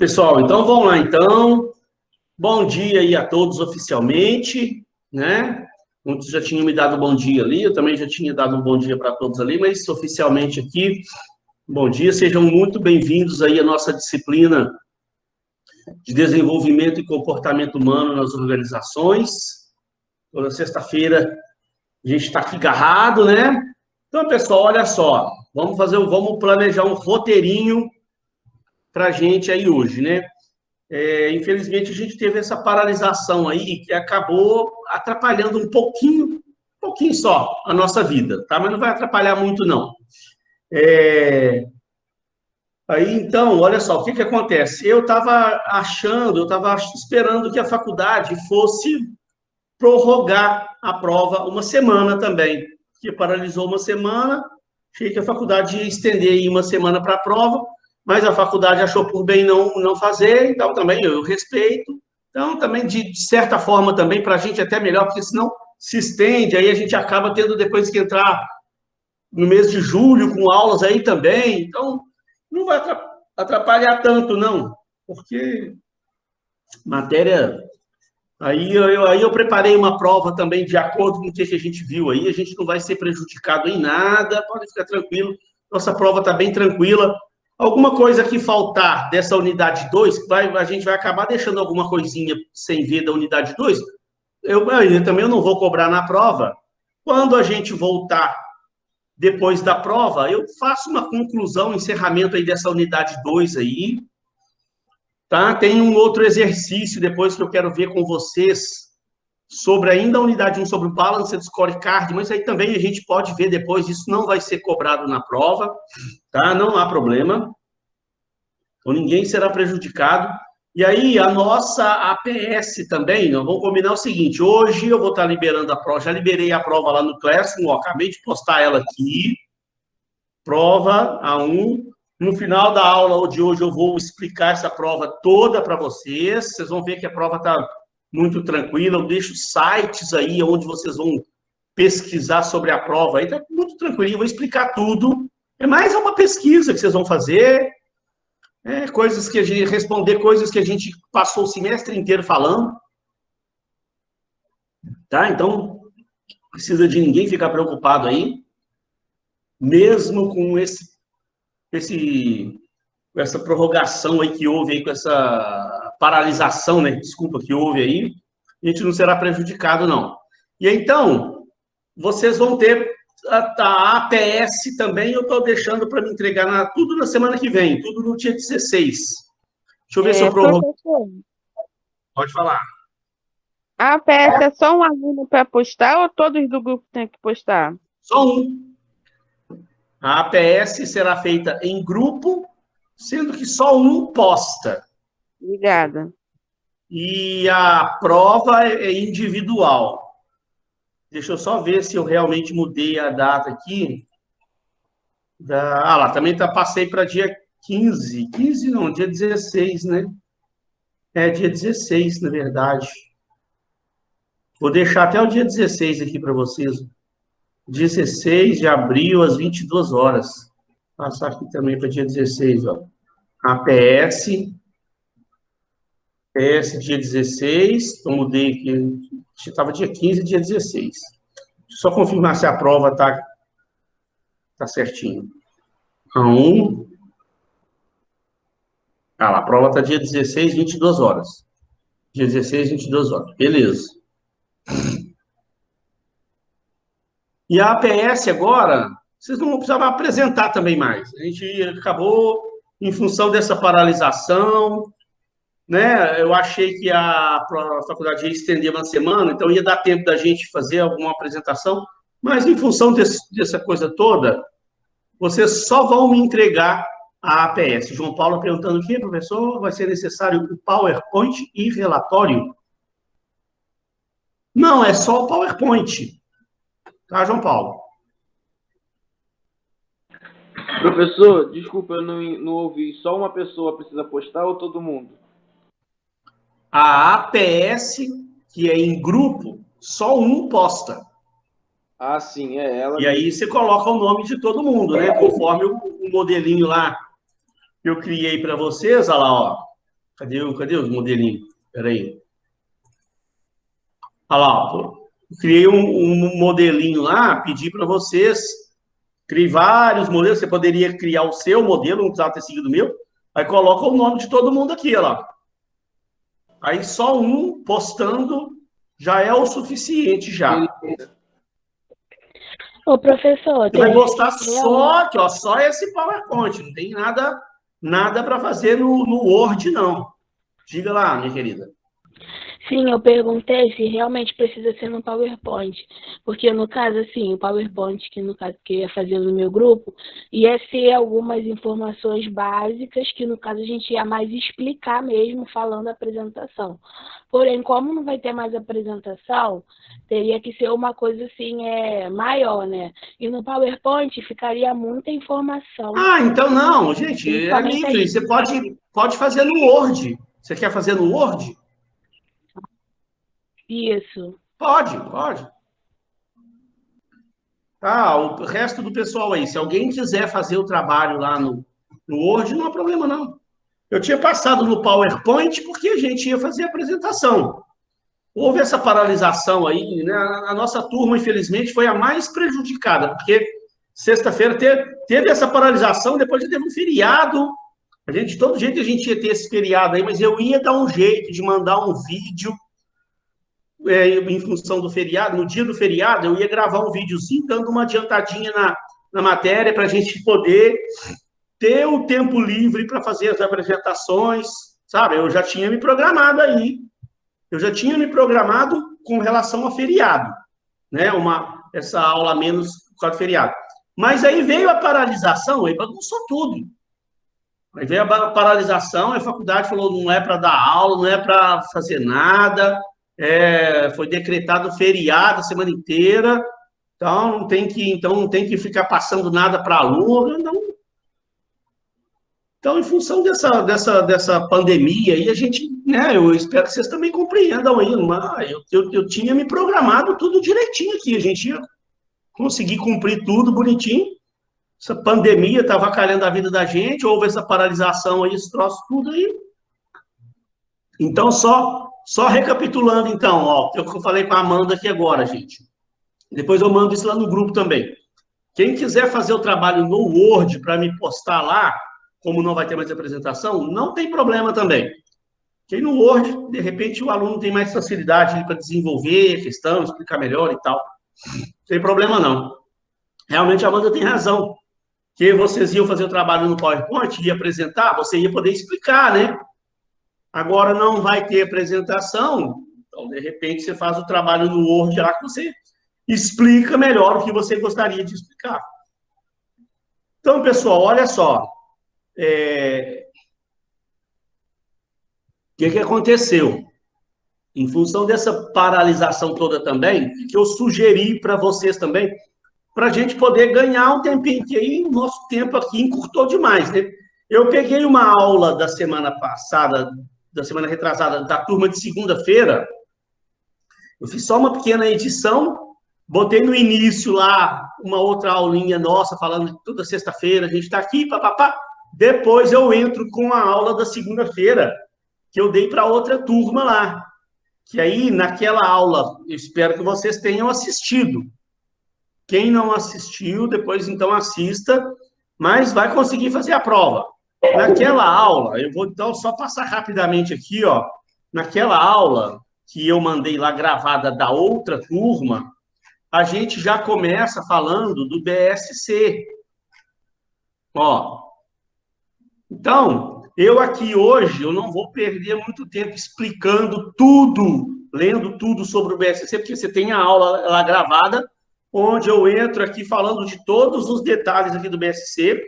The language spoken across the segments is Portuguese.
Pessoal, então vamos lá, então. Bom dia aí a todos oficialmente, né? Muitos já tinham me dado bom dia ali, eu também já tinha dado um bom dia para todos ali, mas oficialmente aqui, bom dia, sejam muito bem-vindos aí à nossa disciplina de desenvolvimento e comportamento humano nas organizações. Toda sexta-feira a gente está aqui agarrado, né? Então, pessoal, olha só, vamos planejar um roteirinho para a gente aí hoje, né? Infelizmente, a gente teve essa paralisação aí que acabou atrapalhando um pouquinho só a nossa vida, tá? Mas não vai atrapalhar muito, não. Aí, então, olha só, o que que acontece? Eu estava esperando que a faculdade fosse prorrogar a prova uma semana também, que paralisou uma semana, achei que a faculdade ia estender aí uma semana para a prova, mas a faculdade achou por bem não fazer, então também eu respeito. Então, também, de certa forma, também, para a gente até melhor, porque senão se estende, aí a gente acaba tendo depois que entrar no mês de julho com aulas aí também, então não vai atrapalhar tanto, não, porque matéria... Aí eu preparei uma prova também de acordo com o que a gente viu aí, a gente não vai ser prejudicado em nada, pode ficar tranquilo, nossa prova está bem tranquila. Alguma coisa que faltar dessa unidade 2, a gente vai acabar deixando alguma coisinha sem ver da unidade 2, eu também não vou cobrar na prova. Quando a gente voltar depois da prova, eu faço uma conclusão, encerramento aí dessa unidade 2 aí, tá? Tem um outro exercício depois que eu quero ver com vocês sobre ainda a unidade 1, sobre o Balanced Scorecard, mas aí também a gente pode ver depois, isso não vai ser cobrado na prova, tá? Não há problema. Então, ninguém será prejudicado. E aí, a nossa APS também, nós vamos combinar o seguinte, hoje eu vou estar liberando a prova, já liberei a prova lá no Classroom, ó, acabei de postar ela aqui, prova A1. No final da aula de hoje eu vou explicar essa prova toda para vocês, vocês vão ver que a prova está muito tranquila, eu deixo sites aí onde vocês vão pesquisar sobre a prova, aí está muito tranquilinho, eu vou explicar tudo. É mais uma pesquisa que vocês vão fazer, coisas que a gente responder, coisas que a gente passou o semestre inteiro falando, tá? Então, não precisa de ninguém ficar preocupado aí, mesmo com essa prorrogação aí que houve aí, com essa paralisação, né? Desculpa, que houve aí, a gente não será prejudicado, não. E então, vocês vão ter a APS também, eu estou deixando para me entregar tudo na semana que vem, tudo no dia 16. Deixa eu ver se eu prorrogo. Pode falar. A APS é só um aluno para postar ou todos do grupo têm que postar? Só um. A APS será feita em grupo, sendo que só um posta. Obrigada. E a prova é individual. Deixa eu só ver se eu realmente mudei a data aqui. Lá, também passei para dia 15. 15 não, dia 16, né? Dia 16, na verdade. Vou deixar até o dia 16 aqui para vocês. 16 de abril, às 22 horas. Vou passar aqui também para dia 16, ó. APS. PS dia 16. Então, mudei aqui. Estava dia 15 e dia 16. Deixa eu só confirmar se a prova tá certinho. A1. Lá, a prova está dia 16, 22 horas. Dia 16, 22 horas. Beleza. E a APS agora, vocês não precisavam apresentar também mais. A gente acabou, em função dessa paralisação, né? Eu achei que a faculdade ia estender uma semana, então ia dar tempo da gente fazer alguma apresentação, mas em função dessa coisa toda, vocês só vão me entregar a APS. João Paulo perguntando aqui, professor, vai ser necessário o PowerPoint e relatório? Não, é só o PowerPoint. Tá, João Paulo? Professor, desculpa, eu não ouvi. Só uma pessoa precisa postar ou todo mundo? A APS, que é em grupo, só um posta. Ah, sim, é ela. E aí você coloca o nome de todo mundo, né? Conforme o modelinho lá que eu criei para vocês, olha lá, ó. Cadê os modelinhos? Espera aí. Olha lá, eu criei um modelinho lá, pedi para vocês, criei vários modelos, você poderia criar o seu modelo, não precisava ter seguido o meu, aí coloca o nome de todo mundo aqui, olha lá. Aí só um postando já é o suficiente já. Ô, professor, Você vai postar só aqui, ó, só esse PowerPoint, não tem nada para fazer no Word, não. Diga lá, minha querida. sim, eu perguntei se realmente precisa ser no PowerPoint, porque no caso, assim, o PowerPoint, que no caso que eu ia fazer no meu grupo, ia ser algumas informações básicas que no caso a gente ia mais explicar mesmo falando a apresentação. Porém, como não vai ter mais apresentação, teria que ser uma coisa assim, maior, né? E no PowerPoint ficaria muita informação. Ah, então não, gente, é Principalmente livre, você pode fazer no Word. Você quer fazer no Word? Isso. Pode. Ah, o resto do pessoal aí, se alguém quiser fazer o trabalho lá no Word, não há problema não. Eu tinha passado no PowerPoint porque a gente ia fazer a apresentação. Houve essa paralisação aí, né? A nossa turma, infelizmente, foi a mais prejudicada, porque sexta-feira teve essa paralisação, depois teve um feriado. De todo jeito a gente ia ter esse feriado aí, mas eu ia dar um jeito de mandar um vídeo em função do feriado. No dia do feriado, eu ia gravar um videozinho dando uma adiantadinha na matéria para a gente poder ter o tempo livre para fazer as apresentações, sabe? Eu já tinha me programado aí. Eu já tinha me programado com relação a feriado, né? Essa aula a menos por causa do feriado. Mas aí veio a paralisação, aí bagunçou tudo. Aí veio a paralisação, a faculdade falou não é para dar aula, não é para fazer nada, foi decretado feriado a semana inteira, então não tem que ficar passando nada para aluno, não. Então, em função dessa pandemia, aí a gente, né, eu espero que vocês também compreendam aí, mas eu tinha me programado tudo direitinho aqui, a gente ia conseguir cumprir tudo bonitinho. Essa pandemia estava avacalhando a vida da gente, houve essa paralisação aí, esse troço tudo aí. Então, só recapitulando, então, ó, o que eu falei com a Amanda aqui agora, gente. Depois eu mando isso lá no grupo também. Quem quiser fazer o trabalho no Word para me postar lá, como não vai ter mais apresentação, não tem problema também. Quem no Word, de repente, o aluno tem mais facilidade para desenvolver a questão, explicar melhor e tal. Não tem problema, não. Realmente a Amanda tem razão. Que vocês iam fazer o trabalho no PowerPoint, ia apresentar, você ia poder explicar, né? Agora não vai ter apresentação, então, de repente, você faz o trabalho no Word lá que você explica melhor o que você gostaria de explicar. Então, pessoal, olha só. O que aconteceu? Em função dessa paralisação toda também, o que eu sugeri para vocês também, para a gente poder ganhar um tempinho, que aí o nosso tempo aqui encurtou demais, né? Eu peguei uma aula da semana passada, da semana retrasada, da turma de segunda-feira, eu fiz só uma pequena edição, botei no início lá uma outra aulinha nossa, falando que toda sexta-feira a gente está aqui, papapá. Depois eu entro com a aula da segunda-feira, que eu dei para outra turma lá. Que aí, naquela aula, eu espero que vocês tenham assistido. Quem não assistiu, depois então assista, mas vai conseguir fazer a prova. Naquela aula, eu vou então só passar rapidamente aqui, ó. Naquela aula que eu mandei lá gravada da outra turma, a gente já começa falando do BSC. Ó. Então, eu aqui hoje, eu não vou perder muito tempo explicando tudo, lendo tudo sobre o BSC, porque você tem a aula lá gravada, onde eu entro aqui falando de todos os detalhes aqui do BSC,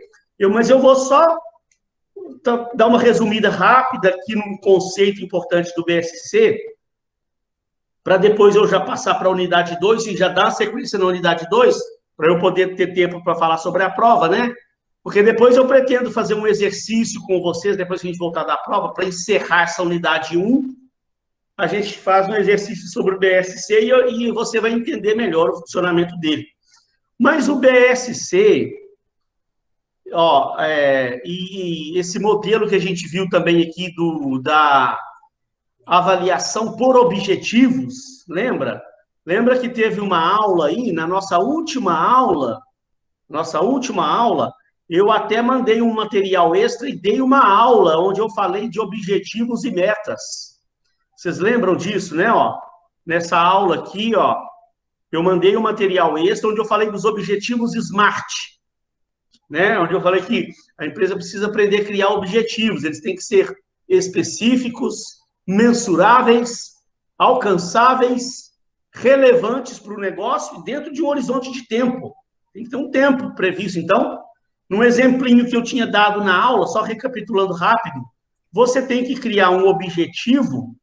mas eu vou só dar uma resumida rápida aqui num conceito importante do BSC, para depois eu já passar para a unidade 2 e já dar sequência na unidade 2, para eu poder ter tempo para falar sobre a prova, né? Porque depois eu pretendo fazer um exercício com vocês, depois que a gente voltar da prova, para encerrar essa unidade 1, a gente faz um exercício sobre o BSC e você vai entender melhor o funcionamento dele. Mas o BSC, ó, e esse modelo que a gente viu também aqui da avaliação por objetivos, lembra? Lembra que teve uma aula aí, na nossa última aula, eu até mandei um material extra e dei uma aula onde eu falei de objetivos e metas. Vocês lembram disso, né? Ó, nessa aula aqui, ó, eu mandei um material extra onde eu falei dos objetivos SMART, né? Onde eu falei que a empresa precisa aprender a criar objetivos, eles têm que ser específicos, mensuráveis, alcançáveis, relevantes para o negócio e dentro de um horizonte de tempo. Tem que ter um tempo previsto. Então, num exemplinho que eu tinha dado na aula, só recapitulando rápido, você tem que criar um objetivo,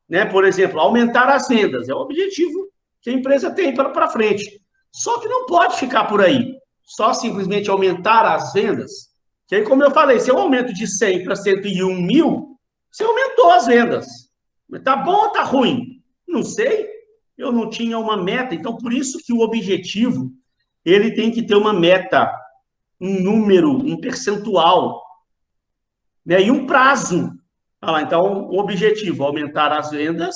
né? Por exemplo, aumentar as vendas. É o objetivo que a empresa tem para frente. Só que não pode ficar por aí. Só simplesmente aumentar as vendas. Que aí, como eu falei, se eu aumento de 100 para 101 mil, você aumentou as vendas. Mas tá bom ou tá ruim? Não sei. Eu não tinha uma meta. Então, por isso que o objetivo, ele tem que ter uma meta, um número, um percentual, né? E um prazo. Então, o objetivo, aumentar as vendas.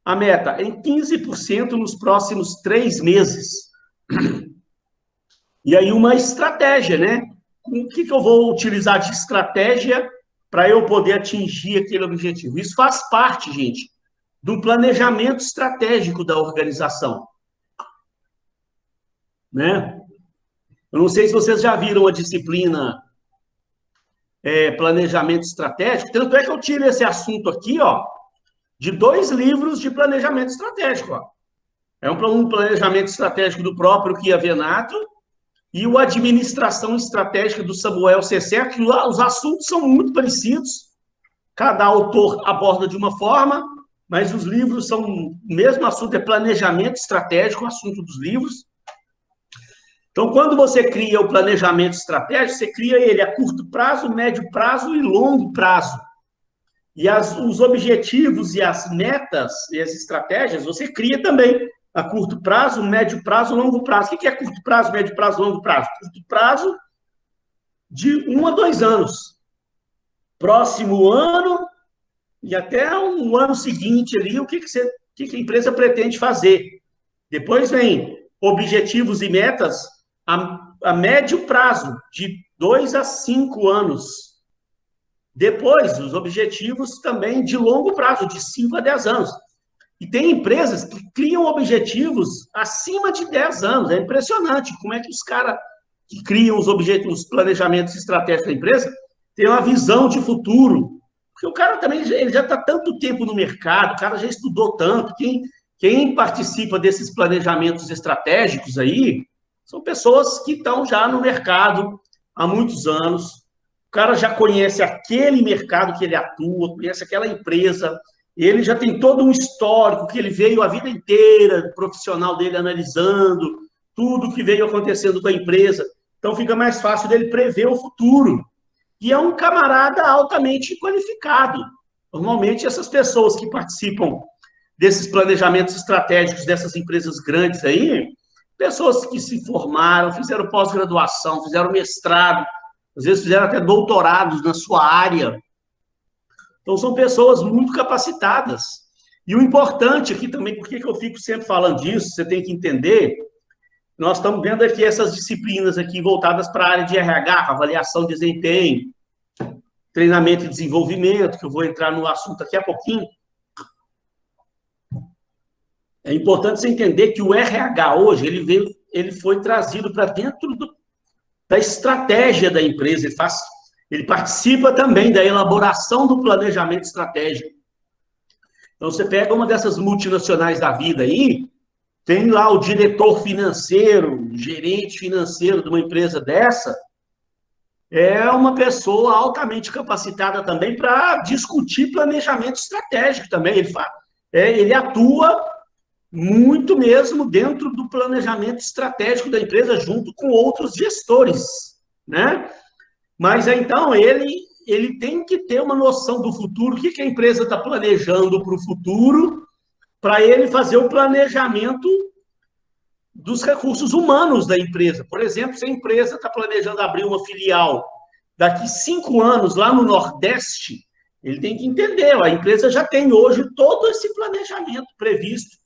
A meta, em 15% nos próximos 3 meses. E aí, uma estratégia, né? O que eu vou utilizar de estratégia para eu poder atingir aquele objetivo? Isso faz parte, gente, do planejamento estratégico da organização, né? Eu não sei se vocês já viram a disciplina planejamento estratégico, tanto é que eu tiro esse assunto aqui, ó, de 2 livros de planejamento estratégico, ó. É um planejamento estratégico do próprio Kia Venato e o Administração Estratégica do Samuel Cessé, que os assuntos são muito parecidos, cada autor aborda de uma forma, mas os livros são o mesmo assunto, é planejamento estratégico, o assunto dos livros. Então, quando você cria o planejamento estratégico, você cria ele a curto prazo, médio prazo e longo prazo. E os objetivos e as metas e as estratégias, você cria também a curto prazo, médio prazo, longo prazo. O que é curto prazo, médio prazo, longo prazo? Curto prazo de 1 a 2 anos. Próximo ano e até um ano seguinte ali, o que a empresa pretende fazer. Depois vem objetivos e metas a médio prazo, de 2 a 5 anos. Depois, os objetivos também de longo prazo, de 5 a 10 anos. E tem empresas que criam objetivos acima de 10 anos. É impressionante como é que os caras que criam os planejamentos estratégicos da empresa têm uma visão de futuro. Porque o cara também ele já está tanto tempo no mercado, o cara já estudou tanto. Quem participa desses planejamentos estratégicos aí são pessoas que estão já no mercado há muitos anos. O cara já conhece aquele mercado que ele atua, conhece aquela empresa, ele já tem todo um histórico que ele veio a vida inteira, profissional dele analisando tudo que veio acontecendo com a empresa. Então, fica mais fácil dele prever o futuro. E é um camarada altamente qualificado. Normalmente, essas pessoas que participam desses planejamentos estratégicos dessas empresas grandes aí, pessoas que se formaram, fizeram pós-graduação, fizeram mestrado, às vezes fizeram até doutorados na sua área. Então, são pessoas muito capacitadas. E o importante aqui também, por que eu fico sempre falando disso, você tem que entender, nós estamos vendo aqui essas disciplinas aqui voltadas para a área de RH, avaliação de desempenho, treinamento e desenvolvimento, que eu vou entrar no assunto daqui a pouquinho. É importante você entender que o RH hoje, ele foi trazido para dentro da estratégia da empresa, ele participa também da elaboração do planejamento estratégico. Então, você pega uma dessas multinacionais da vida aí, tem lá o diretor financeiro, gerente financeiro de uma empresa dessa, é uma pessoa altamente capacitada também para discutir planejamento estratégico também. Ele atua muito mesmo dentro do planejamento estratégico da empresa, junto com outros gestores, né? Mas, então, ele tem que ter uma noção do futuro, o que a empresa está planejando para o futuro, para ele fazer o planejamento dos recursos humanos da empresa. Por exemplo, se a empresa está planejando abrir uma filial daqui 5 anos lá no Nordeste, ele tem que entender, a empresa já tem hoje todo esse planejamento previsto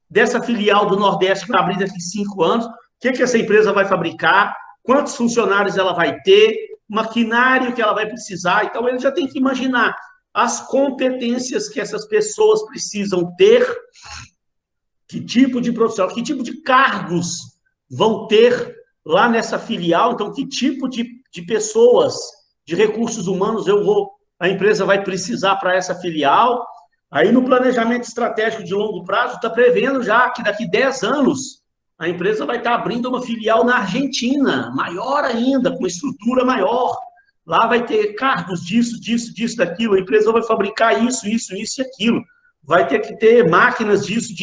dessa filial do Nordeste para abrir daqui 5 anos, o que essa empresa vai fabricar, quantos funcionários ela vai ter, maquinário que ela vai precisar. Então, ele já tem que imaginar as competências que essas pessoas precisam ter, que tipo de profissional, que tipo de cargos vão ter lá nessa filial, então, que tipo de pessoas, de recursos humanos a empresa vai precisar para essa filial. Aí, no planejamento estratégico de longo prazo, está prevendo já que daqui 10 anos a empresa vai estar abrindo uma filial na Argentina, maior ainda, com estrutura maior. Lá vai ter cargos disso, daquilo. A empresa vai fabricar isso e aquilo. Vai ter que ter máquinas disso,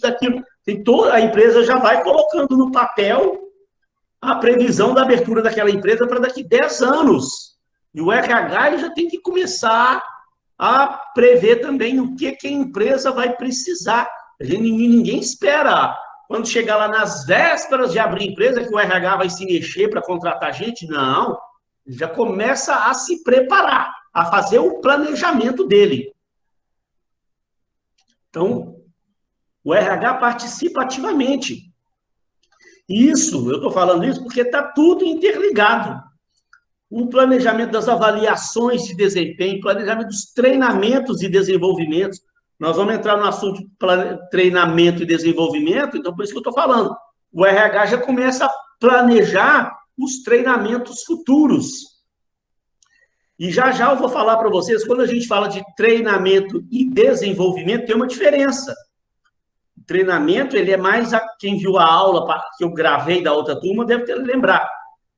daquilo. A empresa já vai colocando no papel a previsão da abertura daquela empresa para daqui 10 anos. E o RH já tem que começar a prever também o que a empresa vai precisar. Ninguém espera, quando chegar lá nas vésperas de abrir a empresa, que o RH vai se mexer para contratar gente. Não, ele já começa a se preparar, a fazer o planejamento dele. Então, o RH participa ativamente. Isso, eu estou falando isso porque está tudo interligado. O planejamento das avaliações de desempenho, planejamento dos treinamentos e desenvolvimentos. Nós vamos entrar no assunto treinamento e desenvolvimento, então por isso que eu estou falando. O RH já começa a planejar os treinamentos futuros. E já eu vou falar para vocês, quando a gente fala de treinamento e desenvolvimento, tem uma diferença. O treinamento, ele é mais, quem viu a aula que eu gravei da outra turma deve ter lembrar.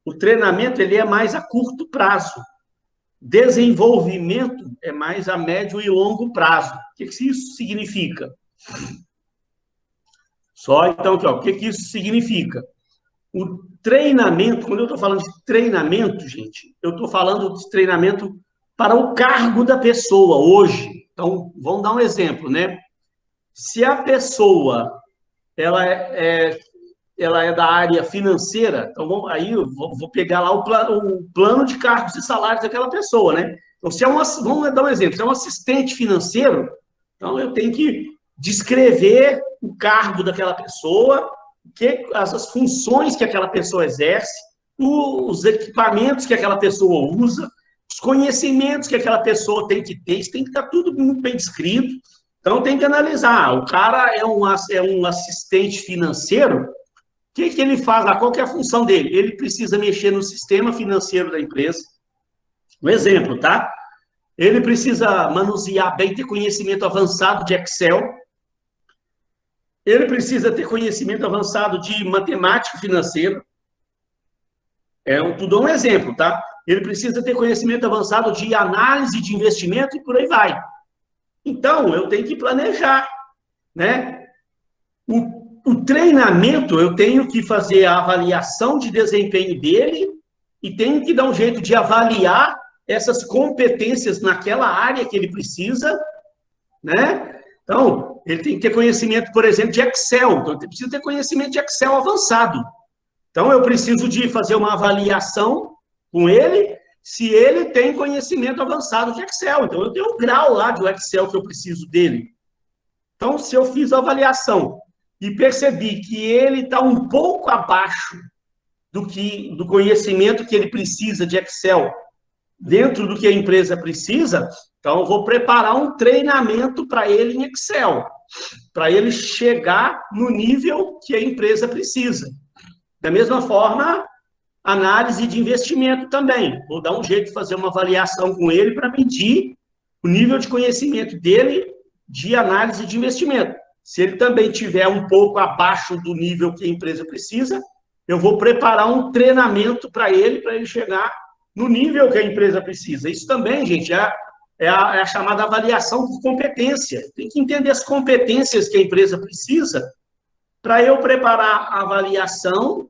O treinamento, ele é mais a curto prazo. Desenvolvimento é mais a médio e longo prazo. O que isso significa? Só então aqui, ó, o que isso significa? O treinamento, quando eu estou falando de treinamento, gente, eu estou falando de treinamento para o cargo da pessoa hoje. Então, vamos dar um exemplo, né? Se a pessoa ela é da área financeira, então aí eu vou pegar lá o plano de cargos e salários daquela pessoa, né? Então, vamos dar um exemplo, se é um assistente financeiro, então eu tenho que descrever o cargo daquela pessoa, as funções que aquela pessoa exerce, os equipamentos que aquela pessoa usa, os conhecimentos que aquela pessoa tem que ter, isso tem que estar tudo muito bem descrito. Então, tem que analisar. O cara é um assistente financeiro, o que ele faz lá? Qual que é a função dele? Ele precisa mexer no sistema financeiro da empresa. Um exemplo, tá? Ele precisa manusear bem, ter conhecimento avançado de Excel. Ele precisa ter conhecimento avançado de matemática financeira. Tudo um exemplo, tá? Ele precisa ter conhecimento avançado de análise de investimento e por aí vai. Então, eu tenho que planejar, né? O treinamento, eu tenho que fazer a avaliação de desempenho dele e tenho que dar um jeito de avaliar essas competências naquela área que ele precisa, né? Então, ele tem que ter conhecimento, por exemplo, de Excel. Então, ele precisa ter conhecimento de Excel avançado. Então, eu preciso de fazer uma avaliação com ele, se ele tem conhecimento avançado de Excel. Então, eu tenho um grau lá de Excel que eu preciso dele. Então, se eu fiz a avaliação e percebi que ele está um pouco abaixo do conhecimento que ele precisa de Excel, dentro do que a empresa precisa, então eu vou preparar um treinamento para ele em Excel, para ele chegar no nível que a empresa precisa. Da mesma forma, análise de investimento também. Vou dar um jeito de fazer uma avaliação com ele para medir o nível de conhecimento dele de análise de investimento. Se ele também tiver um pouco abaixo do nível que a empresa precisa, eu vou preparar um treinamento para ele chegar no nível que a empresa precisa. Isso também, gente, é a chamada avaliação por competência. Tem que entender as competências que a empresa precisa para eu preparar a avaliação,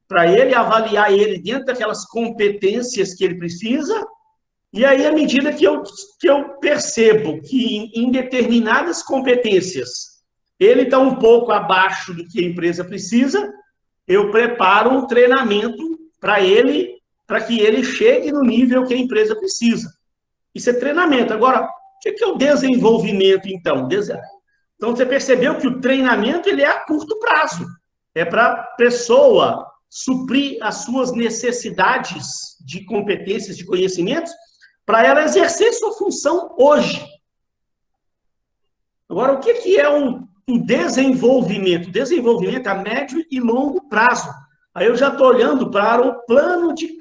para ele avaliar ele dentro daquelas competências que ele precisa. E aí, à medida que eu percebo que em determinadas competências ele está um pouco abaixo do que a empresa precisa, eu preparo um treinamento para ele, para que ele chegue no nível que a empresa precisa. Isso é treinamento. Agora, o que é o desenvolvimento, então? Então, você percebeu que o treinamento ele é a curto prazo. É para a pessoa suprir as suas necessidades de competências, de conhecimentos, para ela exercer sua função hoje. Agora, o que é o desenvolvimento? O desenvolvimento é a médio e longo prazo. Aí eu já estou olhando para o plano de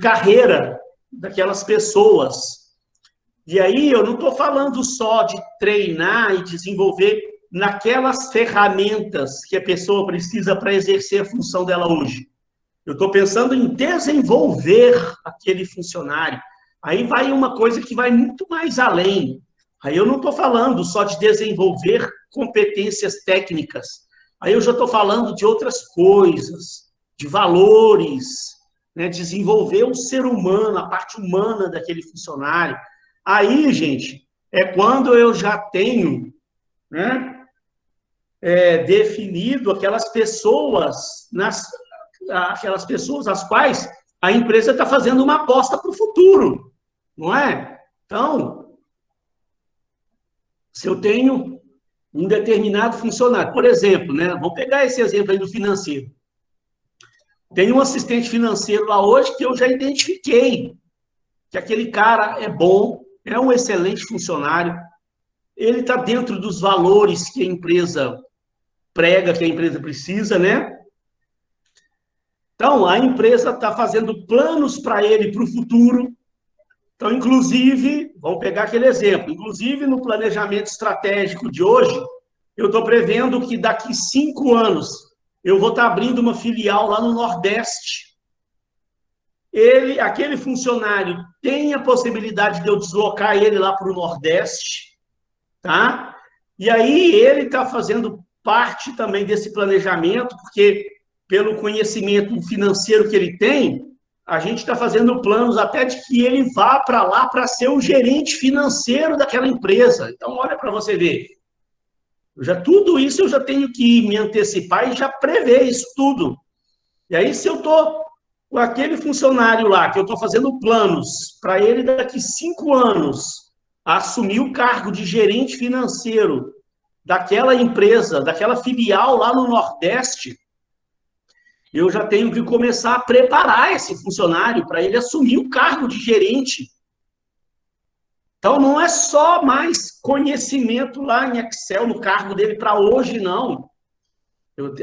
carreira daquelas pessoas. E aí eu não estou falando só de treinar e desenvolver naquelas ferramentas que a pessoa precisa para exercer a função dela hoje. Eu estou pensando em desenvolver aquele funcionário. Aí vai uma coisa que vai muito mais além. Aí eu não estou falando só de desenvolver competências técnicas. Aí eu já estou falando de outras coisas, de valores, né? Desenvolver o ser humano, a parte humana daquele funcionário. Aí, gente, é quando eu já tenho, né, definido aquelas pessoas às quais a empresa está fazendo uma aposta para o futuro, não é? Então, se eu tenho um determinado funcionário, por exemplo, né, vamos pegar esse exemplo aí do financeiro. Tem um assistente financeiro lá hoje que eu já identifiquei que aquele cara é bom, é um excelente funcionário, ele está dentro dos valores que a empresa prega, que a empresa precisa, né? Então, a empresa está fazendo planos para ele para o futuro. Então, inclusive, vamos pegar aquele exemplo, inclusive no planejamento estratégico de hoje, eu estou prevendo que daqui 5 anos eu vou estar abrindo uma filial lá no Nordeste. Aquele funcionário tem a possibilidade de eu deslocar ele lá para o Nordeste, tá? E aí ele está fazendo parte também desse planejamento, porque pelo conhecimento financeiro que ele tem, a gente está fazendo planos até de que ele vá para lá para ser o gerente financeiro daquela empresa. Então, olha para você ver. Tudo isso eu já tenho que me antecipar e já prever isso tudo. E aí, se eu estou com aquele funcionário lá, que eu estou fazendo planos para ele daqui 5 anos assumir o cargo de gerente financeiro daquela empresa, daquela filial lá no Nordeste, eu já tenho que começar a preparar esse funcionário para ele assumir o cargo de gerente. Então, não é só mais conhecimento lá em Excel, no cargo dele para hoje, não.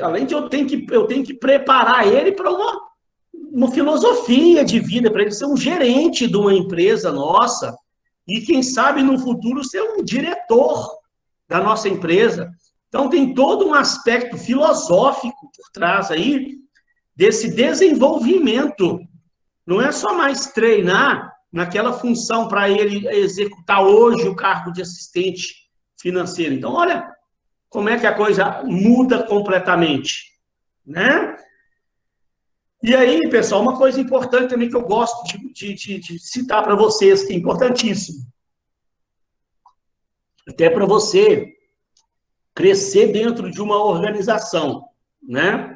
Além de eu tenho que preparar ele para uma filosofia de vida, para ele ser um gerente de uma empresa nossa, e quem sabe no futuro ser um diretor da nossa empresa. Então, tem todo um aspecto filosófico por trás aí, desse desenvolvimento. Não é só mais treinar naquela função para ele executar hoje o cargo de assistente financeiro. Então, olha como é que a coisa muda completamente, né? E aí, pessoal, uma coisa importante também que eu gosto de citar para vocês, que é importantíssimo. Até para você crescer dentro de uma organização, né?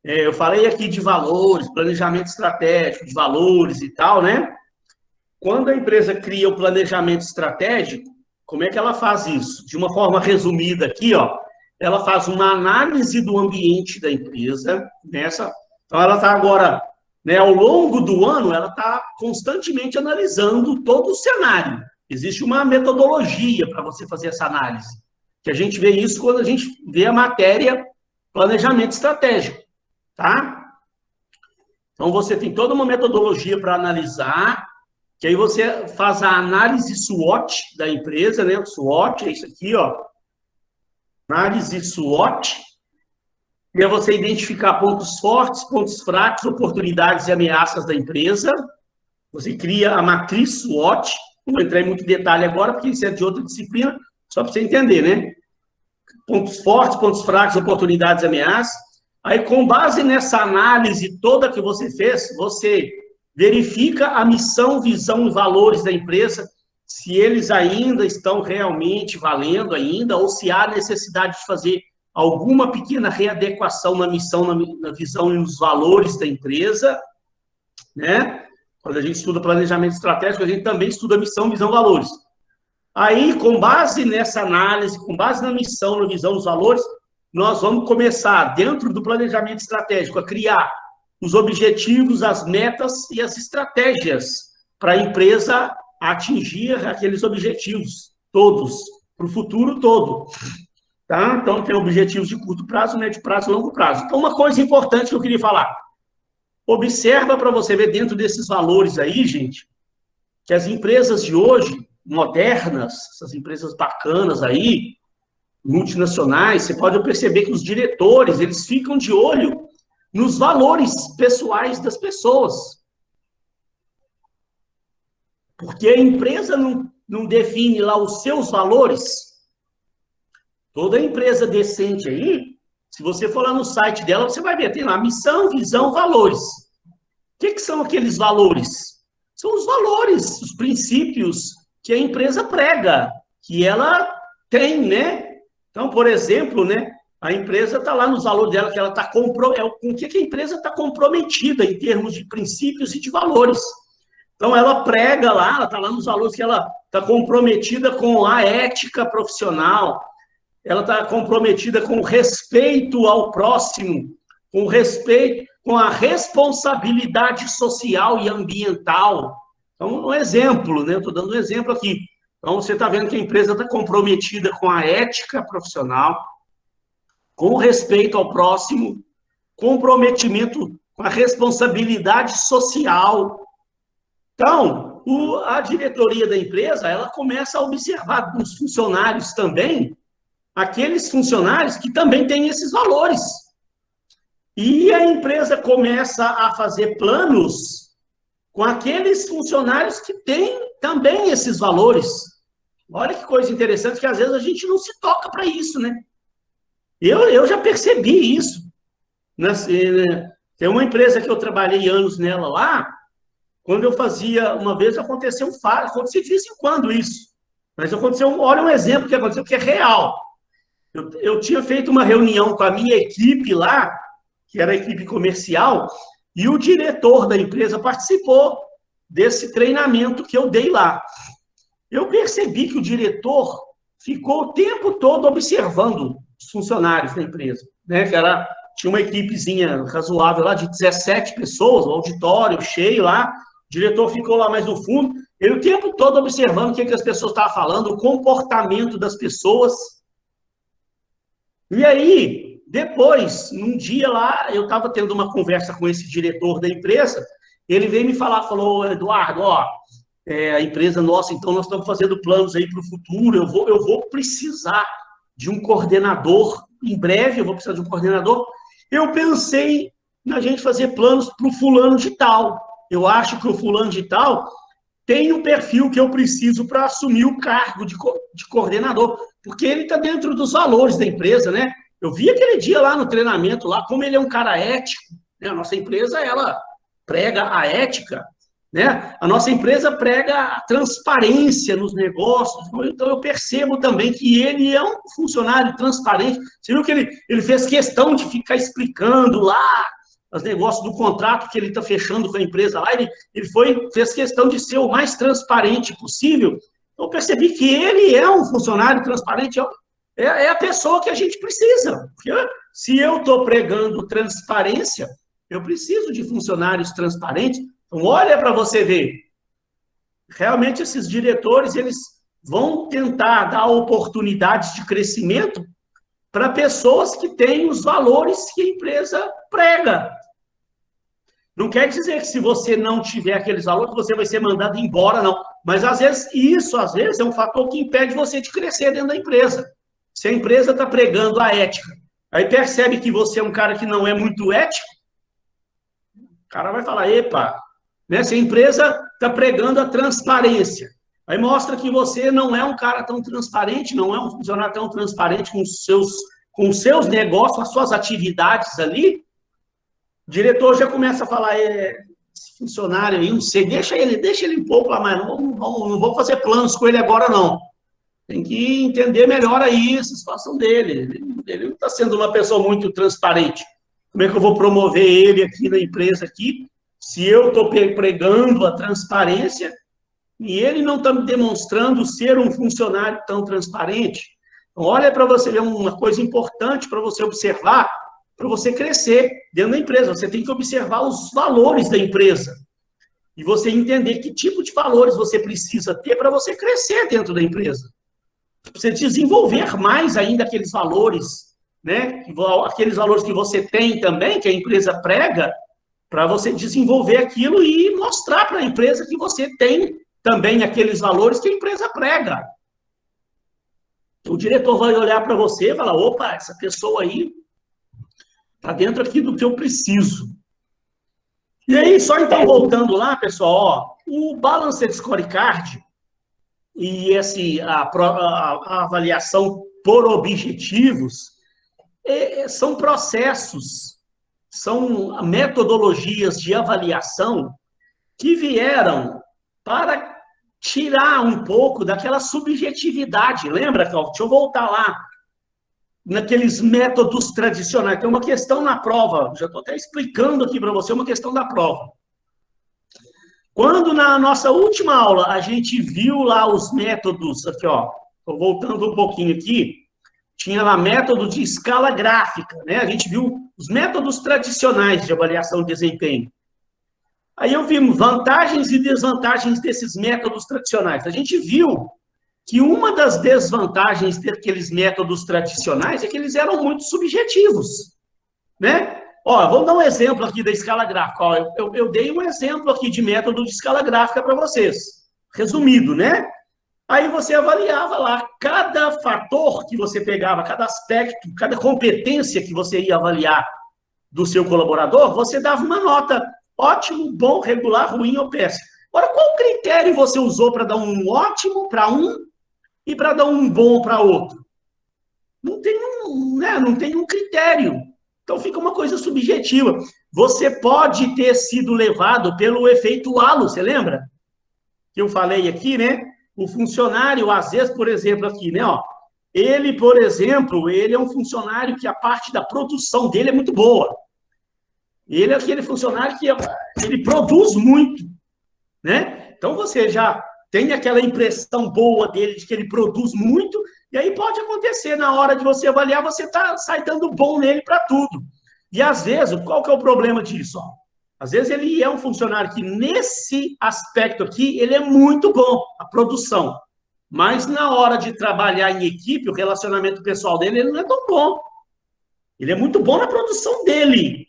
Eu falei aqui de valores, planejamento estratégico, de valores e tal, né? Quando a empresa cria o planejamento estratégico, como é que ela faz isso? De uma forma resumida aqui, ó, ela faz uma análise do ambiente da empresa, então ela está agora, né, ao longo do ano, ela está constantemente analisando todo o cenário. Existe uma metodologia para você fazer essa análise, que a gente vê isso quando a gente vê a matéria planejamento estratégico. Tá? Então, você tem toda uma metodologia para analisar, que aí você faz a análise SWOT da empresa, né? O SWOT é isso aqui, ó. Análise SWOT. E é você identificar pontos fortes, pontos fracos, oportunidades e ameaças da empresa. Você cria a matriz SWOT. Não vou entrar em muito detalhe agora, porque isso é de outra disciplina, só para você entender, né? Pontos fortes, pontos fracos, oportunidades e ameaças. Aí, com base nessa análise toda que você fez, você verifica a missão, visão e valores da empresa, se eles ainda estão realmente valendo ainda, ou se há necessidade de fazer alguma pequena readequação na missão, na visão e nos valores da empresa, né? Quando a gente estuda planejamento estratégico, a gente também estuda missão, visão, valores. Aí, com base nessa análise, com base na missão, na visão, nos valores, nós vamos começar, dentro do planejamento estratégico, a criar os objetivos, as metas e as estratégias para a empresa atingir aqueles objetivos todos, para o futuro todo. Tá? Então, tem objetivos de curto prazo, médio prazo e longo prazo. Então, uma coisa importante que eu queria falar. Observa para você ver dentro desses valores aí, gente, que as empresas de hoje, modernas, essas empresas bacanas aí, multinacionais, você pode perceber que os diretores, eles ficam de olho nos valores pessoais das pessoas. Porque a empresa não define lá os seus valores. Toda empresa decente aí, se você for lá no site dela, você vai ver, tem lá missão, visão, valores. O que são aqueles valores? São os valores, os princípios que a empresa prega, que ela tem, né? Então, por exemplo, né, a empresa está lá nos valores dela, que ela está com o que a empresa está comprometida em termos de princípios e de valores. Então, ela prega lá, ela está lá nos valores que ela está comprometida com a ética profissional, ela está comprometida com o respeito ao próximo, com o respeito, com a responsabilidade social e ambiental. Então, um exemplo, né? Eu estou dando um exemplo aqui. Então, você está vendo que a empresa está comprometida com a ética profissional, com o respeito ao próximo, comprometimento com a responsabilidade social. Então, a diretoria da empresa, ela começa a observar nos funcionários também, aqueles funcionários que também têm esses valores. E a empresa começa a fazer planos com aqueles funcionários que têm também esses valores. Olha que coisa interessante, que às vezes a gente não se toca para isso, né? Eu já percebi isso. Tem uma empresa que eu trabalhei anos nela lá, quando eu fazia, uma vez aconteceu um fato, aconteceu de vez em quando isso, mas aconteceu, olha um exemplo que aconteceu, que é real. Eu tinha feito uma reunião com a minha equipe lá, que era a equipe comercial, e o diretor da empresa participou desse treinamento que eu dei lá. Eu percebi que o diretor ficou o tempo todo observando os funcionários da empresa, né? Tinha uma equipezinha razoável lá de 17 pessoas, o auditório cheio lá, o diretor ficou lá mais no fundo, ele o tempo todo observando o que as pessoas estavam falando, o comportamento das pessoas. E aí, depois, num dia lá, eu estava tendo uma conversa com esse diretor da empresa, ele veio me falar, falou, Eduardo, a empresa nossa, então nós estamos fazendo planos aí para o futuro, eu vou precisar de um coordenador, em breve eu vou precisar de um coordenador. Eu pensei na gente fazer planos para o fulano de tal. Eu acho que o fulano de tal tem o perfil que eu preciso para assumir o cargo de coordenador, porque ele está dentro dos valores da empresa, né? Eu vi aquele dia lá no treinamento, lá, como ele é um cara ético, né? A nossa empresa, ela prega a ética, né? A nossa empresa prega a transparência nos negócios, então eu percebo também que ele é um funcionário transparente. Você viu que ele fez questão de ficar explicando lá os negócios do contrato que ele está fechando com a empresa lá, ele fez questão de ser o mais transparente possível. Eu percebi que ele é um funcionário transparente, é a pessoa que a gente precisa. Porque se eu estou pregando transparência, eu preciso de funcionários transparentes. Então, olha para você ver. Realmente, esses diretores, eles vão tentar dar oportunidades de crescimento para pessoas que têm os valores que a empresa prega. Não quer dizer que se você não tiver aqueles valores, você vai ser mandado embora, não. Mas, às vezes, isso, é um fator que impede você de crescer dentro da empresa. Se a empresa está pregando a ética, aí percebe que você é um cara que não é muito ético, o cara vai falar, epa, né? Se a empresa está pregando a transparência, aí mostra que você não é um cara tão transparente, não é um funcionário tão transparente com os seus negócios, as suas atividades ali, o diretor já começa a falar, funcionário aí, não sei, deixa ele um pouco lá, mas não vamos fazer planos com ele agora, não. Tem que entender melhor aí a situação dele. Ele não está sendo uma pessoa muito transparente. Como é que eu vou promover ele aqui na empresa aqui, se eu estou pregando a transparência e ele não está me demonstrando ser um funcionário tão transparente? Então, olha para você ver uma coisa importante para você observar, para você crescer dentro da empresa. Você tem que observar os valores da empresa e você entender que tipo de valores você precisa ter para você crescer dentro da empresa. Você desenvolver mais ainda aqueles valores, né? Aqueles valores que você tem também, que a empresa prega, para você desenvolver aquilo e mostrar para a empresa que você tem também aqueles valores que a empresa prega. O diretor vai olhar para você e falar, opa, essa pessoa aí está dentro aqui do que eu preciso. E aí, só então voltando lá, pessoal, ó, o Balanced Scorecard e a avaliação por objetivos são processos, são metodologias de avaliação que vieram para tirar um pouco daquela subjetividade. Lembra, Cláudio? Deixa eu voltar lá, naqueles métodos tradicionais. Tem uma questão na prova, já estou até explicando aqui para você uma questão da prova. Quando na nossa última aula a gente viu lá os métodos, aqui ó, estou voltando um pouquinho aqui, tinha lá método de escala gráfica, né? A gente viu os métodos tradicionais de avaliação de desempenho. Aí eu vi vantagens e desvantagens desses métodos tradicionais. A gente viu que uma das desvantagens daqueles métodos tradicionais é que eles eram muito subjetivos, né? Ó, vamos dar um exemplo aqui da escala gráfica. Ó, eu dei um exemplo aqui de método de escala gráfica para vocês, resumido, né? Aí você avaliava lá cada fator que você pegava, cada aspecto, cada competência que você ia avaliar do seu colaborador, você dava uma nota ótimo, bom, regular, ruim ou péssimo. Agora, qual critério você usou para dar um ótimo para um e para dar um bom para outro? Não tem um critério. Então, fica uma coisa subjetiva. Você pode ter sido levado pelo efeito halo, você lembra? Que eu falei aqui, né? O funcionário, às vezes, por exemplo, aqui, né? Ó, ele, por exemplo, ele é um funcionário que a parte da produção dele é muito boa. Ele é aquele funcionário que ele produz muito, né? Então, você já tem aquela impressão boa dele de que ele produz muito, e aí pode acontecer, na hora de você avaliar, você sai dando bom nele para tudo. E, às vezes, qual que é o problema disso? Ó? Às vezes, ele é um funcionário que, nesse aspecto aqui, ele é muito bom, a produção. Mas, na hora de trabalhar em equipe, o relacionamento pessoal dele, ele não é tão bom. Ele é muito bom na produção dele.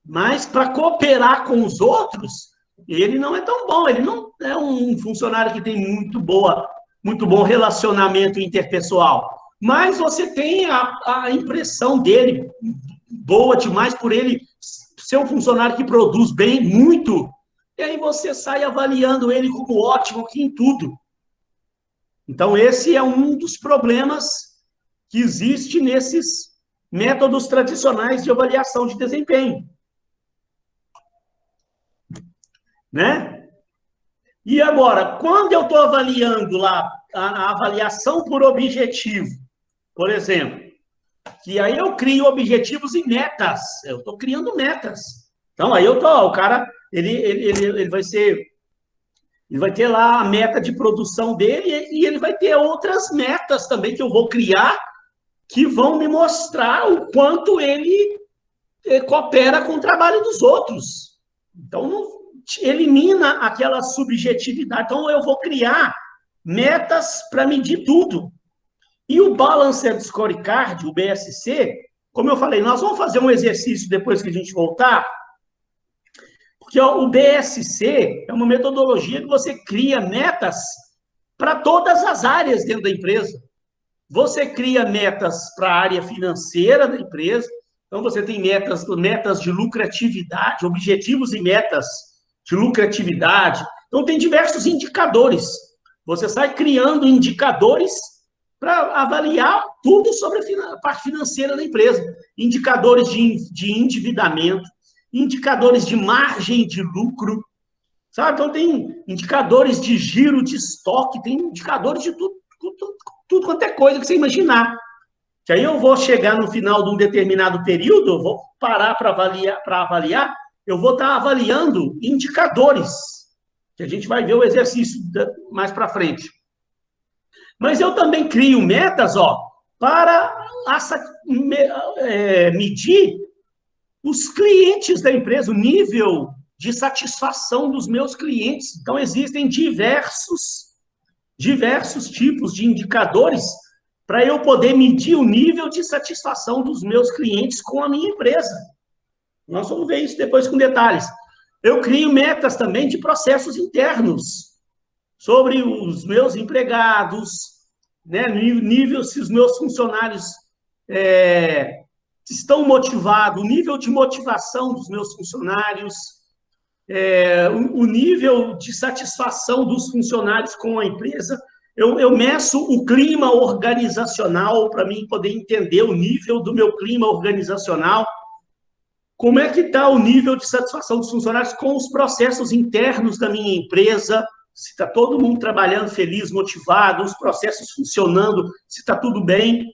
Mas, para cooperar com os outros, ele não é tão bom. Ele não é um funcionário que tem muito bom relacionamento interpessoal. Mas você tem a impressão dele boa demais por ele ser um funcionário que produz bem, muito. E aí você sai avaliando ele como ótimo aqui em tudo. Então, esse é um dos problemas que existe nesses métodos tradicionais de avaliação de desempenho. Né? E agora, quando eu estou avaliando lá a avaliação por objetivo, por exemplo, que aí eu crio objetivos e metas, eu estou criando metas. Então, aí o cara, ele vai ter lá a meta de produção dele e ele vai ter outras metas também que eu vou criar que vão me mostrar o quanto ele coopera com o trabalho dos outros. Então, não elimina aquela subjetividade. Então, eu vou criar metas para medir tudo. E o Balanced Scorecard, o BSC, como eu falei, nós vamos fazer um exercício depois que a gente voltar, porque ó, o BSC é uma metodologia que você cria metas para todas as áreas dentro da empresa. Você cria metas para a área financeira da empresa, então você tem metas de lucratividade, objetivos e metas de lucratividade. Então, tem diversos indicadores. Você sai criando indicadores para avaliar tudo sobre a parte financeira da empresa. Indicadores de endividamento, indicadores de margem de lucro, sabe? Então, tem indicadores de giro, de estoque, tem indicadores de tudo quanto é coisa que você imaginar. Que aí eu vou chegar no final de um determinado período, eu vou parar para avaliar, eu vou estar avaliando indicadores, que a gente vai ver o exercício mais para frente. Mas eu também crio metas, para medir os clientes da empresa, o nível de satisfação dos meus clientes. Então, existem diversos tipos de indicadores para eu poder medir o nível de satisfação dos meus clientes com a minha empresa. Nós vamos ver isso depois com detalhes. Eu crio metas também de processos internos, sobre os meus empregados, né, nível se os meus funcionários estão motivados, o nível de motivação dos meus funcionários, o nível de satisfação dos funcionários com a empresa. Eu meço o clima organizacional para mim poder entender o nível do meu clima organizacional. Como é que está o nível de satisfação dos funcionários com os processos internos da minha empresa? Se está todo mundo trabalhando feliz, motivado, os processos funcionando, se está tudo bem.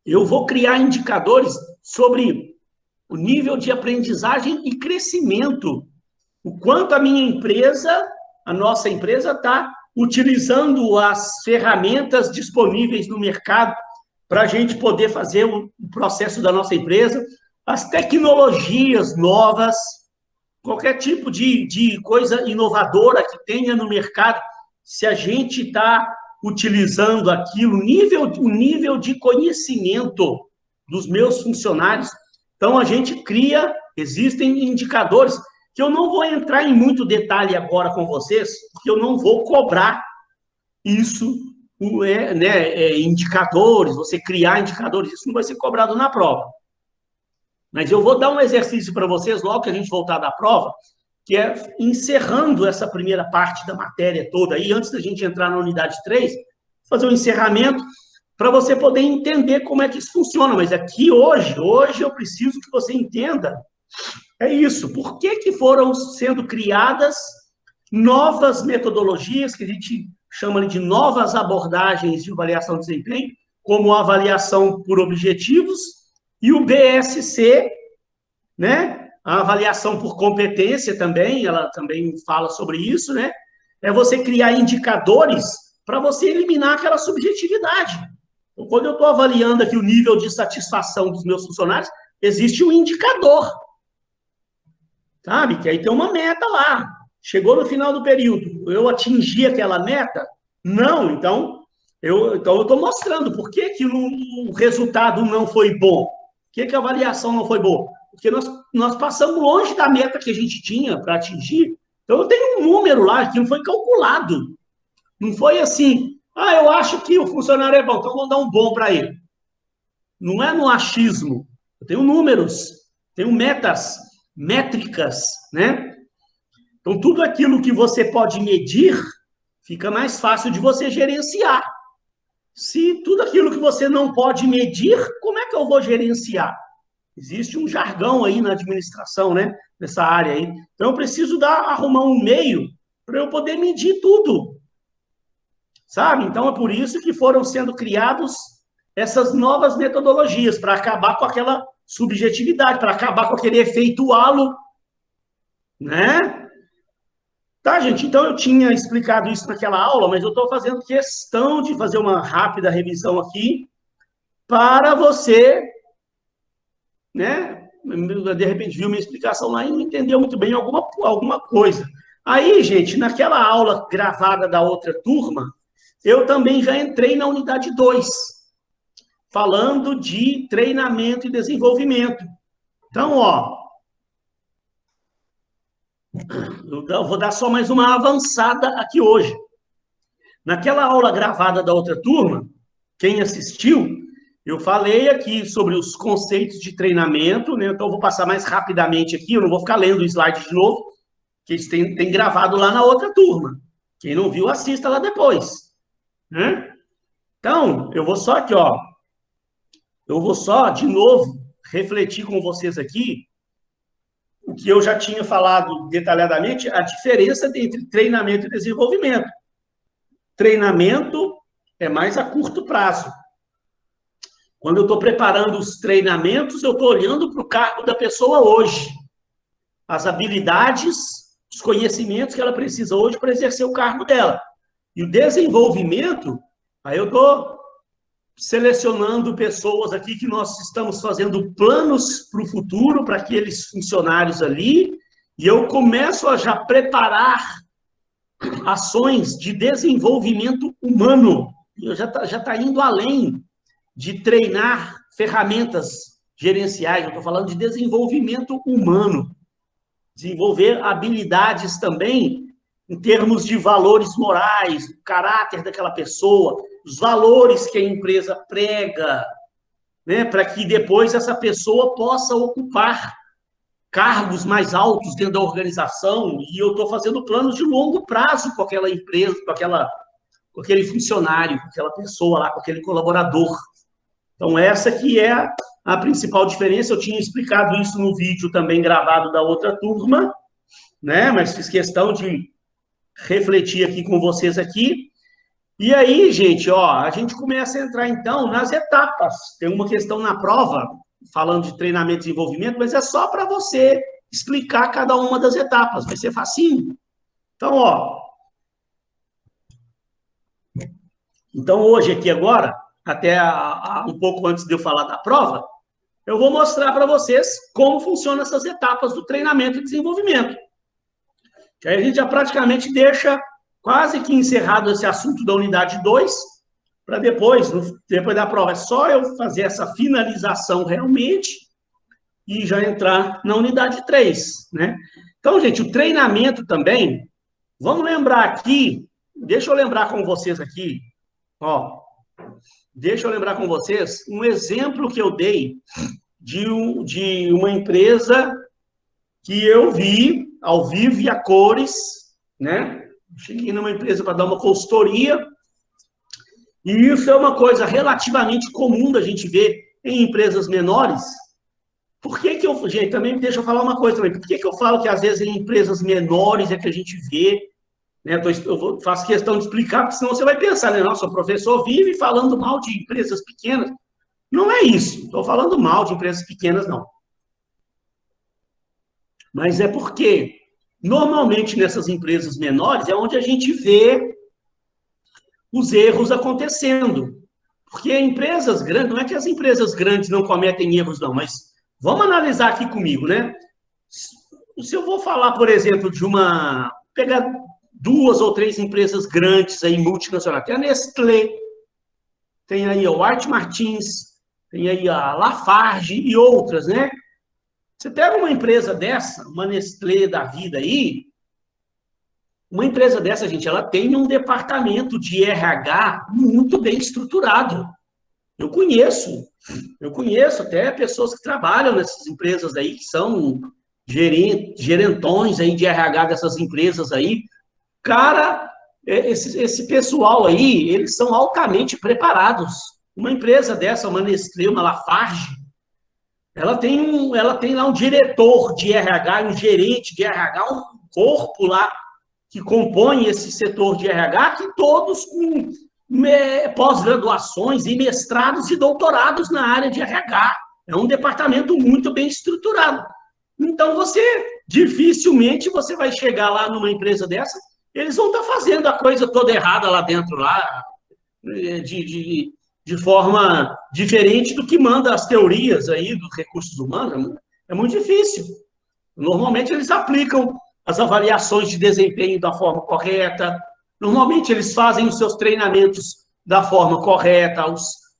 Eu vou criar indicadores sobre o nível de aprendizagem e crescimento. O quanto a minha empresa, a nossa empresa, está utilizando as ferramentas disponíveis no mercado para a gente poder fazer o processo da nossa empresa, as tecnologias novas, qualquer tipo de coisa inovadora que tenha no mercado, se a gente está utilizando aquilo, o nível de conhecimento dos meus funcionários. Então, a gente cria, existem indicadores, que eu não vou entrar em muito detalhe agora com vocês, porque eu não vou cobrar isso, indicadores, você criar indicadores, isso não vai ser cobrado na prova. Mas eu vou dar um exercício para vocês, logo que a gente voltar da prova, que é encerrando essa primeira parte da matéria toda aí, antes da gente entrar na unidade 3, fazer um encerramento, para você poder entender como é que isso funciona. Mas aqui hoje eu preciso que você entenda, é isso, por que foram sendo criadas novas metodologias, que a gente chama de novas abordagens de avaliação de desempenho, como a avaliação por objetivos e o BSC, né? A avaliação por competência também, ela também fala sobre isso, né? É você criar indicadores para você eliminar aquela subjetividade. Então, quando eu estou avaliando aqui o nível de satisfação dos meus funcionários, existe um indicador, sabe? Que aí tem uma meta lá. Chegou no final do período, eu atingi aquela meta? Não, então eu estou mostrando por que o resultado não foi bom. Por que a avaliação não foi boa? Porque nós passamos longe da meta que a gente tinha para atingir. Então, eu tenho um número lá que não foi calculado. Não foi assim, eu acho que o funcionário é bom, então vamos dar um bom para ele. Não é no achismo. Eu tenho números, tenho metas, métricas, né? Então, tudo aquilo que você pode medir, fica mais fácil de você gerenciar. Se tudo aquilo que você não pode medir, como é que eu vou gerenciar? Existe um jargão aí na administração, né? Nessa área aí. Então, eu preciso arrumar um meio para eu poder medir tudo. Sabe? Então, é por isso que foram sendo criados essas novas metodologias, para acabar com aquela subjetividade, para acabar com aquele efeito halo, né? Tá, gente? Então, eu tinha explicado isso naquela aula, mas eu estou fazendo questão de fazer uma rápida revisão aqui para você, né? De repente, viu minha explicação lá e não entendeu muito bem alguma coisa. Aí, gente, naquela aula gravada da outra turma, eu também já entrei na unidade 2, falando de treinamento e desenvolvimento. Então, eu vou dar só mais uma avançada aqui hoje. Naquela aula gravada da outra turma, quem assistiu, eu falei aqui sobre os conceitos de treinamento, né? Então eu vou passar mais rapidamente aqui, eu não vou ficar lendo o slide de novo, que eles têm gravado lá na outra turma. Quem não viu, assista lá depois. Né? Então, eu vou só aqui, eu vou só, de novo, refletir com vocês aqui o que eu já tinha falado detalhadamente, a diferença entre treinamento e desenvolvimento. Treinamento é mais a curto prazo. Quando eu estou preparando os treinamentos, eu estou olhando para o cargo da pessoa hoje. As habilidades, os conhecimentos que ela precisa hoje para exercer o cargo dela. E o desenvolvimento, aí eu estou selecionando pessoas aqui que nós estamos fazendo planos para o futuro, para aqueles funcionários ali, e eu começo a já preparar ações de desenvolvimento humano. Eu já tá indo além de treinar ferramentas gerenciais, eu estou falando de desenvolvimento humano. Desenvolver habilidades também em termos de valores morais, o caráter daquela pessoa, os valores que a empresa prega, né, para que depois essa pessoa possa ocupar cargos mais altos dentro da organização, e eu estou fazendo planos de longo prazo com aquela empresa, com aquele funcionário, com aquela pessoa lá, com aquele colaborador. Então, essa que é a principal diferença. Eu tinha explicado isso no vídeo também gravado da outra turma, né? Mas fiz questão de refletir aqui com vocês aqui. E aí, gente, ó, a gente começa a entrar, então, nas etapas. Tem uma questão na prova, falando de treinamento e desenvolvimento, mas é só para você explicar cada uma das etapas. Vai ser facinho. Então, ó. Então, hoje aqui agora, até um pouco antes de eu falar da prova, eu vou mostrar para vocês como funcionam essas etapas do treinamento e desenvolvimento. Que aí a gente já praticamente deixa quase que encerrado esse assunto da unidade 2, para depois da prova, é só eu fazer essa finalização realmente e já entrar na unidade 3, né? Então, gente, o treinamento também, vamos lembrar aqui, deixa eu lembrar com vocês aqui, ó, deixa eu lembrar com vocês um exemplo que eu dei de uma empresa que eu vi ao vivo e a cores, né? Cheguei numa empresa para dar uma consultoria, e isso é uma coisa relativamente comum da gente ver em empresas menores. Por que que eu... Gente, também deixa eu falar uma coisa também. Por que que eu falo que às vezes em empresas menores é que a gente vê, né? Faço questão de explicar, porque senão você vai pensar, né? Nossa, o professor vive falando mal de empresas pequenas. Não é isso. Estou falando mal de empresas pequenas, não. Mas é porque, normalmente, nessas empresas menores, é onde a gente vê os erros acontecendo. Porque empresas grandes, não é que as empresas grandes não cometem erros, não, mas vamos analisar aqui comigo, né? Se eu vou falar, por exemplo, pegar 2 ou 3 empresas grandes aí, multinacionais, tem a Nestlé, tem aí o Art Martins, tem aí a Lafarge e outras, né? Você pega uma empresa dessa, uma Nestlé da vida aí, uma empresa dessa, gente, ela tem um departamento de RH muito bem estruturado. Eu conheço até pessoas que trabalham nessas empresas aí, que são gerentões aí de RH dessas empresas aí. Cara, esse pessoal aí, eles são altamente preparados. Uma empresa dessa, uma Nestlé, uma Lafarge, ela tem lá um diretor de RH, um gerente de RH, um corpo lá que compõe esse setor de RH, que todos com pós-graduações e mestrados e doutorados na área de RH. É um departamento muito bem estruturado. Então, dificilmente você vai chegar lá numa empresa dessa, eles vão estar fazendo a coisa toda errada lá dentro, lá, de forma diferente do que manda as teorias aí dos recursos humanos. É muito difícil. Normalmente, eles aplicam as avaliações de desempenho da forma correta. Normalmente, eles fazem os seus treinamentos da forma correta.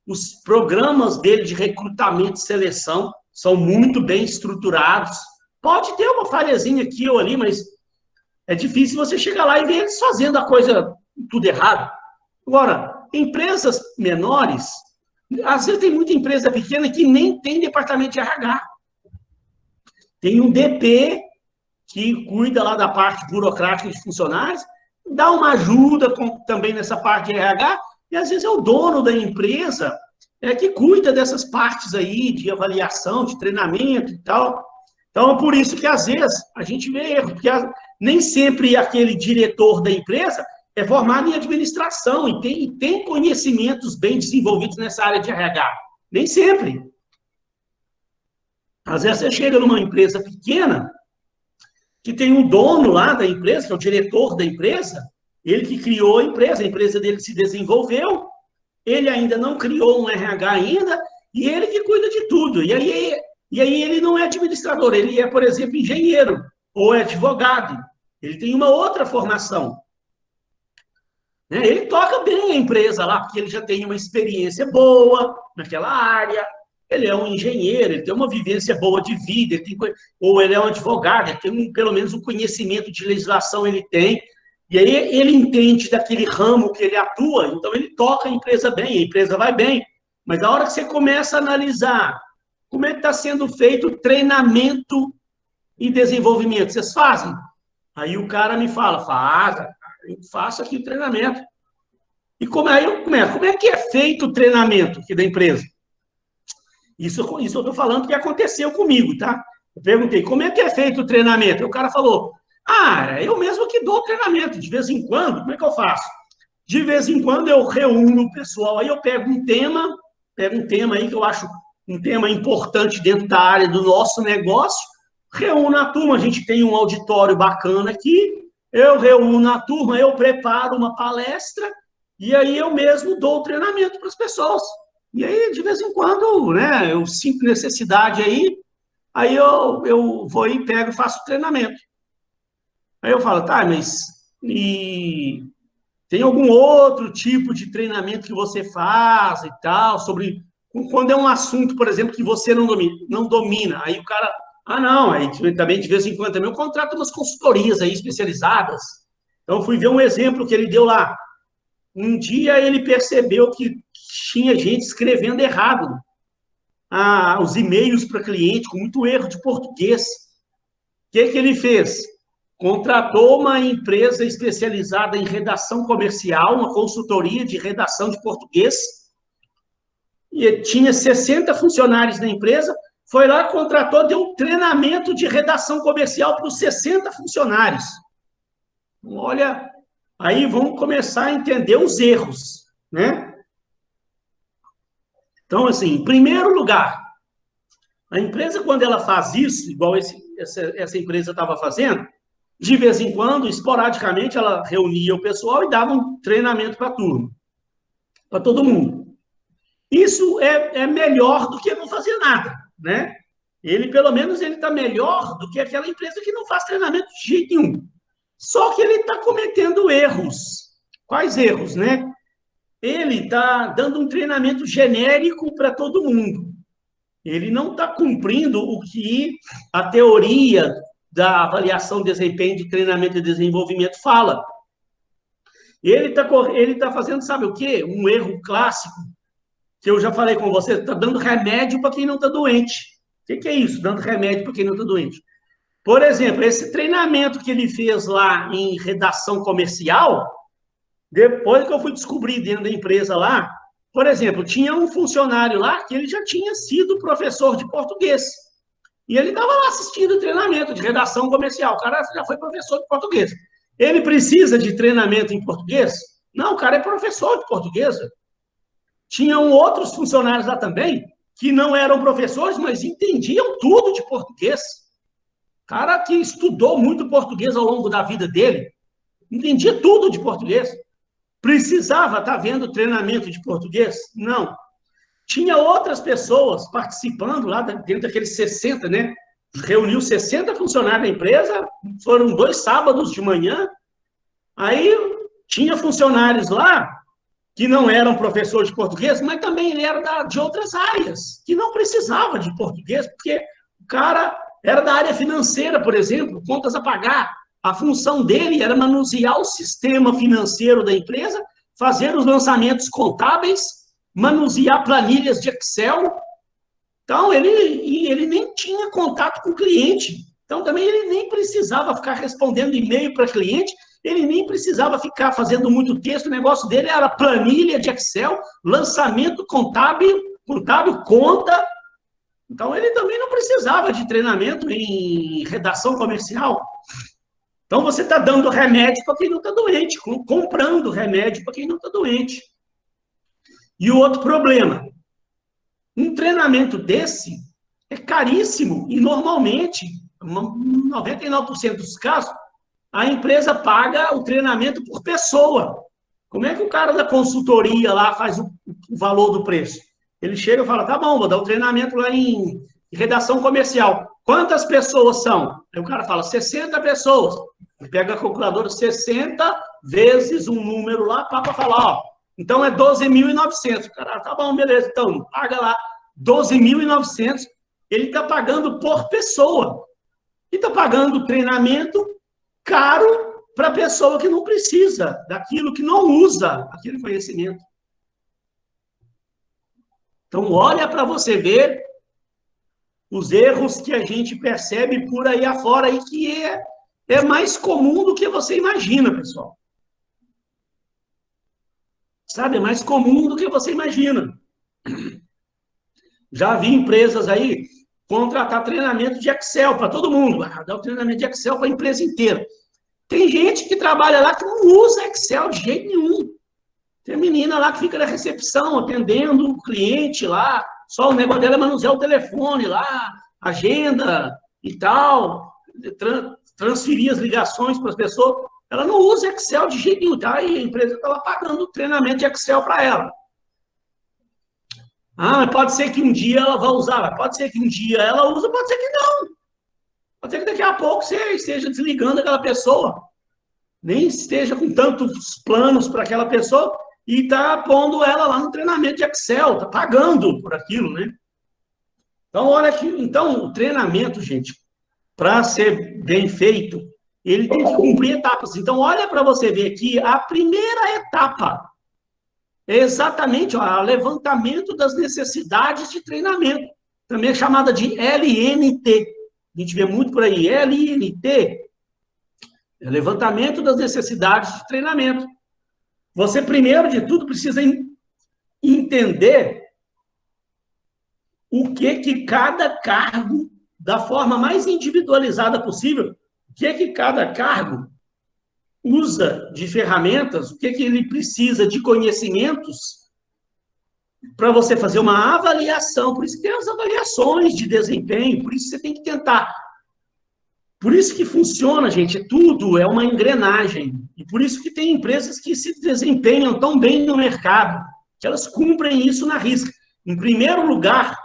Os programas dele de recrutamento e seleção são muito bem estruturados. Pode ter uma falhazinha aqui ou ali, mas é difícil você chegar lá e ver eles fazendo a coisa tudo errado. Agora, empresas menores, às vezes tem muita empresa pequena que nem tem departamento de RH. Tem um DP que cuida lá da parte burocrática de funcionários, dá uma ajuda também nessa parte de RH, e às vezes é o dono da empresa que cuida dessas partes aí de avaliação, de treinamento e tal. Então, por isso que, às vezes, a gente vê erro, porque nem sempre aquele diretor da empresa é formado em administração e tem conhecimentos bem desenvolvidos nessa área de RH. Nem sempre. Às vezes, você chega numa empresa pequena, que tem um dono lá da empresa, que é o diretor da empresa, ele que criou a empresa dele se desenvolveu, ele ainda não criou um RH ainda, e ele que cuida de tudo. E aí ele não é administrador, ele é, por exemplo, engenheiro, ou é advogado. Ele tem uma outra formação. Né? Ele toca bem a empresa lá, porque ele já tem uma experiência boa naquela área, ele é um engenheiro, ele tem uma vivência boa de vida, ou ele é um advogado, ele tem pelo menos um conhecimento de legislação, ele tem, e aí ele entende daquele ramo que ele atua, então ele toca a empresa bem, a empresa vai bem. Mas na hora que você começa a analisar como é que está sendo feito o treinamento e desenvolvimento, vocês fazem? Aí o cara me fala, eu faço aqui o treinamento. E como é que é feito o treinamento aqui da empresa? Isso eu estou falando que aconteceu comigo, tá? Eu perguntei, como é que é feito o treinamento? E o cara falou, eu mesmo que dou o treinamento, de vez em quando, como é que eu faço? De vez em quando eu reúno o pessoal, aí eu pego um tema aí que eu acho um tema importante dentro da área do nosso negócio, reúno a turma, a gente tem um auditório bacana aqui, eu reúno a turma, eu preparo uma palestra, e aí eu mesmo dou o treinamento para as pessoas. E aí, de vez em quando, né, eu sinto necessidade aí eu vou e pego e faço o treinamento. Aí eu falo, tá, mas e tem algum outro tipo de treinamento que você faz e tal, sobre quando é um assunto, por exemplo, que você não domina. Aí o cara, não, aí também de vez em quando também eu contrato umas consultorias aí especializadas. Então, fui ver um exemplo que ele deu lá. Um dia ele percebeu que tinha gente escrevendo errado os e-mails para cliente, com muito erro de português. O que ele fez? Contratou uma empresa especializada em redação comercial, uma consultoria de redação de português, e tinha 60 funcionários na empresa, foi lá, contratou, deu um treinamento de redação comercial para os 60 funcionários. Olha, aí vamos começar a entender os erros, né? Então, assim, em primeiro lugar, a empresa, quando ela faz isso, igual essa empresa estava fazendo, de vez em quando, esporadicamente, ela reunia o pessoal e dava um treinamento para a turma, para todo mundo. Isso é melhor do que não fazer nada, né? Pelo menos, ele está melhor do que aquela empresa que não faz treinamento de jeito nenhum. Só que ele está cometendo erros. Quais erros, né? Ele está dando um treinamento genérico para todo mundo. Ele não está cumprindo o que a teoria da avaliação de desempenho de treinamento e desenvolvimento fala. Ele tá fazendo, sabe o quê? Um erro clássico, que eu já falei com você, está dando remédio para quem não está doente. O que é isso, dando remédio para quem não está doente? Por exemplo, esse treinamento que ele fez lá em redação comercial, depois que eu fui descobrir dentro da empresa lá, por exemplo, tinha um funcionário lá que ele já tinha sido professor de português. E ele estava lá assistindo o treinamento de redação comercial. O cara já foi professor de português. Ele precisa de treinamento em português? Não, o cara é professor de português. Tinham outros funcionários lá também que não eram professores, mas entendiam tudo de português. Cara que estudou muito português ao longo da vida dele, entendia tudo de português. Precisava estar vendo treinamento de português? Não. Tinha outras pessoas participando lá dentro daqueles 60, né? Reuniu 60 funcionários da empresa, foram 2 sábados de manhã. Aí tinha funcionários lá que não eram professores de português, mas também ele era de outras áreas, que não precisava de português, porque o cara era da área financeira, por exemplo, contas a pagar. A função dele era manusear o sistema financeiro da empresa, fazer os lançamentos contábeis, manusear planilhas de Excel. Então, ele nem tinha contato com o cliente. Então, também ele nem precisava ficar respondendo e-mail para cliente, ele nem precisava ficar fazendo muito texto, o negócio dele era planilha de Excel, lançamento contábil, conta, Então, ele também não precisava de treinamento em redação comercial. Então, você está dando remédio para quem não está doente, comprando remédio para quem não está doente. E o outro problema, um treinamento desse é caríssimo e, normalmente, 99% dos casos, a empresa paga o treinamento por pessoa. Como é que o cara da consultoria lá faz o valor do preço? Ele chega e fala, tá bom, vou dar um treinamento lá em redação comercial. Quantas pessoas são? Aí o cara fala, 60 pessoas. Ele pega a calculadora, 60 vezes um número lá, para falar, ó, então é 12.900. O cara, tá bom, beleza, então paga lá 12.900. Ele está pagando por pessoa. E está pagando treinamento caro para a pessoa que não precisa daquilo, que não usa aquele conhecimento. Então, olha para você ver os erros que a gente percebe por aí afora e que é mais comum do que você imagina, pessoal. Sabe, é mais comum do que você imagina. Já vi empresas aí contratar treinamento de Excel para todo mundo. Dar o treinamento de Excel para a empresa inteira. Tem gente que trabalha lá que não usa Excel de jeito nenhum. Tem menina lá que fica na recepção, atendendo o cliente lá, só o negócio dela é manusear o telefone lá, agenda e tal, transferir as ligações para as pessoas. Ela não usa Excel de jeito nenhum, tá? E a empresa está lá pagando treinamento de Excel para ela. Ah, pode ser que um dia ela vá usar, pode ser que um dia ela use, pode ser que não. Pode ser que daqui a pouco você esteja desligando aquela pessoa, nem esteja com tantos planos para aquela pessoa e está pondo ela lá no treinamento de Excel, está pagando por aquilo, né? Então, olha aqui, então, o treinamento, gente, para ser bem feito, ele tem que cumprir etapas. Então, olha para você ver aqui, a primeira etapa é exatamente o levantamento das necessidades de treinamento, também é chamada de LNT. A gente vê muito por aí, LNT, é levantamento das necessidades de treinamento. Você, primeiro de tudo, precisa entender o que cada cargo, da forma mais individualizada possível, o que cada cargo usa de ferramentas, o que ele precisa de conhecimentos para você fazer uma avaliação. Por isso que tem as avaliações de desempenho, por isso você tem que tentar. Por isso que funciona, gente, tudo é uma engrenagem. E por isso que tem empresas que se desempenham tão bem no mercado, que elas cumprem isso na risca. Em primeiro lugar,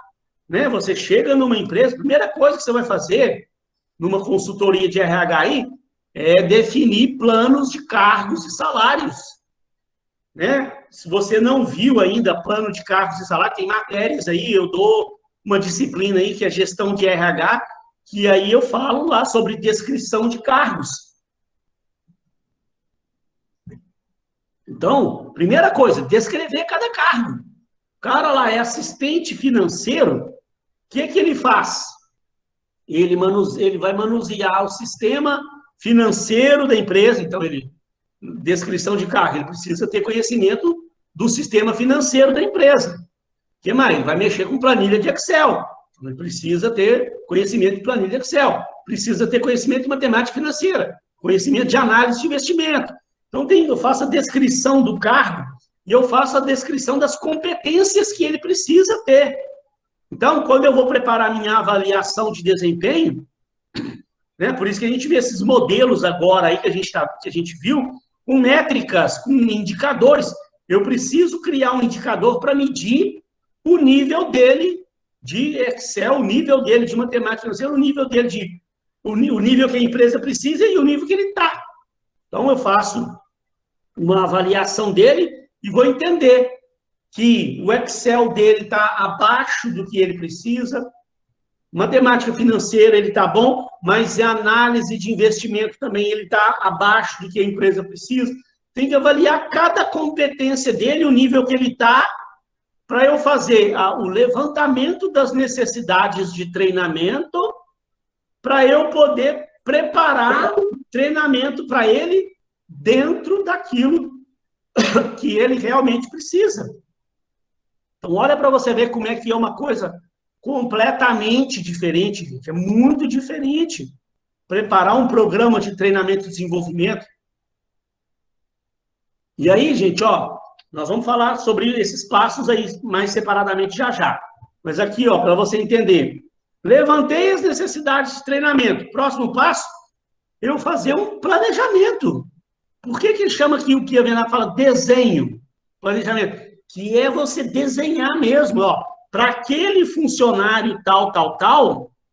né, você chega numa empresa, a primeira coisa que você vai fazer numa consultoria de RH aí, é definir planos de cargos e salários. Né? Se você não viu ainda plano de cargos e salários, tem matérias aí, eu dou uma disciplina aí que é gestão de RH, que aí eu falo lá sobre descrição de cargos. Então, primeira coisa, descrever cada cargo. O cara lá é assistente financeiro, o que ele faz? Ele vai manusear o sistema financeiro da empresa, então descrição de cargo, ele precisa ter conhecimento do sistema financeiro da empresa. O que mais? Ele vai mexer com planilha de Excel. Ele precisa ter conhecimento de planilha de Excel, precisa ter conhecimento de matemática financeira, conhecimento de análise de investimento. Então, eu faço a descrição do cargo e eu faço a descrição das competências que ele precisa ter. Então, quando eu vou preparar minha avaliação de desempenho, né, por isso que a gente vê esses modelos agora aí que a gente viu, com métricas, com indicadores. Eu preciso criar um indicador para medir o nível dele de Excel, o nível dele de matemática financeira, o nível dele o nível que a empresa precisa e o nível que ele está. Então, eu faço uma avaliação dele e vou entender que o Excel dele está abaixo do que ele precisa, matemática financeira ele está bom, mas a análise de investimento também ele está abaixo do que a empresa precisa. Tem que avaliar cada competência dele, o nível que ele está, para eu fazer o levantamento das necessidades de treinamento, para eu poder preparar o treinamento para ele dentro daquilo que ele realmente precisa. Então, olha para você ver como é que é uma coisa completamente diferente, gente. É muito diferente. Preparar um programa de treinamento e desenvolvimento. E aí, gente, ó, nós vamos falar sobre esses passos aí mais separadamente já já. Mas aqui, ó, para você entender. Levantei as necessidades de treinamento. Próximo passo, eu fazer um planejamento. Por que ele chama aqui o que a Renato fala desenho? Planejamento. Que é você desenhar mesmo, ó. Para aquele funcionário tal,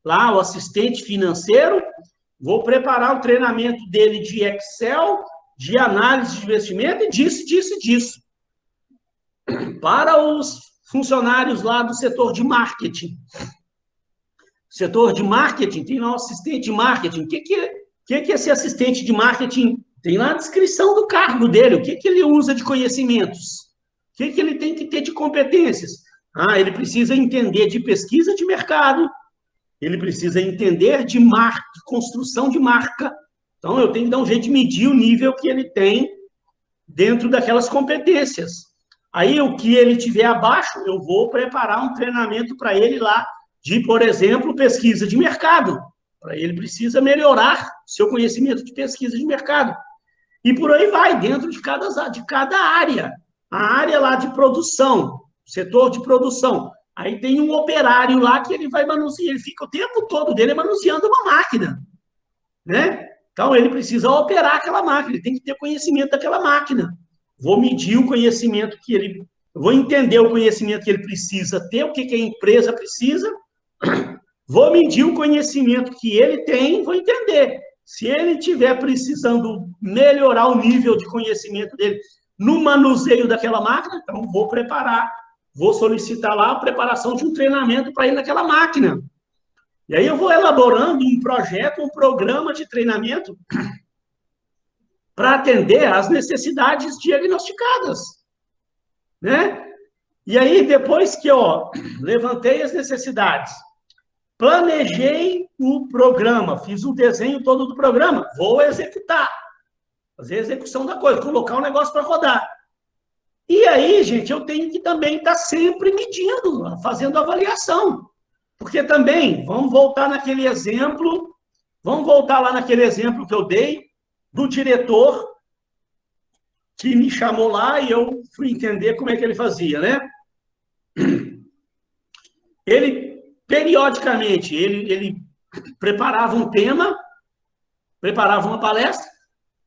lá, o assistente financeiro, vou preparar o treinamento dele de Excel, de análise de investimento e disso. Para os funcionários lá do setor de marketing. Setor de marketing, tem lá um assistente de marketing. O que é esse assistente de marketing? Tem lá a descrição do cargo dele, o que ele usa de conhecimentos, o que ele tem que ter de competências. Ah, ele precisa entender de pesquisa de mercado, ele precisa entender de marca, de construção de marca. Então, eu tenho que dar um jeito de medir o nível que ele tem dentro daquelas competências. Aí, o que ele tiver abaixo, eu vou preparar um treinamento para ele lá, de, por exemplo, pesquisa de mercado. Para ele precisa melhorar seu conhecimento de pesquisa de mercado. E por aí vai, dentro de cada área. A área lá de produção, setor de produção. Aí tem um operário lá que ele vai manusear, ele fica o tempo todo dele manuseando uma máquina, né? Então, ele precisa operar aquela máquina, ele tem que ter conhecimento daquela máquina. Vou medir o conhecimento que ele... Vou entender o conhecimento que ele precisa ter, o que a empresa precisa. Vou medir o conhecimento que ele tem, vou entender. Se ele estiver precisando melhorar o nível de conhecimento dele no manuseio daquela máquina, então vou preparar, vou solicitar lá a preparação de um treinamento para ele naquela máquina. E aí eu vou elaborando um projeto, um programa de treinamento para atender às necessidades diagnosticadas, né? E aí, depois que eu levantei as necessidades, planejei o programa, fiz o desenho todo do programa, vou executar, fazer a execução da coisa, colocar o negócio para rodar. E aí, gente, eu tenho que também estar sempre medindo, fazendo avaliação. Porque também, vamos voltar naquele exemplo, vamos voltar lá naquele exemplo que eu dei, do diretor que me chamou lá e eu fui entender como é que ele fazia, né? Ele, periodicamente, ele preparava um tema, preparava uma palestra,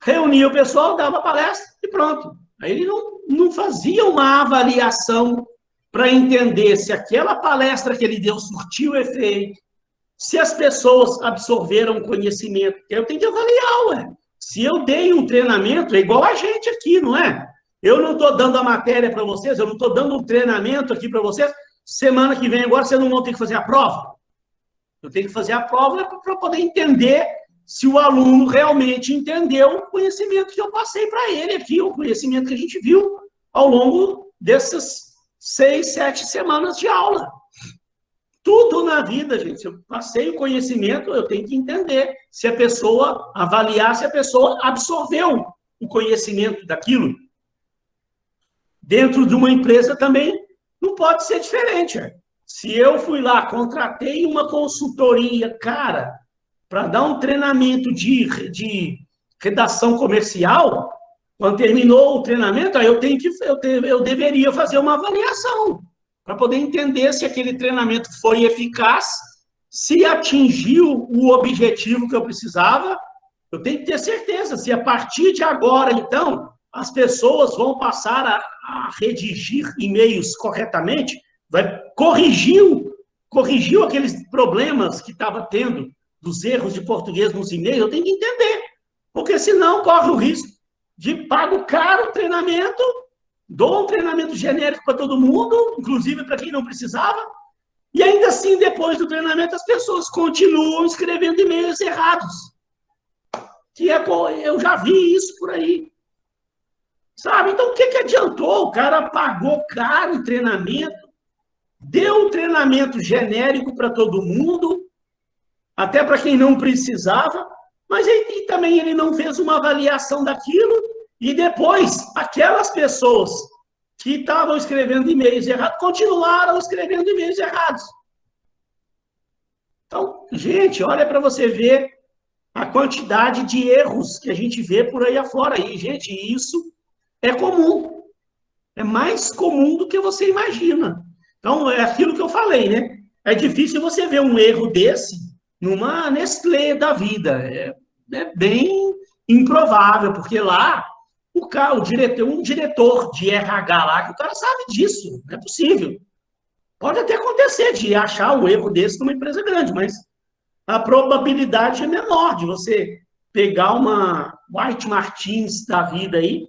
reunia o pessoal, dava palestra e pronto. Aí ele não fazia uma avaliação para entender se aquela palestra que ele deu surtiu efeito, se as pessoas absorveram conhecimento. Eu tenho que avaliar, ué. Se eu dei um treinamento, é igual a gente aqui, não é? Eu não estou dando a matéria para vocês, eu não estou dando um treinamento aqui para vocês. Semana que vem agora, vocês não vão ter que fazer a prova. Eu tenho que fazer a prova para poder entender se o aluno realmente entendeu o conhecimento que eu passei para ele aqui, o conhecimento que a gente viu ao longo dessas 6, 7 semanas de aula. Tudo na vida, gente. Se eu passei o conhecimento, eu tenho que entender se a pessoa, avaliar se a pessoa absorveu o conhecimento daquilo. Dentro de uma empresa também não pode ser diferente. Se eu fui lá, contratei uma consultoria, cara, para dar um treinamento de redação comercial, quando terminou o treinamento, aí eu deveria fazer uma avaliação para poder entender se aquele treinamento foi eficaz, se atingiu o objetivo que eu precisava. Eu tenho que ter certeza se a partir de agora, então, as pessoas vão passar a redigir e-mails corretamente, corrigiu aqueles problemas que estava tendo dos erros de português nos e-mails, eu tenho que entender, porque senão corre o risco de pago caro o treinamento, dou um treinamento genérico para todo mundo, inclusive para quem não precisava, e ainda assim, depois do treinamento, as pessoas continuam escrevendo e-mails errados. Eu já vi isso por aí. Sabe? Então, o que adiantou? O cara pagou caro o treinamento, deu um treinamento genérico para todo mundo, até para quem não precisava, mas aí também ele não fez uma avaliação daquilo, e depois, aquelas pessoas que estavam escrevendo e-mails errados, continuaram escrevendo e-mails errados. gente, olha para você ver a quantidade de erros que a gente vê por aí afora. E, gente, isso é comum. É mais comum do que você imagina. Então, é aquilo que eu falei, né? É difícil você ver um erro desse numa Nestlé da vida. É bem improvável, porque lá um diretor de RH lá, que o cara sabe disso, não é possível. Pode até acontecer de achar um erro desse numa empresa grande, mas a probabilidade é menor de você pegar uma White Martins da vida aí,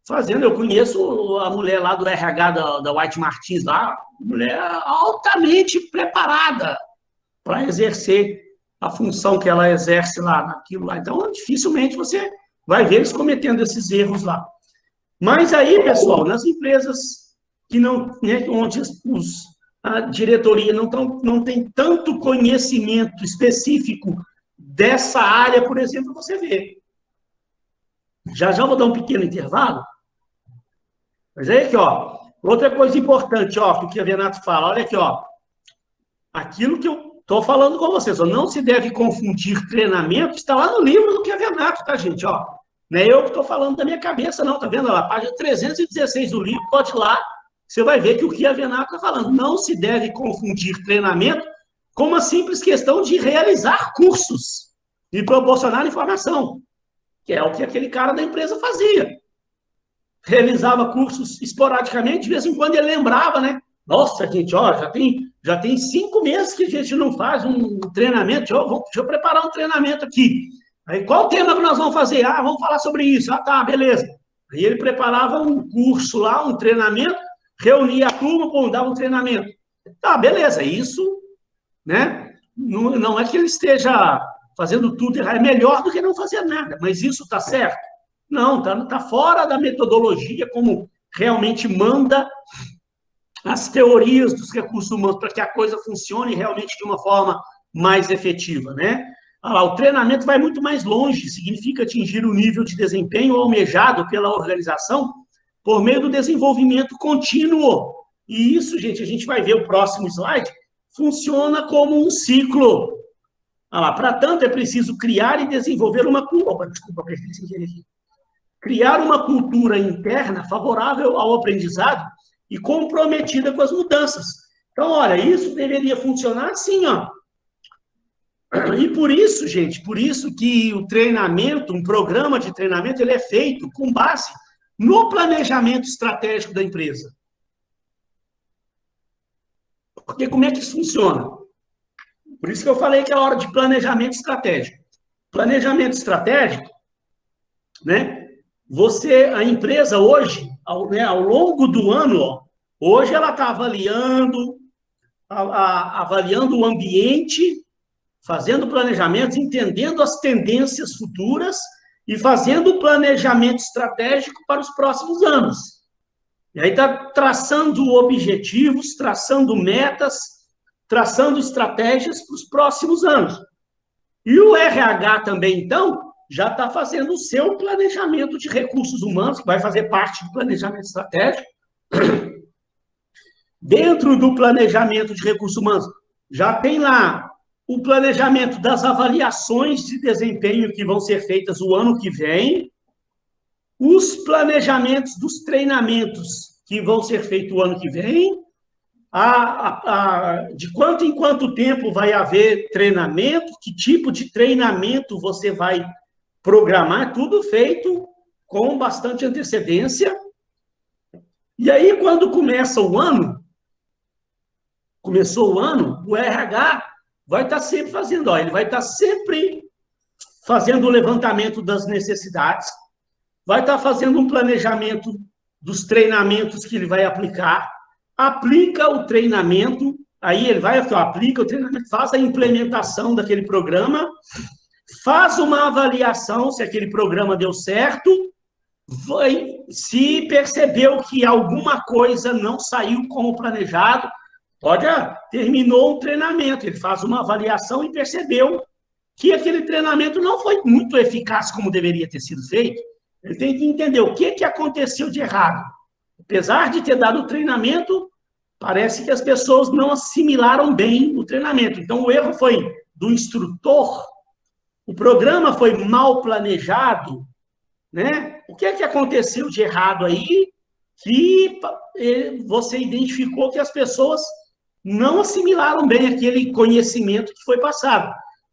fazendo. Eu conheço a mulher lá do RH da White Martins lá, mulher altamente preparada para exercer a função que ela exerce lá naquilo lá. Então, dificilmente você vai ver eles cometendo esses erros lá. Mas aí, pessoal, nas empresas que não, né, onde a diretoria não tem tanto conhecimento específico dessa área, por exemplo, você vê. Já vou dar um pequeno intervalo. Mas aí, aqui, ó, outra coisa importante, ó, que o Renato fala, olha aqui, ó, aquilo que eu estou falando com vocês, ó, não se deve confundir treinamento, está lá no livro do Renato, tá, gente, ó, não é eu que estou falando da minha cabeça, não, tá vendo lá, página 316 do livro, pode ir lá, você vai ver que o Renato está falando, não se deve confundir treinamento com uma simples questão de realizar cursos e proporcionar informação, que é o que aquele cara da empresa fazia. Realizava cursos esporadicamente, de vez em quando ele lembrava, né? Nossa, gente, ó, já tem 5 meses que a gente não faz um treinamento, deixa eu preparar um treinamento aqui. Aí, qual tema que nós vamos fazer? Ah, vamos falar sobre isso. Ah, tá, beleza. Aí ele preparava um curso lá, um treinamento, reunia a turma, dava um treinamento. Tá, beleza, isso, né? Não é que ele esteja fazendo tudo errado, é melhor do que não fazer nada, mas isso tá certo? Não, tá fora da metodologia, como realmente manda as teorias dos recursos humanos para que a coisa funcione realmente de uma forma mais efetiva, né? O treinamento vai muito mais longe, significa atingir o nível de desempenho almejado pela organização por meio do desenvolvimento contínuo. E isso, gente, a gente vai ver o próximo slide, funciona como um ciclo. Para tanto, é preciso criar e desenvolver uma cultura. Desculpa, perdi sem querer aqui. Criar uma cultura interna favorável ao aprendizado e comprometida com as mudanças. Então, olha, isso deveria funcionar assim, ó. E por isso, gente, por isso que o treinamento, um programa de treinamento, ele é feito com base no planejamento estratégico da empresa. Porque como é que isso funciona? Por isso que eu falei que é a hora de planejamento estratégico. Planejamento estratégico, né? A empresa hoje, ao longo do ano, ó, hoje ela está avaliando o ambiente, fazendo planejamentos, entendendo as tendências futuras e fazendo o planejamento estratégico para os próximos anos. E aí está traçando objetivos, traçando metas, traçando estratégias para os próximos anos. E o RH também, então, já está fazendo o seu planejamento de recursos humanos, que vai fazer parte do planejamento estratégico. Dentro do planejamento de recursos humanos, já tem lá o planejamento das avaliações de desempenho que vão ser feitas o ano que vem, os planejamentos dos treinamentos que vão ser feitos o ano que vem, de quanto em quanto tempo vai haver treinamento, que tipo de treinamento você vai programar, tudo feito com bastante antecedência. E aí, quando começou o ano, o RH vai estar sempre fazendo, ele vai estar sempre fazendo o levantamento das necessidades, vai estar fazendo um planejamento dos treinamentos que ele vai aplicar, aplica o treinamento, aí ele vai, aplica o treinamento, faz a implementação daquele programa, faz uma avaliação se aquele programa deu certo, se percebeu que alguma coisa não saiu como planejado, terminou um treinamento, ele faz uma avaliação e percebeu que aquele treinamento não foi muito eficaz como deveria ter sido feito. Ele tem que entender o que aconteceu de errado. Apesar de ter dado o treinamento, parece que as pessoas não assimilaram bem o treinamento. Então, o erro foi do instrutor, o programa foi mal planejado, né? O que é que aconteceu de errado aí que você identificou que as pessoas não assimilaram bem aquele conhecimento que foi passado?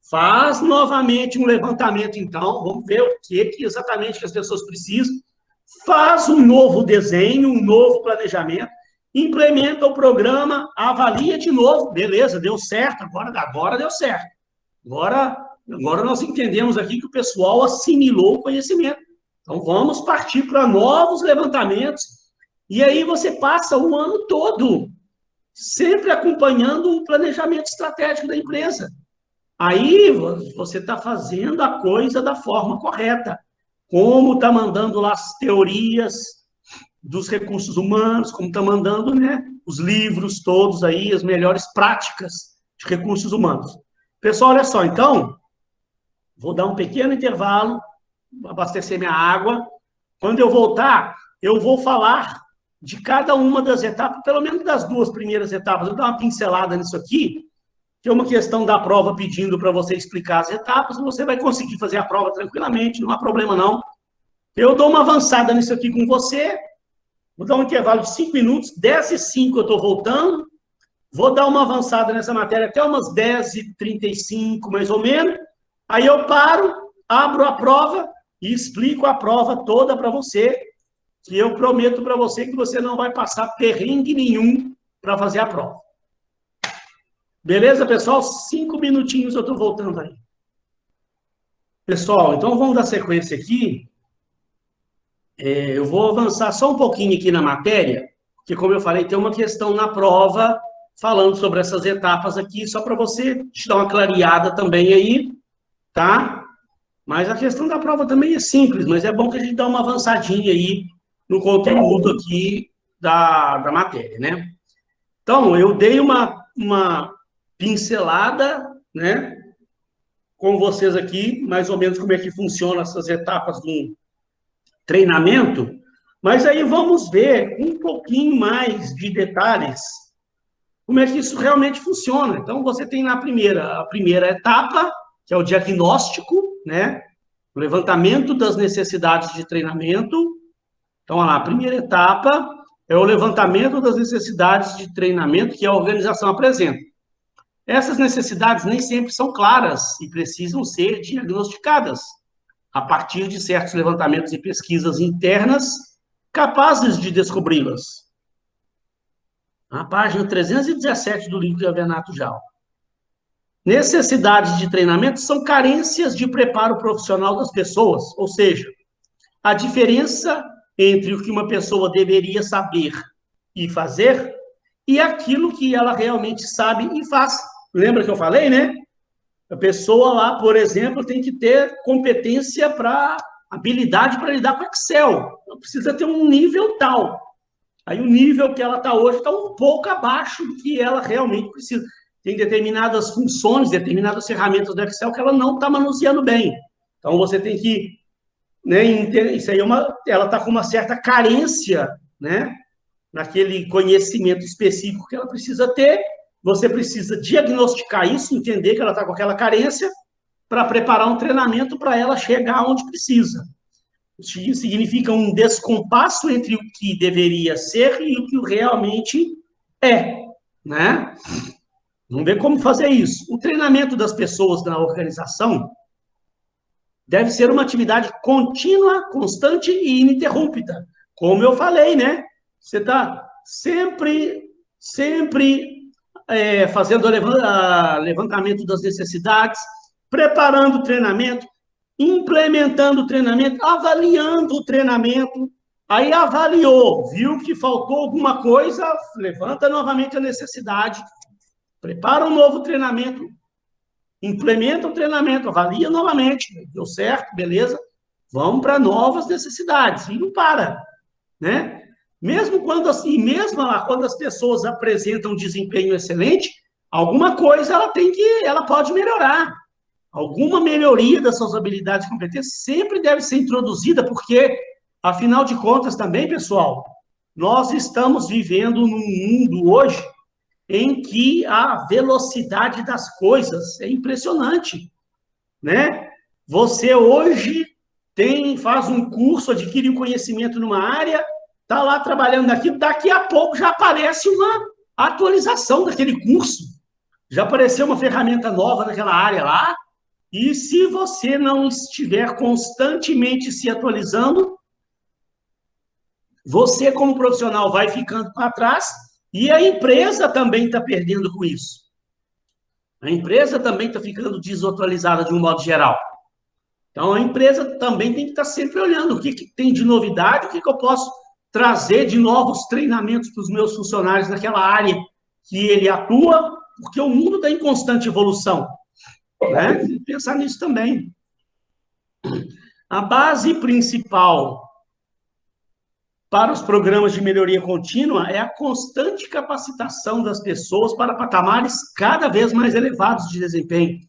Faz novamente um levantamento, então, vamos ver o que exatamente que as pessoas precisam, faz um novo desenho, um novo planejamento, implementa o programa, avalia de novo, beleza, deu certo, agora deu certo. Agora nós entendemos aqui que o pessoal assimilou o conhecimento. Então, vamos partir para novos levantamentos, e aí você passa o ano todo sempre acompanhando o planejamento estratégico da empresa. Aí você está fazendo a coisa da forma correta, como está mandando lá as teorias dos recursos humanos, como está mandando, né, os livros todos aí, as melhores práticas de recursos humanos. Pessoal, olha só, então, vou dar um pequeno intervalo, abastecer minha água. Quando eu voltar, eu vou falar de cada uma das etapas, pelo menos das 2 primeiras etapas. Eu vou dar uma pincelada nisso aqui, que é uma questão da prova pedindo para você explicar as etapas, você vai conseguir fazer a prova tranquilamente, não há problema não. Eu dou uma avançada nisso aqui com você, vou dar um intervalo de 5 minutos, 10h05 eu estou voltando, vou dar uma avançada nessa matéria até umas 10h35, mais ou menos, aí eu paro, abro a prova e explico a prova toda para você, que eu prometo para você que você não vai passar perrengue nenhum para fazer a prova. Beleza, pessoal? 5 minutinhos eu estou voltando aí. Pessoal, então vamos dar sequência aqui. Eu vou avançar só um pouquinho aqui na matéria, porque, como eu falei, tem uma questão na prova falando sobre essas etapas aqui, só para você te dar uma clareada também aí, tá? Mas a questão da prova também é simples, mas é bom que a gente dê uma avançadinha aí no conteúdo aqui da matéria, né? Então, eu dei uma pincelada, né, com vocês aqui, mais ou menos como é que funcionam essas etapas do treinamento, mas aí vamos ver um pouquinho mais de detalhes como é que isso realmente funciona. Então, você tem a primeira etapa, que é o diagnóstico, né, o levantamento das necessidades de treinamento. Então, olha lá, a primeira etapa é o levantamento das necessidades de treinamento que a organização apresenta. Essas necessidades nem sempre são claras e precisam ser diagnosticadas a partir de certos levantamentos e pesquisas internas capazes de descobri-las. Na página 317 do livro de Avenato Jal. Necessidades de treinamento são carências de preparo profissional das pessoas, ou seja, a diferença entre o que uma pessoa deveria saber e fazer e aquilo que ela realmente sabe e faz. Lembra que eu falei, né? A pessoa lá, por exemplo, tem que ter competência habilidade para lidar com Excel. Ela precisa ter um nível tal. Aí o nível que ela está hoje está um pouco abaixo do que ela realmente precisa. Tem determinadas funções, determinadas ferramentas do Excel que ela não está manuseando bem. Então, você tem que, né, isso aí ela está com uma certa carência, né, naquele conhecimento específico que ela precisa ter. Você precisa diagnosticar isso, entender que ela está com aquela carência, para preparar um treinamento para ela chegar onde precisa. Isso significa um descompasso entre o que deveria ser e o que realmente é, né? Vamos ver como fazer isso. O treinamento das pessoas na organização deve ser uma atividade contínua, constante e ininterrupta. Como eu falei, né? Você está sempre fazendo o levantamento das necessidades, preparando o treinamento, implementando o treinamento, avaliando o treinamento. Aí avaliou, viu que faltou alguma coisa, levanta novamente a necessidade, prepara um novo treinamento, implementa o treinamento, avalia novamente, deu certo, beleza? Vamos para novas necessidades, e não para, né? Mesmo quando as pessoas apresentam um desempenho excelente, alguma coisa ela pode melhorar. Alguma melhoria das suas habilidades e competências sempre deve ser introduzida, porque, afinal de contas, também, pessoal, nós estamos vivendo num mundo hoje em que a velocidade das coisas é impressionante, né? Você hoje faz um curso, adquire um conhecimento numa área, está lá trabalhando naquilo, daqui a pouco já aparece uma atualização daquele curso, já apareceu uma ferramenta nova naquela área lá, e se você não estiver constantemente se atualizando, você, como profissional, vai ficando para trás e a empresa também está perdendo com isso. A empresa também está ficando desatualizada de um modo geral. Então, a empresa também tem que estar sempre olhando o que tem de novidade, o que eu posso trazer de novos treinamentos para os meus funcionários naquela área que ele atua, porque o mundo está em constante evolução. Né? Tem que pensar nisso também. A base principal para os programas de melhoria contínua é a constante capacitação das pessoas para patamares cada vez mais elevados de desempenho.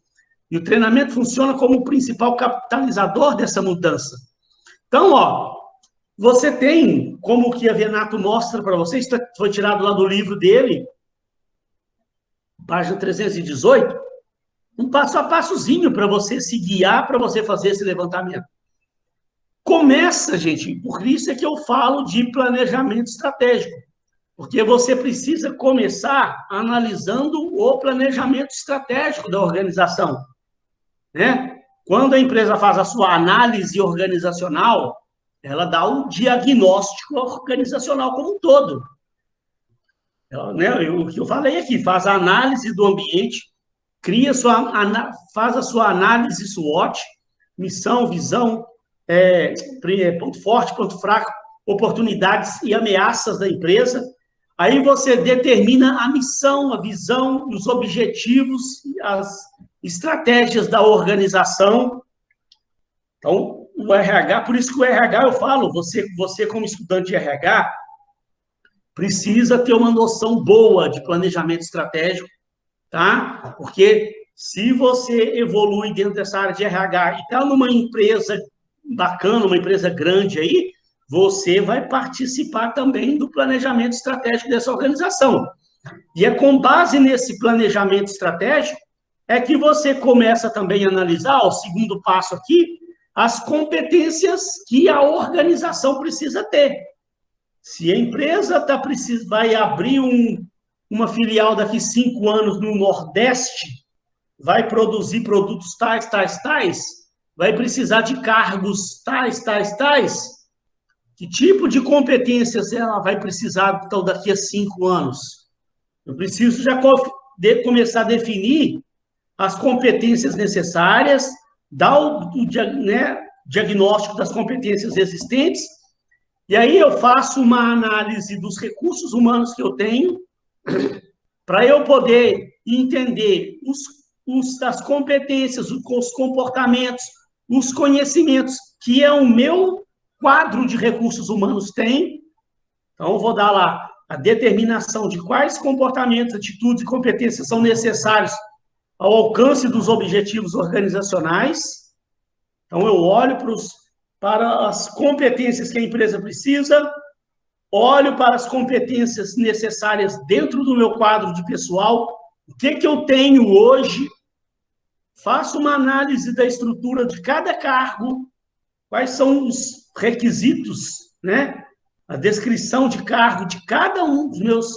E o treinamento funciona como o principal catalisador dessa mudança. Então, você tem, como o que a Venato mostra para vocês, foi tirado lá do livro dele, página 318, um passo a passozinho para você se guiar, para você fazer esse levantamento. Começa, gente, por isso é que eu falo de planejamento estratégico, porque você precisa começar analisando o planejamento estratégico da organização, né? Quando a empresa faz a sua análise organizacional, ela dá o diagnóstico organizacional como um todo. O que eu falei aqui, faz a análise do ambiente, faz a sua análise SWOT, missão, visão, ponto forte, ponto fraco, oportunidades e ameaças da empresa. Aí você determina a missão, a visão, os objetivos, as estratégias da organização. Então, o RH, por isso que o RH, eu falo, você como estudante de RH, precisa ter uma noção boa de planejamento estratégico, tá? Porque se você evolui dentro dessa área de RH e está numa empresa bacana, uma empresa grande aí, você vai participar também do planejamento estratégico dessa organização. E é com base nesse planejamento estratégico é que você começa também a analisar, o segundo passo aqui, as competências que a organização precisa ter. Se a empresa vai abrir uma filial daqui 5 anos no Nordeste, vai produzir produtos tais, vai precisar de cargos tais. Que tipo de competências ela vai precisar então, daqui a 5 anos? Eu preciso já começar a definir as competências necessárias, dar o diagnóstico das competências existentes, e aí eu faço uma análise dos recursos humanos que eu tenho, para eu poder entender as competências, os comportamentos, os conhecimentos que o meu quadro de recursos humanos tem. Então, eu vou dar lá a determinação de quais comportamentos, atitudes e competências são necessários ao alcance dos objetivos organizacionais. Então, eu olho para as competências que a empresa precisa, olho para as competências necessárias dentro do meu quadro de pessoal, o que eu tenho hoje, faço uma análise da estrutura de cada cargo, quais são os requisitos, né? A descrição de cargo de cada um dos meus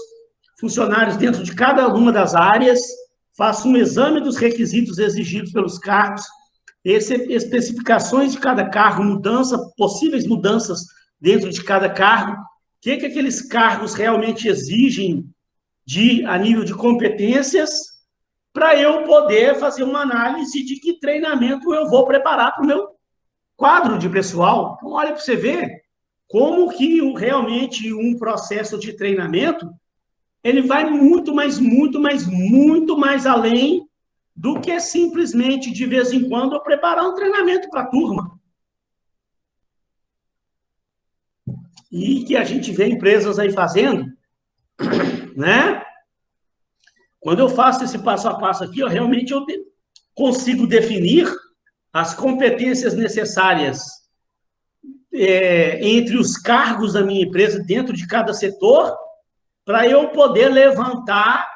funcionários dentro de cada uma das áreas, faço um exame dos requisitos exigidos pelos cargos, especificações de cada cargo, possíveis mudanças dentro de cada cargo, o que aqueles cargos realmente exigem a nível de competências, para eu poder fazer uma análise de que treinamento eu vou preparar para o meu quadro de pessoal. Então, olha para você ver como que realmente um processo de treinamento ele vai muito mais além do que simplesmente, de vez em quando, eu preparar um treinamento para a turma. E que a gente vê empresas aí fazendo, né? Quando eu faço esse passo a passo aqui, realmente eu consigo definir as competências necessárias entre os cargos da minha empresa, dentro de cada setor, para eu poder levantar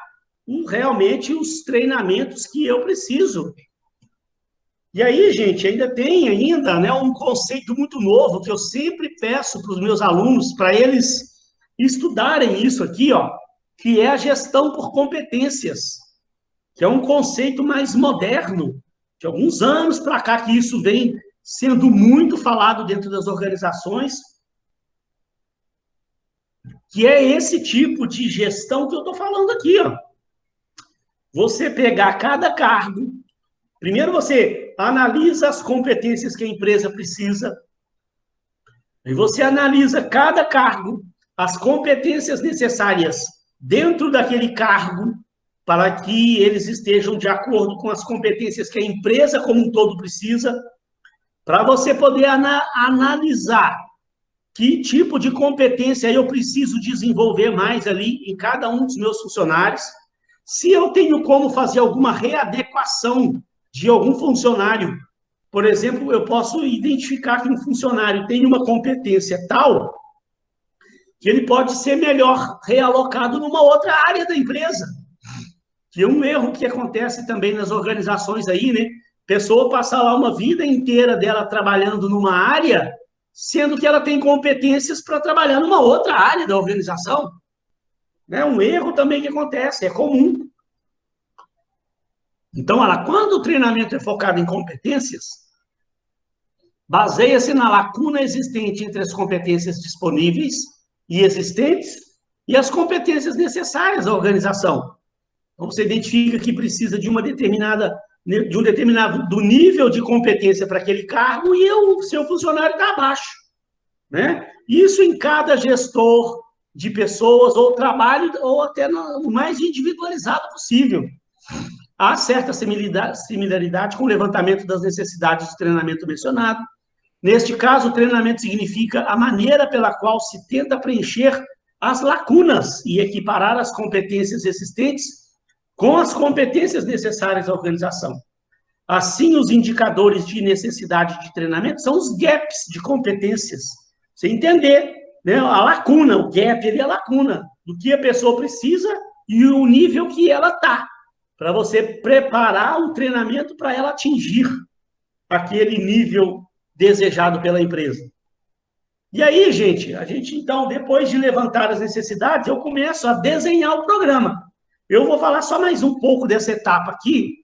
realmente os treinamentos que eu preciso. E aí, gente, ainda tem né, um conceito muito novo que eu sempre peço para os meus alunos, para eles estudarem isso aqui, ó, que é a gestão por competências, que é um conceito mais moderno, de alguns anos para cá que isso vem sendo muito falado dentro das organizações, que é esse tipo de gestão que eu estou falando aqui, ó. Você pegar cada cargo, primeiro você analisa as competências que a empresa precisa, e você analisa cada cargo, as competências necessárias dentro daquele cargo, para que eles estejam de acordo com as competências que a empresa como um todo precisa, para você poder analisar que tipo de competência eu preciso desenvolver mais ali em cada um dos meus funcionários, se eu tenho como fazer alguma readequação de algum funcionário. Por exemplo, eu posso identificar que um funcionário tem uma competência tal que ele pode ser melhor realocado numa outra área da empresa. Que é um erro que acontece também nas organizações aí, né? Pessoa passar lá uma vida inteira dela trabalhando numa área, sendo que ela tem competências para trabalhar numa outra área da organização. É um erro também que acontece, é comum. Então, quando o treinamento é focado em competências, baseia-se na lacuna existente entre as competências disponíveis e existentes e as competências necessárias à organização. Então, você identifica que precisa de um determinado nível de competência para aquele cargo e o seu funcionário está abaixo, né? Isso em cada gestor de pessoas ou trabalho, ou até o mais individualizado possível. Há certa similaridade com o levantamento das necessidades de treinamento mencionado. Neste caso, o treinamento significa a maneira pela qual se tenta preencher as lacunas e equiparar as competências existentes com as competências necessárias à organização. Assim, os indicadores de necessidade de treinamento são os gaps de competências. Você entender, né? A lacuna, o gap, ele é a lacuna do que a pessoa precisa e o nível que ela está, para você preparar o treinamento para ela atingir aquele nível desejado pela empresa. E aí, gente, então, depois de levantar as necessidades, eu começo a desenhar o programa. Eu vou falar só mais um pouco dessa etapa aqui,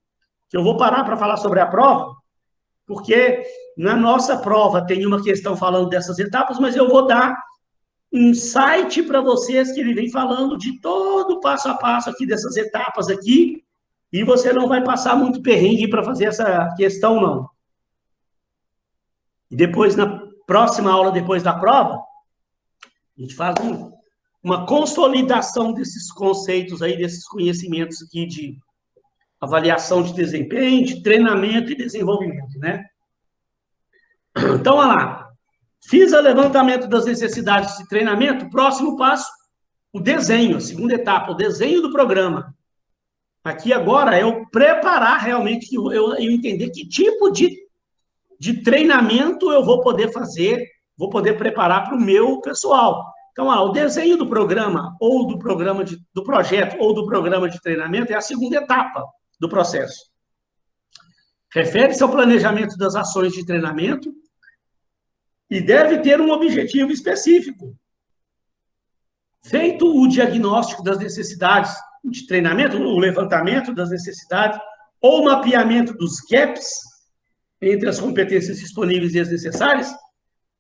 que eu vou parar para falar sobre a prova, porque na nossa prova tem uma questão falando dessas etapas, mas eu vou dar um site para vocês que ele vem falando de todo o passo a passo aqui dessas etapas aqui, e você não vai passar muito perrengue para fazer essa questão, não. E depois, na próxima aula, depois da prova, a gente faz uma consolidação desses conceitos aí, desses conhecimentos aqui de avaliação de desempenho, de treinamento e desenvolvimento, né? Então, olha lá. Fiz o levantamento das necessidades de treinamento, próximo passo, o desenho, a segunda etapa, o desenho do programa. Aqui agora é eu preparar realmente, eu entender que tipo de treinamento eu vou poder fazer, vou poder preparar para o meu pessoal. Então, o desenho do programa, ou do projeto, ou do programa de treinamento é a segunda etapa do processo. Refere-se ao planejamento das ações de treinamento e deve ter um objetivo específico. Feito o diagnóstico das necessidades de treinamento, o levantamento das necessidades, ou o mapeamento dos gaps entre as competências disponíveis e as necessárias,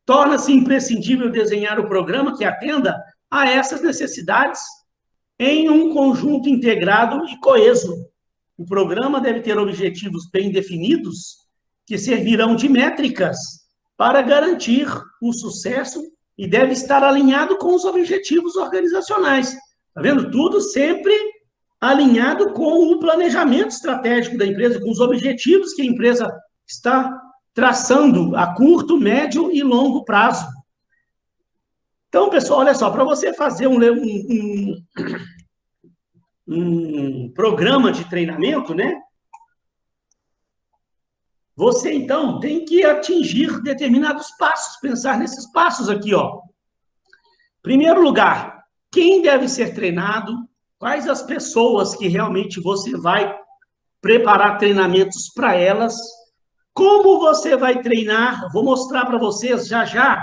torna-se imprescindível desenhar o programa que atenda a essas necessidades em um conjunto integrado e coeso. O programa deve ter objetivos bem definidos que servirão de métricas para garantir o sucesso e deve estar alinhado com os objetivos organizacionais. Está vendo? Tudo sempre alinhado com o planejamento estratégico da empresa, com os objetivos que a empresa está traçando a curto, médio e longo prazo. Então, pessoal, olha só, para você fazer um programa de treinamento, né? Você, então, tem que atingir determinados passos, pensar nesses passos aqui, ó. Primeiro lugar, quem deve ser treinado, quais as pessoas que realmente você vai preparar treinamentos para elas, como você vai treinar, vou mostrar para vocês já já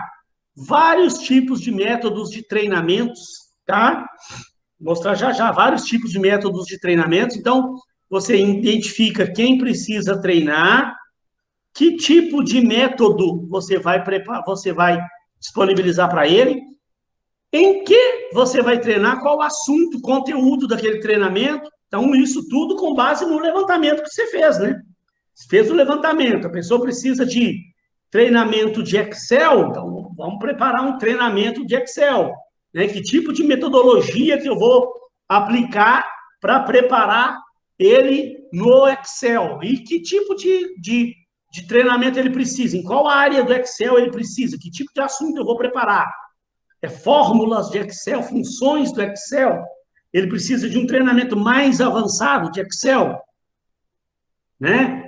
vários tipos de métodos de treinamentos, tá? Vou mostrar já já vários tipos de métodos de treinamentos. Então, você identifica quem precisa treinar, que tipo de método você vai preparar, você vai disponibilizar para ele, em que você vai treinar, qual o assunto, conteúdo daquele treinamento. Então, isso tudo com base no levantamento que você fez, né? Você fez o levantamento, a pessoa precisa de treinamento de Excel, então vamos preparar um treinamento de Excel, né? Que tipo de metodologia que eu vou aplicar para preparar ele no Excel? E que tipo de treinamento ele precisa? Em qual área do Excel ele precisa? Que tipo de assunto eu vou preparar? Fórmulas de Excel, funções do Excel? Ele precisa de um treinamento mais avançado de Excel, né?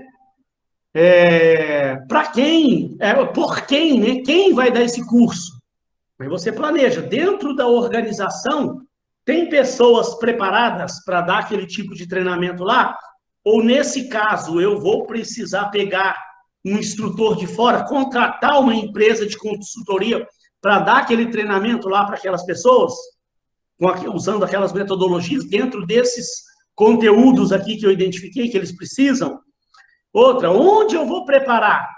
Para quem? Por quem, né? Quem vai dar esse curso? Aí você planeja. Dentro da organização, tem pessoas preparadas para dar aquele tipo de treinamento lá? Ou, nesse caso, eu vou precisar pegar um instrutor de fora, contratar uma empresa de consultoria para dar aquele treinamento lá para aquelas pessoas, usando aquelas metodologias dentro desses conteúdos aqui que eu identifiquei que eles precisam? Outra, onde eu vou preparar?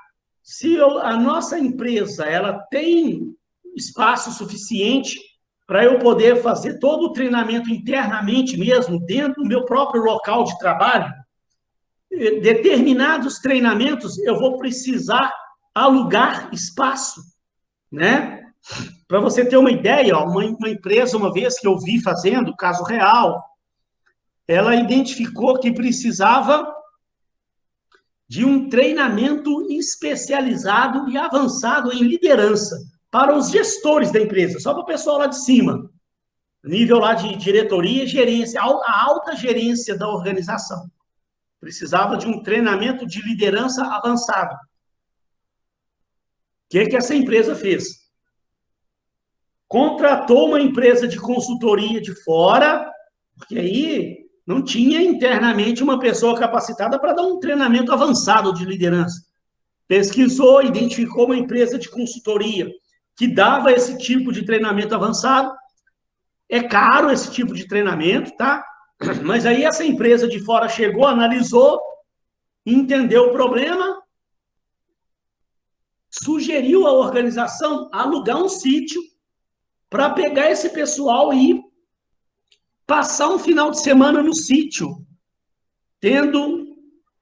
Se a nossa empresa ela tem espaço suficiente para eu poder fazer todo o treinamento internamente mesmo, dentro do meu próprio local de trabalho, determinados treinamentos eu vou precisar alugar espaço, né? Para você ter uma ideia, ó, uma empresa, uma vez que eu vi fazendo, caso real, ela identificou que precisava de um treinamento especializado e avançado em liderança para os gestores da empresa, só para o pessoal lá de cima, nível lá de diretoria e gerência, a alta gerência da organização. Precisava de um treinamento de liderança avançado. O que essa empresa fez? Contratou uma empresa de consultoria de fora, porque aí não tinha internamente uma pessoa capacitada para dar um treinamento avançado de liderança. Pesquisou, identificou uma empresa de consultoria que dava esse tipo de treinamento avançado. É caro esse tipo de treinamento, tá? Mas aí essa empresa de fora chegou, analisou, entendeu o problema, sugeriu à organização alugar um sítio para pegar esse pessoal e passar um final de semana no sítio, tendo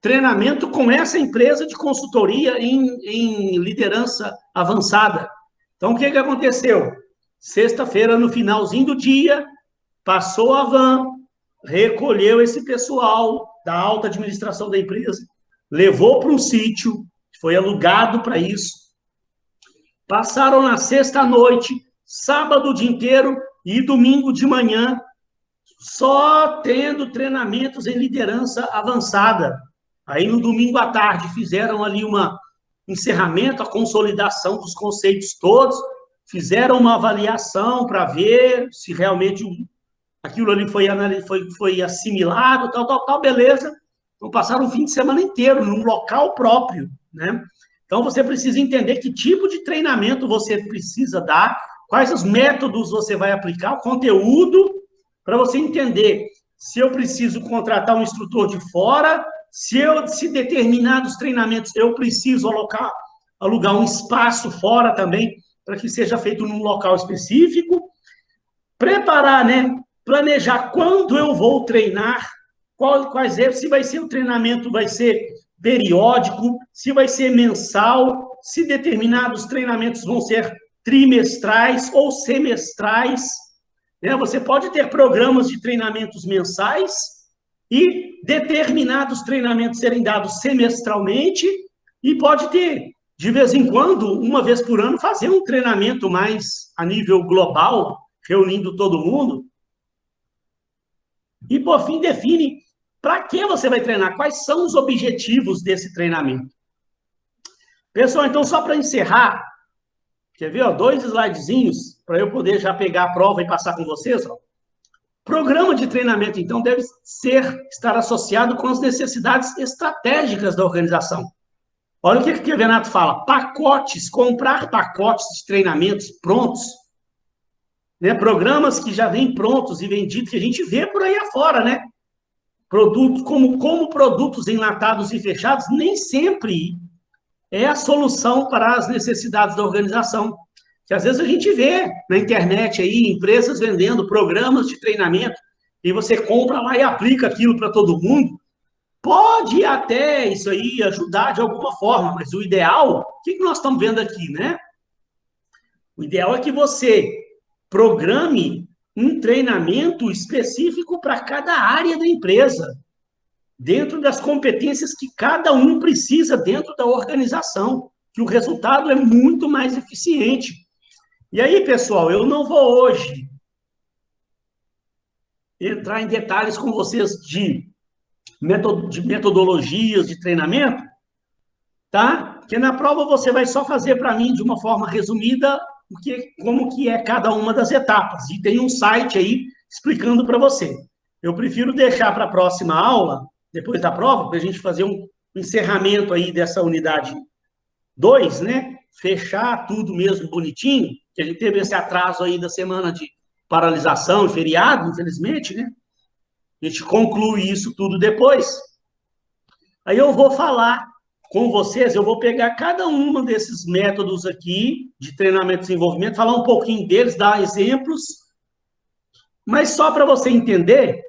treinamento com essa empresa de consultoria em liderança avançada. Então, o que aconteceu? Sexta-feira, no finalzinho do dia, passou a van, recolheu esse pessoal da alta administração da empresa, levou para um sítio, foi alugado para isso. Passaram na sexta-noite, sábado o dia inteiro e domingo de manhã, só tendo treinamentos em liderança avançada. Aí, no domingo à tarde, fizeram ali um encerramento, a consolidação dos conceitos todos, fizeram uma avaliação para ver se realmente aquilo ali foi assimilado, tal, beleza. Então, passaram um fim de semana inteiro num local próprio, né? Então, você precisa entender que tipo de treinamento você precisa dar, quais os métodos você vai aplicar, o conteúdo, para você entender se eu preciso contratar um instrutor de fora, se determinados treinamentos eu preciso alugar um espaço fora também, para que seja feito num local específico. Preparar, né? Planejar quando eu vou treinar, se vai ser o treinamento, vai ser periódico, se vai ser mensal, se determinados treinamentos vão ser trimestrais ou semestrais. Né? Você pode ter programas de treinamentos mensais e determinados treinamentos serem dados semestralmente e pode ter, de vez em quando, uma vez por ano, fazer um treinamento mais a nível global, reunindo todo mundo. E, por fim, define para que você vai treinar, quais são os objetivos desse treinamento. Pessoal, então, só para encerrar, quer ver, ó, 2 slidezinhos, para eu poder já pegar a prova e passar com vocês, ó. Programa de treinamento, então, deve estar associado com as necessidades estratégicas da organização. Olha o que o Renato fala, comprar pacotes de treinamentos prontos, né? Programas que já vêm prontos e vendidos, que a gente vê por aí afora, né? Produtos como produtos enlatados e fechados, nem sempre é a solução para as necessidades da organização. Que às vezes a gente vê na internet aí, empresas vendendo programas de treinamento, e você compra lá e aplica aquilo para todo mundo. Pode até isso aí ajudar de alguma forma, mas o ideal, o que nós estamos vendo aqui, né? O ideal é que você programe um treinamento específico para cada área da empresa, dentro das competências que cada um precisa dentro da organização, que o resultado é muito mais eficiente. E aí, pessoal, eu não vou hoje entrar em detalhes com vocês de metodologias de treinamento, tá? Porque na prova você vai só fazer para mim, de uma forma resumida, como que é cada uma das etapas. E tem um site aí explicando para você. Eu prefiro deixar para a próxima aula, depois da prova, para a gente fazer um encerramento aí dessa unidade 2, né? Fechar tudo mesmo bonitinho, que a gente teve esse atraso aí da semana de paralisação e feriado, infelizmente, né? A gente conclui isso tudo depois. Aí eu vou falar com vocês, eu vou pegar cada um desses métodos aqui de treinamento e desenvolvimento, falar um pouquinho deles, dar exemplos, mas só para você entender,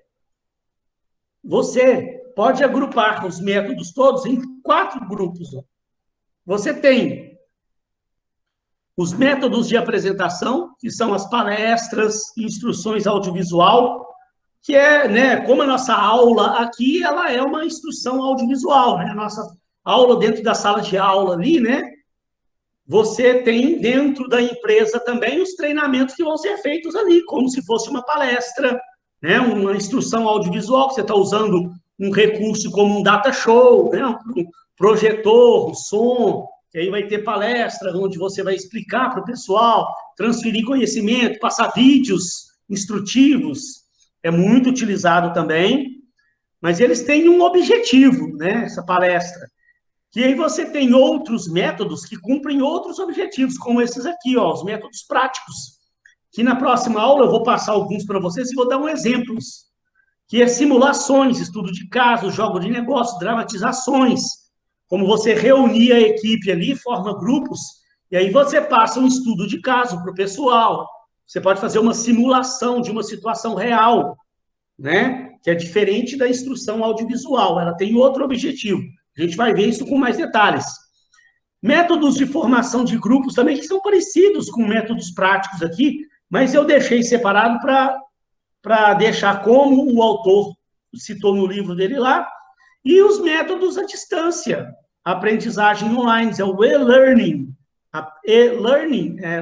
você pode agrupar os métodos todos em 4 grupos. Você tem os métodos de apresentação, que são as palestras, instruções audiovisual, que é, né, como a nossa aula aqui, ela é uma instrução audiovisual, né? A nossa aula dentro da sala de aula ali, né? Você tem dentro da empresa também os treinamentos que vão ser feitos ali, como se fosse uma palestra, né? Uma instrução audiovisual, que você está usando um recurso como um data show, né? Um projetor, um som, que aí vai ter palestra, onde você vai explicar para o pessoal, transferir conhecimento, passar vídeos instrutivos, é muito utilizado também, mas eles têm um objetivo, né, essa palestra. E aí você tem outros métodos que cumprem outros objetivos, como esses aqui, ó, os métodos práticos, que na próxima aula eu vou passar alguns para vocês e vou dar exemplos, que é simulações, estudo de caso, jogo de negócio, dramatizações, como você reunir a equipe ali, forma grupos, e aí você passa um estudo de caso para o pessoal. Você pode fazer uma simulação de uma situação real, né? Que é diferente da instrução audiovisual, ela tem outro objetivo. A gente vai ver isso com mais detalhes. Métodos de formação de grupos também, que são parecidos com métodos práticos aqui, mas eu deixei separado para deixar como o autor citou no livro dele lá, e os métodos à distância, aprendizagem online, é o e-learning.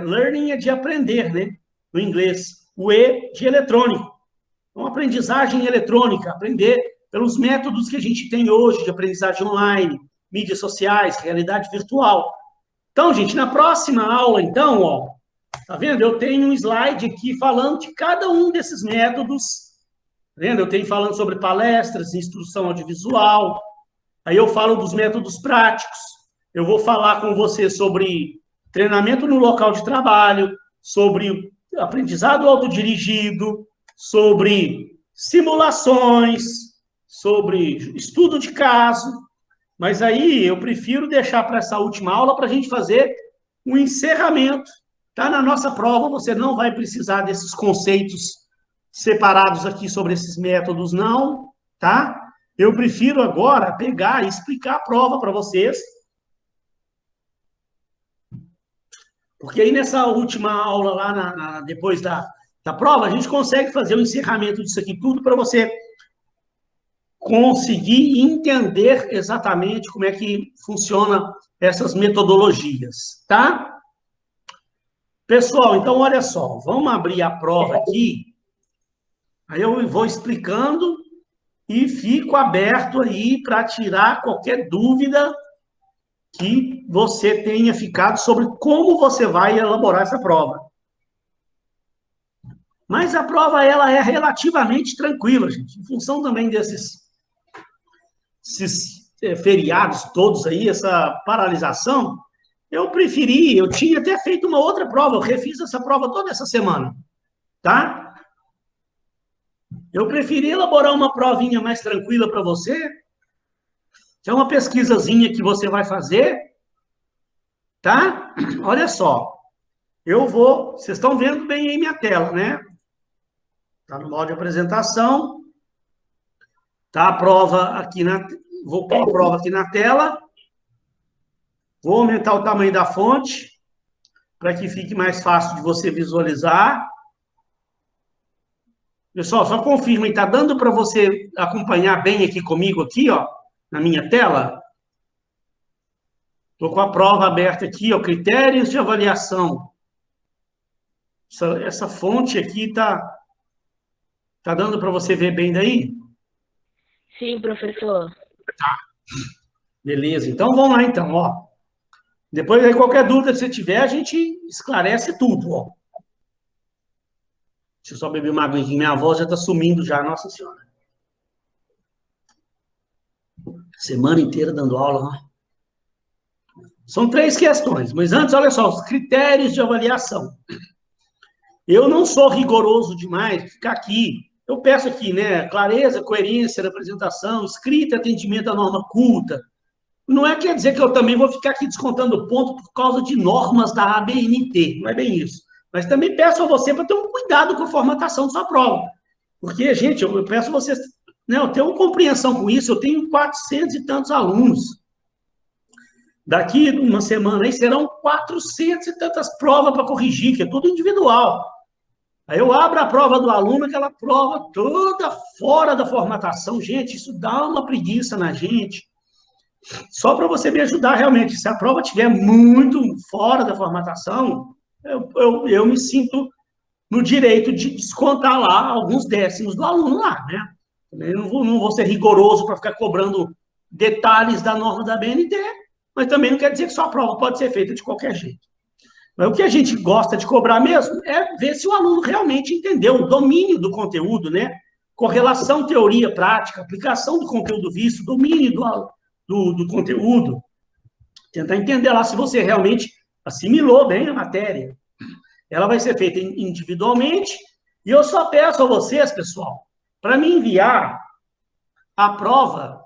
Learning é de aprender, né? No inglês. O E de eletrônico. Então, aprendizagem eletrônica, aprender pelos métodos que a gente tem hoje de aprendizagem online, mídias sociais, realidade virtual. Então, gente, na próxima aula, então, ó, tá vendo? Eu tenho um slide aqui falando de cada um desses métodos. Tá vendo? Eu tenho falando sobre palestras, instrução audiovisual. Aí eu falo dos métodos práticos. Eu vou falar com você sobre treinamento no local de trabalho, sobre aprendizado autodirigido, sobre simulações, sobre estudo de caso. Mas aí eu prefiro deixar para essa última aula para a gente fazer um encerramento. Tá na nossa prova, você não vai precisar desses conceitos separados aqui sobre esses métodos, não, tá? Eu prefiro agora pegar e explicar a prova para vocês. Porque aí nessa última aula lá, depois da prova, a gente consegue fazer o encerramento disso aqui tudo para você conseguir entender exatamente como é que funciona essas metodologias, tá? Pessoal, então olha só, vamos abrir a prova aqui. Aí eu vou explicando e fico aberto aí para tirar qualquer dúvida que você tenha ficado sobre como você vai elaborar essa prova. Mas a prova, ela é relativamente tranquila, gente, em função também desses feriados todos aí, essa paralisação, eu tinha até feito uma outra prova, eu refiz essa prova toda essa semana, tá? Eu preferi elaborar uma provinha mais tranquila para você, que é uma pesquisazinha que você vai fazer, tá? Olha só, vocês estão vendo bem aí minha tela, né? Tá no modo de apresentação, tá a prova aqui vou pôr a prova aqui na tela, vou aumentar o tamanho da fonte, para que fique mais fácil de você visualizar. Pessoal, só confirma, está dando para você acompanhar bem aqui comigo, aqui, ó, na minha tela? Estou com a prova aberta aqui, ó, critérios de avaliação. Essa fonte aqui está dando para você ver bem daí? Sim, professor. Tá. Beleza, então vamos lá, então, ó. Depois, aí, qualquer dúvida que você tiver, a gente esclarece tudo, ó. Deixa eu só beber uma aguinha, minha voz já está sumindo já, Nossa Senhora. Semana inteira dando aula, ó. São 3 questões, mas antes, olha só, os critérios de avaliação. Eu não sou rigoroso demais ficar aqui. Eu peço aqui, né, clareza, coerência da apresentação, escrita, atendimento à norma culta. Não quer dizer que eu também vou ficar aqui descontando ponto por causa de normas da ABNT, não é bem isso. Mas também peço a você para ter um cuidado com a formatação da sua prova. Porque, gente, eu peço a vocês, né, eu tenho compreensão com isso, eu tenho 400 e tantos alunos. Daqui uma semana aí serão 400 e tantas provas para corrigir, que é tudo individual. Aí eu abro a prova do aluno, aquela prova toda fora da formatação. Gente, isso dá uma preguiça na gente. Só para você me ajudar realmente. Se a prova estiver muito fora da formatação, eu me sinto no direito de descontar lá alguns décimos do aluno lá, né? Eu não vou ser rigoroso para ficar cobrando detalhes da norma da BNT, mas também não quer dizer que sua prova pode ser feita de qualquer jeito. Mas o que a gente gosta de cobrar mesmo é ver se o aluno realmente entendeu o domínio do conteúdo, né? Correlação, teoria, prática, aplicação do conteúdo visto, domínio do conteúdo. Tentar entender lá se você realmente assimilou bem a matéria. Ela vai ser feita individualmente, e eu só peço a vocês, pessoal, para me enviar a prova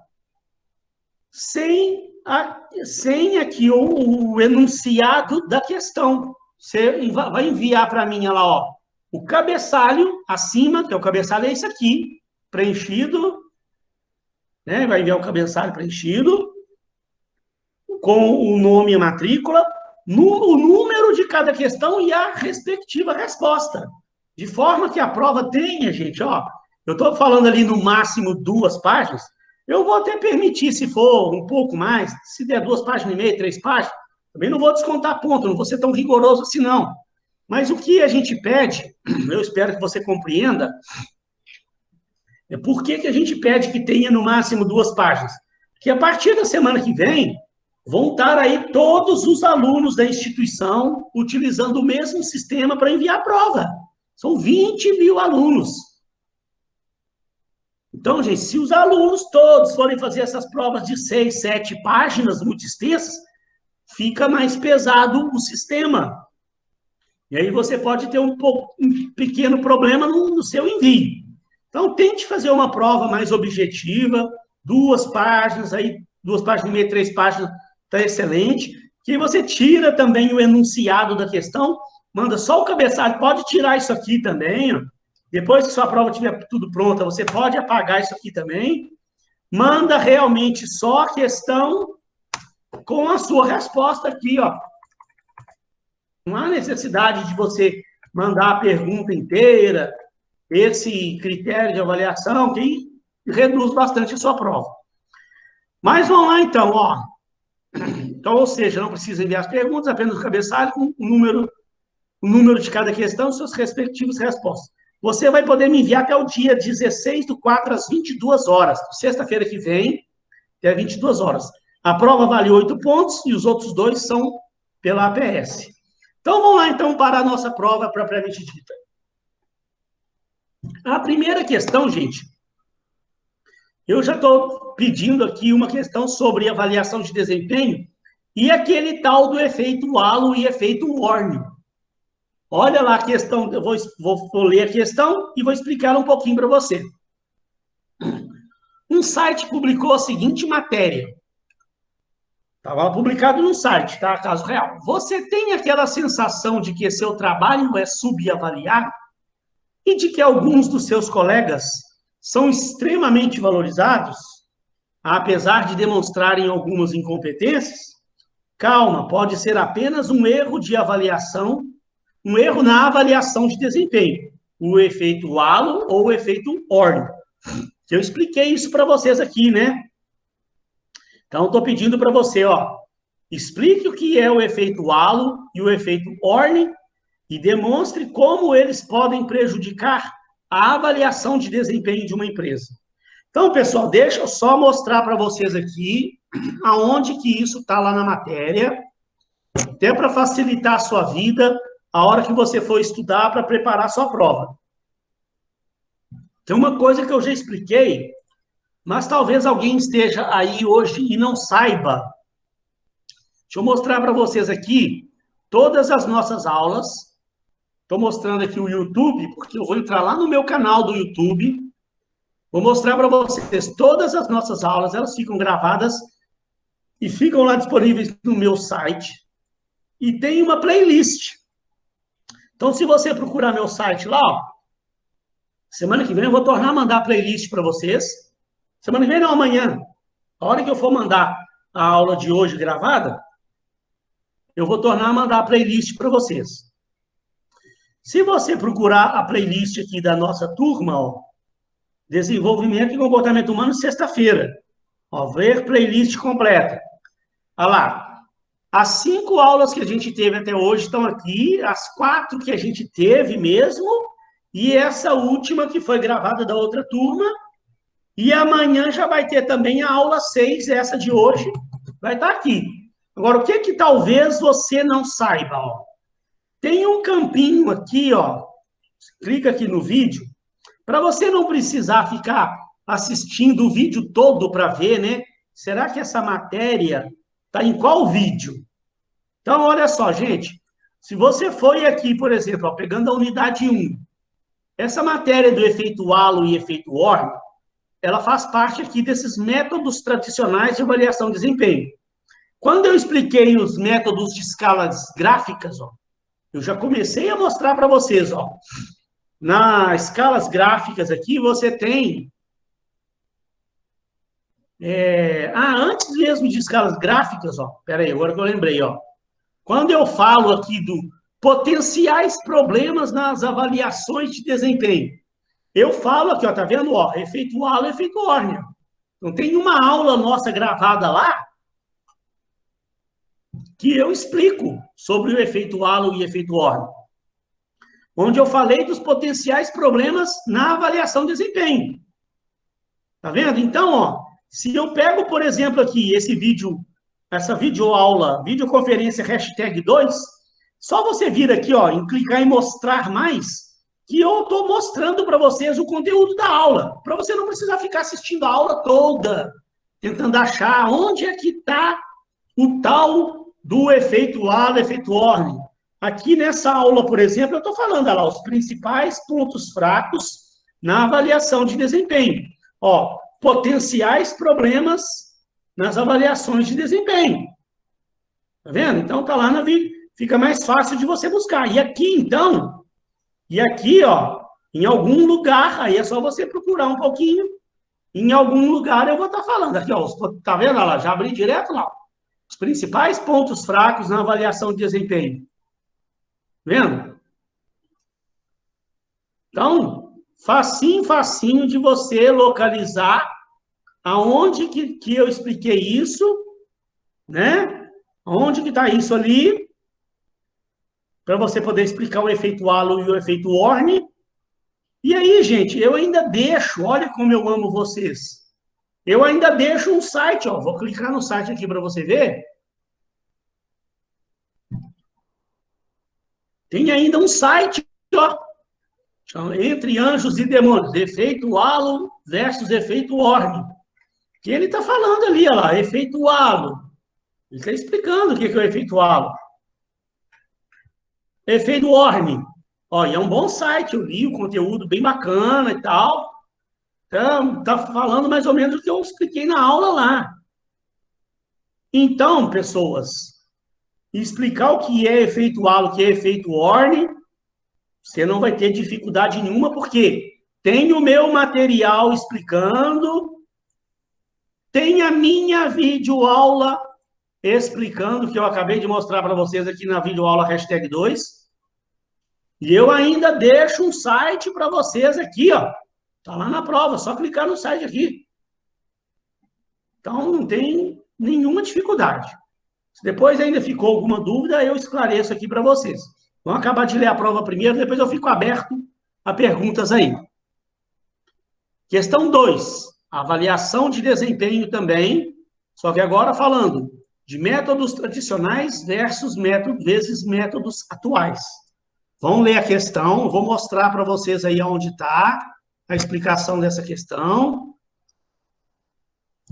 sem aqui o enunciado da questão. Você vai enviar para mim, lá, ó, o cabeçalho acima, que é o cabeçalho é esse aqui, preenchido, né? Vai enviar o cabeçalho preenchido, com o nome e a matrícula, o número de cada questão e a respectiva resposta. De forma que a prova tenha, gente, ó, eu estou falando ali no máximo 2 páginas, eu vou até permitir, se for um pouco mais, se der 2 páginas e meia, 3 páginas, também não vou descontar ponto, não vou ser tão rigoroso assim, não. Mas o que a gente pede, eu espero que você compreenda, é por que a gente pede que tenha no máximo 2 páginas. Que a partir da semana que vem, vão estar aí todos os alunos da instituição utilizando o mesmo sistema para enviar a prova. São 20 mil alunos. Então, gente, se os alunos todos forem fazer essas provas de 6, 7 páginas muito extensas, fica mais pesado o sistema. E aí você pode ter um pequeno problema no seu envio. Então, tente fazer uma prova mais objetiva, 2 páginas, aí 2 páginas e meia, 3 páginas, está excelente. Que você tira também o enunciado da questão, manda só o cabeçalho, pode tirar isso aqui também, ó. Depois que sua prova estiver tudo pronta, você pode apagar isso aqui também. Manda realmente só a questão com a sua resposta aqui, ó. Não há necessidade de você mandar a pergunta inteira, esse critério de avaliação que reduz bastante a sua prova. Mas vamos lá, então, ó. Então, ou seja, não precisa enviar as perguntas, apenas o cabeçalho com o número de cada questão e suas respectivas respostas. Você vai poder me enviar até o dia 16/4, às 22 horas. Sexta-feira que vem, até 22 horas. A prova vale 8 pontos e os outros 2 são pela APS. Então, vamos lá, então, para a nossa prova propriamente dita. A primeira questão, gente, eu já estou pedindo aqui uma questão sobre avaliação de desempenho e aquele tal do efeito halo e efeito Warne. Olha lá a questão, eu vou ler a questão e vou explicar um pouquinho para você. Um site publicou a seguinte matéria. Estava publicado no site, tá? Caso real. Você tem aquela sensação de que seu trabalho é subavaliado e de que alguns dos seus colegas são extremamente valorizados, apesar de demonstrarem algumas incompetências? Calma, pode ser apenas um erro de avaliação, um erro na avaliação de desempenho, o efeito halo ou o efeito Warne. Eu expliquei isso para vocês aqui, né? Então, estou pedindo para você, ó, explique o que é o efeito halo e o efeito Warne e demonstre como eles podem prejudicar a avaliação de desempenho de uma empresa. Então, pessoal, deixa eu só mostrar para vocês aqui aonde que isso está lá na matéria, até para facilitar a sua vida a hora que você for estudar para preparar a sua prova. Tem uma coisa que eu já expliquei, mas talvez alguém esteja aí hoje e não saiba. Deixa eu mostrar para vocês aqui todas as nossas aulas. Estou mostrando aqui o YouTube, porque eu vou entrar lá no meu canal do YouTube. Vou mostrar para vocês todas as nossas aulas, elas ficam gravadas e ficam lá disponíveis no meu site. E tem uma playlist. Então, se você procurar meu site lá, ó, semana que vem eu vou tornar a mandar a playlist para vocês. Semana que vem não, amanhã. A hora que eu for mandar a aula de hoje gravada, eu vou tornar a mandar a playlist para vocês. Se você procurar a playlist aqui da nossa turma, ó, Desenvolvimento e Comportamento Humano, sexta-feira. Ó, ver playlist completa. Olha lá. As 5 aulas que a gente teve até hoje estão aqui, as 4 que a gente teve mesmo, e essa última que foi gravada da outra turma. E amanhã já vai ter também a aula 6, essa de hoje, vai estar aqui. Agora, o que talvez você não saiba? Ó? Tem um campinho aqui, ó. Clica aqui no vídeo, para você não precisar ficar assistindo o vídeo todo para ver, né? Será que essa matéria está em qual vídeo? Então, olha só, gente. Se você foi aqui, por exemplo, ó, pegando a unidade 1, essa matéria do efeito halo e efeito Warne, ela faz parte aqui desses métodos tradicionais de avaliação de desempenho. Quando eu expliquei os métodos de escalas gráficas, ó, eu já comecei a mostrar para vocês, ó. Nas escalas gráficas aqui, você tem... antes mesmo de escalas gráficas, ó, peraí, agora que eu lembrei, ó. Quando eu falo aqui do potenciais problemas nas avaliações de desempenho, eu falo aqui, ó, tá vendo? Ó, efeito halo, efeito Warne. Então, tem uma aula nossa gravada lá que eu explico sobre o efeito halo e efeito Warne, onde eu falei dos potenciais problemas na avaliação de desempenho. Tá vendo? Então, ó, se eu pego, por exemplo, aqui esse vídeo, essa videoaula, videoconferência #2, só você vir aqui, ó, e clicar em mostrar mais, que eu estou mostrando para vocês o conteúdo da aula, para você não precisar ficar assistindo a aula toda, tentando achar onde é que está o tal do efeito halo, efeito Warne. Aqui nessa aula, por exemplo, eu estou falando, olha lá, os principais pontos fracos na avaliação de desempenho. Ó, potenciais problemas nas avaliações de desempenho. Tá vendo? Então, tá lá na vida, fica mais fácil de você buscar. E aqui, então... E aqui, ó, em algum lugar, aí é só você procurar um pouquinho, em algum lugar eu vou estar falando. Aqui, ó, tá vendo? Olha lá, já abri direto lá. Os principais pontos fracos na avaliação de desempenho. Vendo? Então, facinho de você localizar aonde que eu expliquei isso, né? Onde que está isso ali, para você poder explicar o efeito halo e o efeito Warne. E aí, gente, eu ainda deixo, olha como eu amo vocês, eu ainda deixo um site, ó, vou clicar no site aqui para você ver. Tem ainda um site, ó, Então, entre anjos e demônios, efeito halo versus efeito Orne. Que ele está falando ali, olha lá, efeito halo. Ele está explicando o que é o efeito halo. Efeito Orne. Ó, e é um bom site, eu li o conteúdo bem bacana e tal. Então, tá falando mais ou menos o que eu expliquei na aula lá. Então, pessoas, explicar o que é efeito halo, o que é efeito Orne, você não vai ter dificuldade nenhuma, porque tem o meu material explicando, tem a minha videoaula explicando, que eu acabei de mostrar para vocês aqui na videoaula #2, e eu ainda deixo um site para vocês aqui, ó. Tá lá na prova, só clicar no site aqui. Então, não tem nenhuma dificuldade. Se depois ainda ficou alguma dúvida, eu esclareço aqui para vocês. Vamos acabar de ler a prova primeiro, depois eu fico aberto a perguntas aí. Questão 2. Avaliação de desempenho também, só que agora falando de métodos tradicionais versus métodos atuais. Vamos ler a questão, vou mostrar para vocês aí onde está a explicação dessa questão.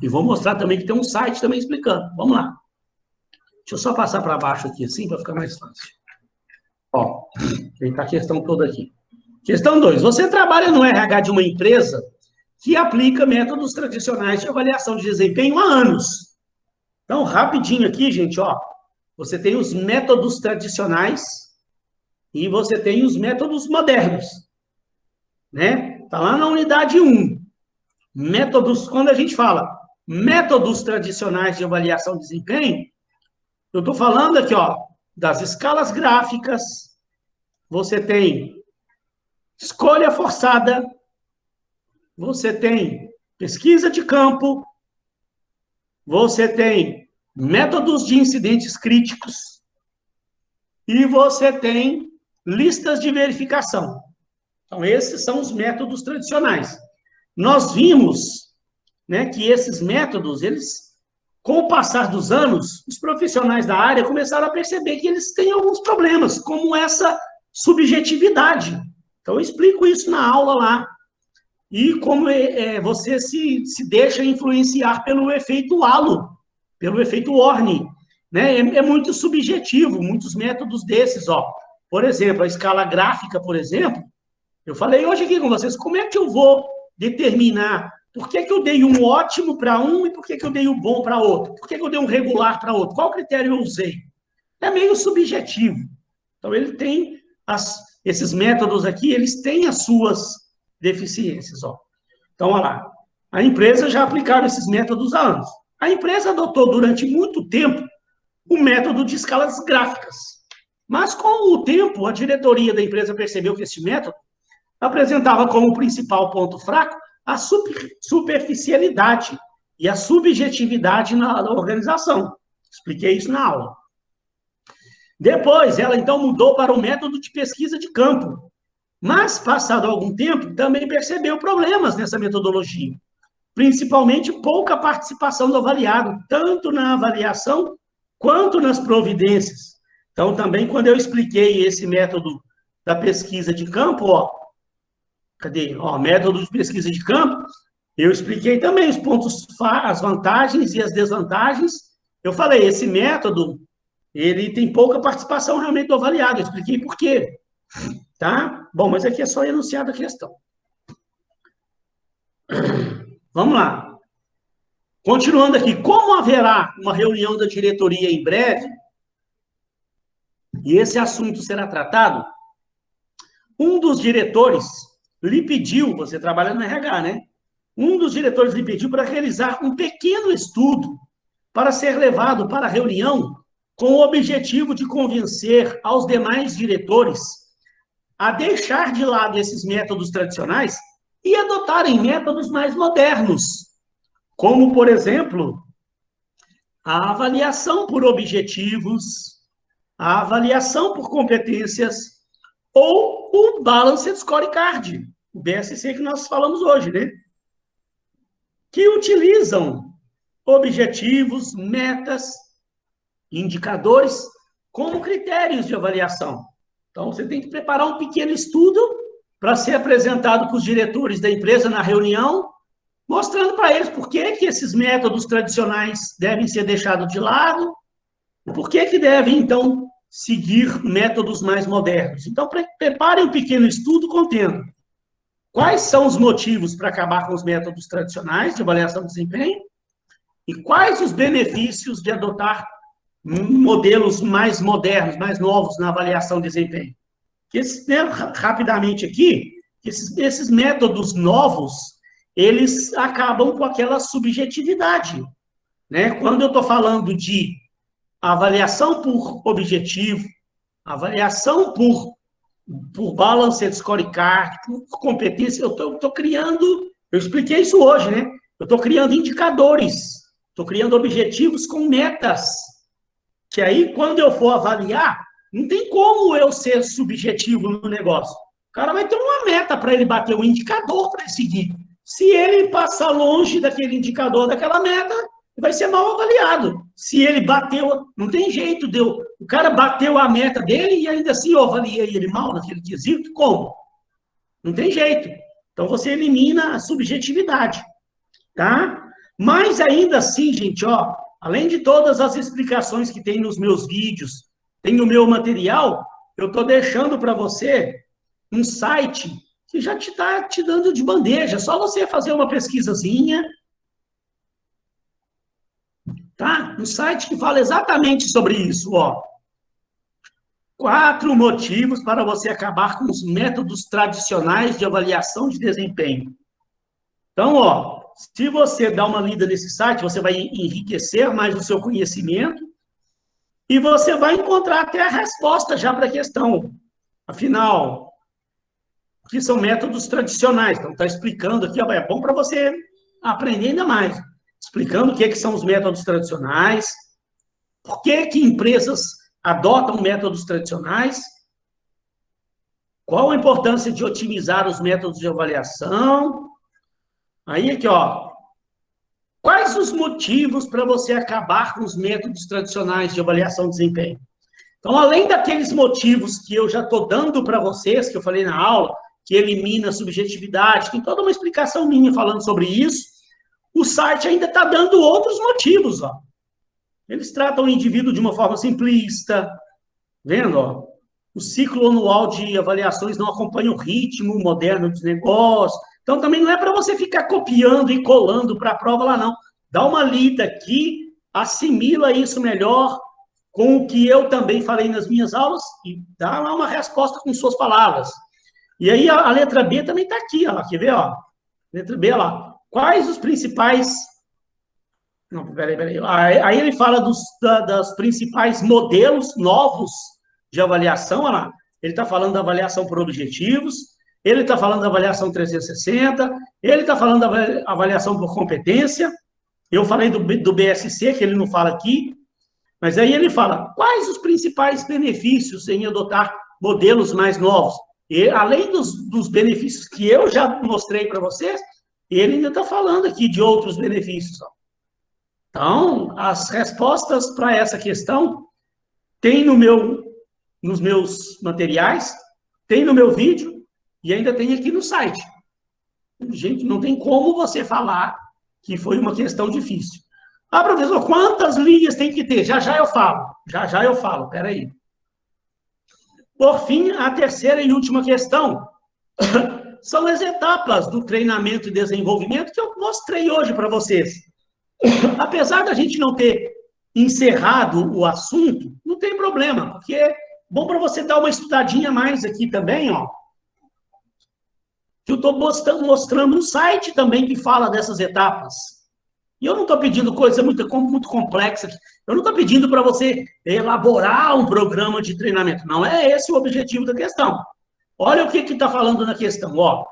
E vou mostrar também que tem um site também explicando. Vamos lá. Deixa eu só passar para baixo aqui, assim, para ficar mais fácil. Ó, tem a questão toda aqui. Questão 2. Você trabalha no RH de uma empresa que aplica métodos tradicionais de avaliação de desempenho há anos. Então, rapidinho aqui, gente, ó. Você tem os métodos tradicionais e você tem os métodos modernos, né? Tá lá na unidade 1. Métodos, quando a gente fala métodos tradicionais de avaliação de desempenho, eu estou falando aqui, ó, das escalas gráficas, você tem escolha forçada, você tem pesquisa de campo, você tem métodos de incidentes críticos e você tem listas de verificação. Então, esses são os métodos tradicionais. Nós vimos, né, que esses métodos, eles, com o passar dos anos, os profissionais da área começaram a perceber que eles têm alguns problemas, como essa subjetividade. Então, eu explico isso na aula lá. E como você se deixa influenciar pelo efeito halo, pelo efeito Orne. Né? É muito subjetivo, muitos métodos desses. Ó. Por exemplo, a escala gráfica, por exemplo, eu falei hoje aqui com vocês, como é que eu vou determinar por que eu dei um ótimo para um e por que eu dei um bom para outro? Por que eu dei um regular para outro? Qual critério eu usei? É meio subjetivo. Então, ele tem esses métodos aqui, eles têm as suas deficiências. Ó. Então, olha lá. A empresa já aplicava esses métodos há anos. A empresa adotou durante muito tempo o método de escalas gráficas. Mas, com o tempo, a diretoria da empresa percebeu que esse método apresentava como principal ponto fraco a superficialidade e a subjetividade na organização. Expliquei isso na aula. Depois, ela então mudou para o método de pesquisa de campo. Mas, passado algum tempo, também percebeu problemas nessa metodologia. Principalmente pouca participação do avaliado, tanto na avaliação quanto nas providências. Então, também, quando eu expliquei esse método da pesquisa de campo, ó, cadê? Ó, método de pesquisa de campo, eu expliquei também os pontos, as vantagens e as desvantagens. Eu falei, esse método, ele tem pouca participação realmente do avaliado. Eu expliquei por quê. Tá? Bom, mas aqui é só enunciado a questão. Vamos lá. Continuando aqui, como haverá uma reunião da diretoria em breve, e esse assunto será tratado, um dos diretores lhe pediu, você trabalha no RH, né? Um dos diretores lhe pediu para realizar um pequeno estudo para ser levado para a reunião com o objetivo de convencer aos demais diretores a deixar de lado esses métodos tradicionais e adotarem métodos mais modernos, como, por exemplo, a avaliação por objetivos, a avaliação por competências ou o Balanced Scorecard, o BSC que nós falamos hoje, né? Que utilizam objetivos, metas, indicadores como critérios de avaliação. Então, você tem que preparar um pequeno estudo para ser apresentado para os diretores da empresa na reunião, mostrando para eles por que esses métodos tradicionais devem ser deixados de lado, por que devem, então, seguir métodos mais modernos. Então, preparem um pequeno estudo contendo quais são os motivos para acabar com os métodos tradicionais de avaliação de desempenho e quais os benefícios de adotar modelos mais modernos, mais novos na avaliação de desempenho. Rapidamente aqui, esses métodos novos, eles acabam com aquela subjetividade, né? Quando eu estou falando de avaliação por objetivo, avaliação por Balanced Scorecard, por competência, eu estou criando, eu expliquei isso hoje, né? Eu estou criando indicadores, estou criando objetivos com metas, que aí, quando eu for avaliar, não tem como eu ser subjetivo no negócio. O cara vai ter uma meta para ele bater, um indicador para ele seguir. Se ele passar longe daquele indicador, daquela meta, vai ser mal avaliado. Se ele bateu, não tem jeito, o cara bateu a meta dele e ainda assim eu avaliei ele mal naquele quesito, como? Não tem jeito. Então, você elimina a subjetividade, tá? Mas ainda assim, gente, ó, além de todas as explicações que tem nos meus vídeos, tem no meu material, eu estou deixando para você um site que já está te dando de bandeja. Só você fazer uma pesquisazinha, tá? Um site que fala exatamente sobre isso, ó. 4 motivos para você acabar com os métodos tradicionais de avaliação de desempenho. Então, ó, se você dá uma lida nesse site, você vai enriquecer mais o seu conhecimento e você vai encontrar até a resposta já para a questão. Afinal, o que são métodos tradicionais? Então, está explicando aqui, ó, é bom para você aprender ainda mais. Explicando o que são os métodos tradicionais, por que empresas adotam métodos tradicionais, qual a importância de otimizar os métodos de avaliação. Aí, aqui, ó, quais os motivos para você acabar com os métodos tradicionais de avaliação de desempenho? Então, além daqueles motivos que eu já estou dando para vocês, que eu falei na aula, que elimina a subjetividade, tem toda uma explicação minha falando sobre isso, o site ainda está dando outros motivos, ó. Eles tratam o indivíduo de uma forma simplista, vendo, ó? O ciclo anual de avaliações não acompanha o ritmo moderno dos negócios. Então, também não é para você ficar copiando e colando para a prova lá, não. Dá uma lida aqui, assimila isso melhor com o que eu também falei nas minhas aulas e dá lá uma resposta com suas palavras. E aí, a letra B também está aqui, ó. Quer ver, ó? Letra B, lá. Quais os principais... Não, peraí. Aí ele fala dos principais modelos novos de avaliação, olha lá. Ele está falando da avaliação por objetivos, ele está falando da avaliação 360, ele está falando da avaliação por competência. Eu falei do BSC, que ele não fala aqui, mas aí ele fala quais os principais benefícios em adotar modelos mais novos. E, além dos benefícios que eu já mostrei para vocês, ele ainda está falando aqui de outros benefícios, ó. Então, as respostas para essa questão tem nos meus materiais, tem no meu vídeo e ainda tem aqui no site. Gente, não tem como você falar que foi uma questão difícil. Ah, professor, quantas linhas tem que ter? Já eu falo. Peraí. Por fim, a terceira e última questão são as etapas do treinamento e desenvolvimento que eu mostrei hoje para vocês. Apesar da gente não ter encerrado o assunto, não tem problema, porque é bom para você dar uma estudadinha mais aqui também, ó. Que eu estou mostrando um site também que fala dessas etapas. E eu não estou pedindo coisa muito complexa. Eu não estou pedindo para você elaborar um programa de treinamento. Não é esse o objetivo da questão. Olha o que está falando na questão, ó.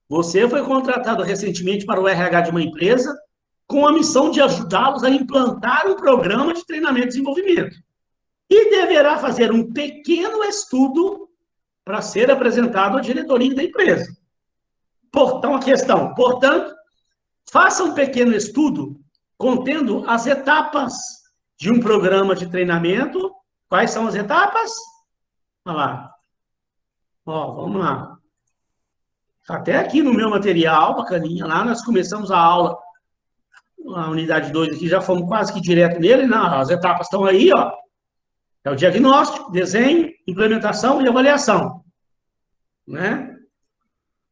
Você foi contratado recentemente para o RH de uma empresa com a missão de ajudá-los a implantar um programa de treinamento e desenvolvimento. E deverá fazer um pequeno estudo para ser apresentado à diretoria da empresa. Então, a questão, portanto, faça um pequeno estudo contendo as etapas de um programa de treinamento. Quais são as etapas? Olha lá. Ó, vamos lá. Até aqui no meu material, bacaninha, lá nós começamos a aula, a unidade 2 aqui, já fomos quase que direto nele, né? As etapas estão aí, ó. É o diagnóstico, desenho, implementação e avaliação, né?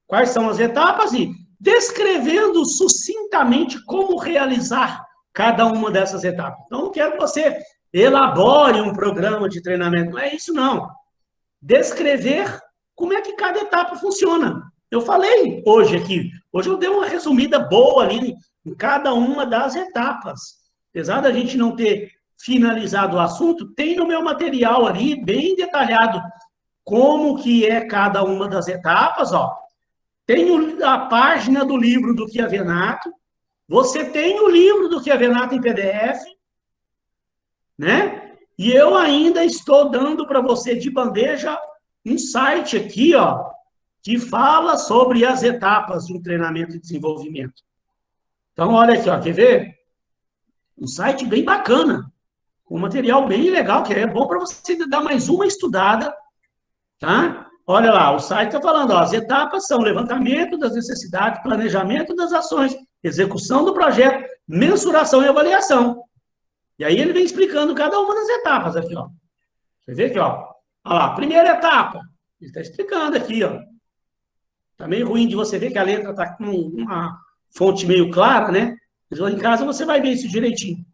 Quais são as etapas e descrevendo sucintamente como realizar cada uma dessas etapas. Então, não quero que você elabore um programa de treinamento, não é isso, não. Descrever como é que cada etapa funciona. Eu falei hoje aqui, hoje eu dei uma resumida boa ali em cada uma das etapas. Apesar da gente não ter finalizado o assunto, tem no meu material ali, bem detalhado, como que é cada uma das etapas, ó. Tem a página do livro do Chiavenato, você tem o livro do Chiavenato em PDF, né? E eu ainda estou dando para você de bandeja um site aqui, ó, que fala sobre as etapas de um treinamento e desenvolvimento. Então, olha aqui, ó, quer ver? Um site bem bacana, com material bem legal, que é bom para você dar mais uma estudada, tá? Olha lá, o site está falando, ó, as etapas são levantamento das necessidades, planejamento das ações, execução do projeto, mensuração e avaliação. E aí ele vem explicando cada uma das etapas aqui, ó. Você vê aqui, ó. Olha lá, primeira etapa. Ele está explicando aqui, ó. Tá meio ruim de você ver que a letra está com uma fonte meio clara, né? Mas lá em casa você vai ver isso direitinho.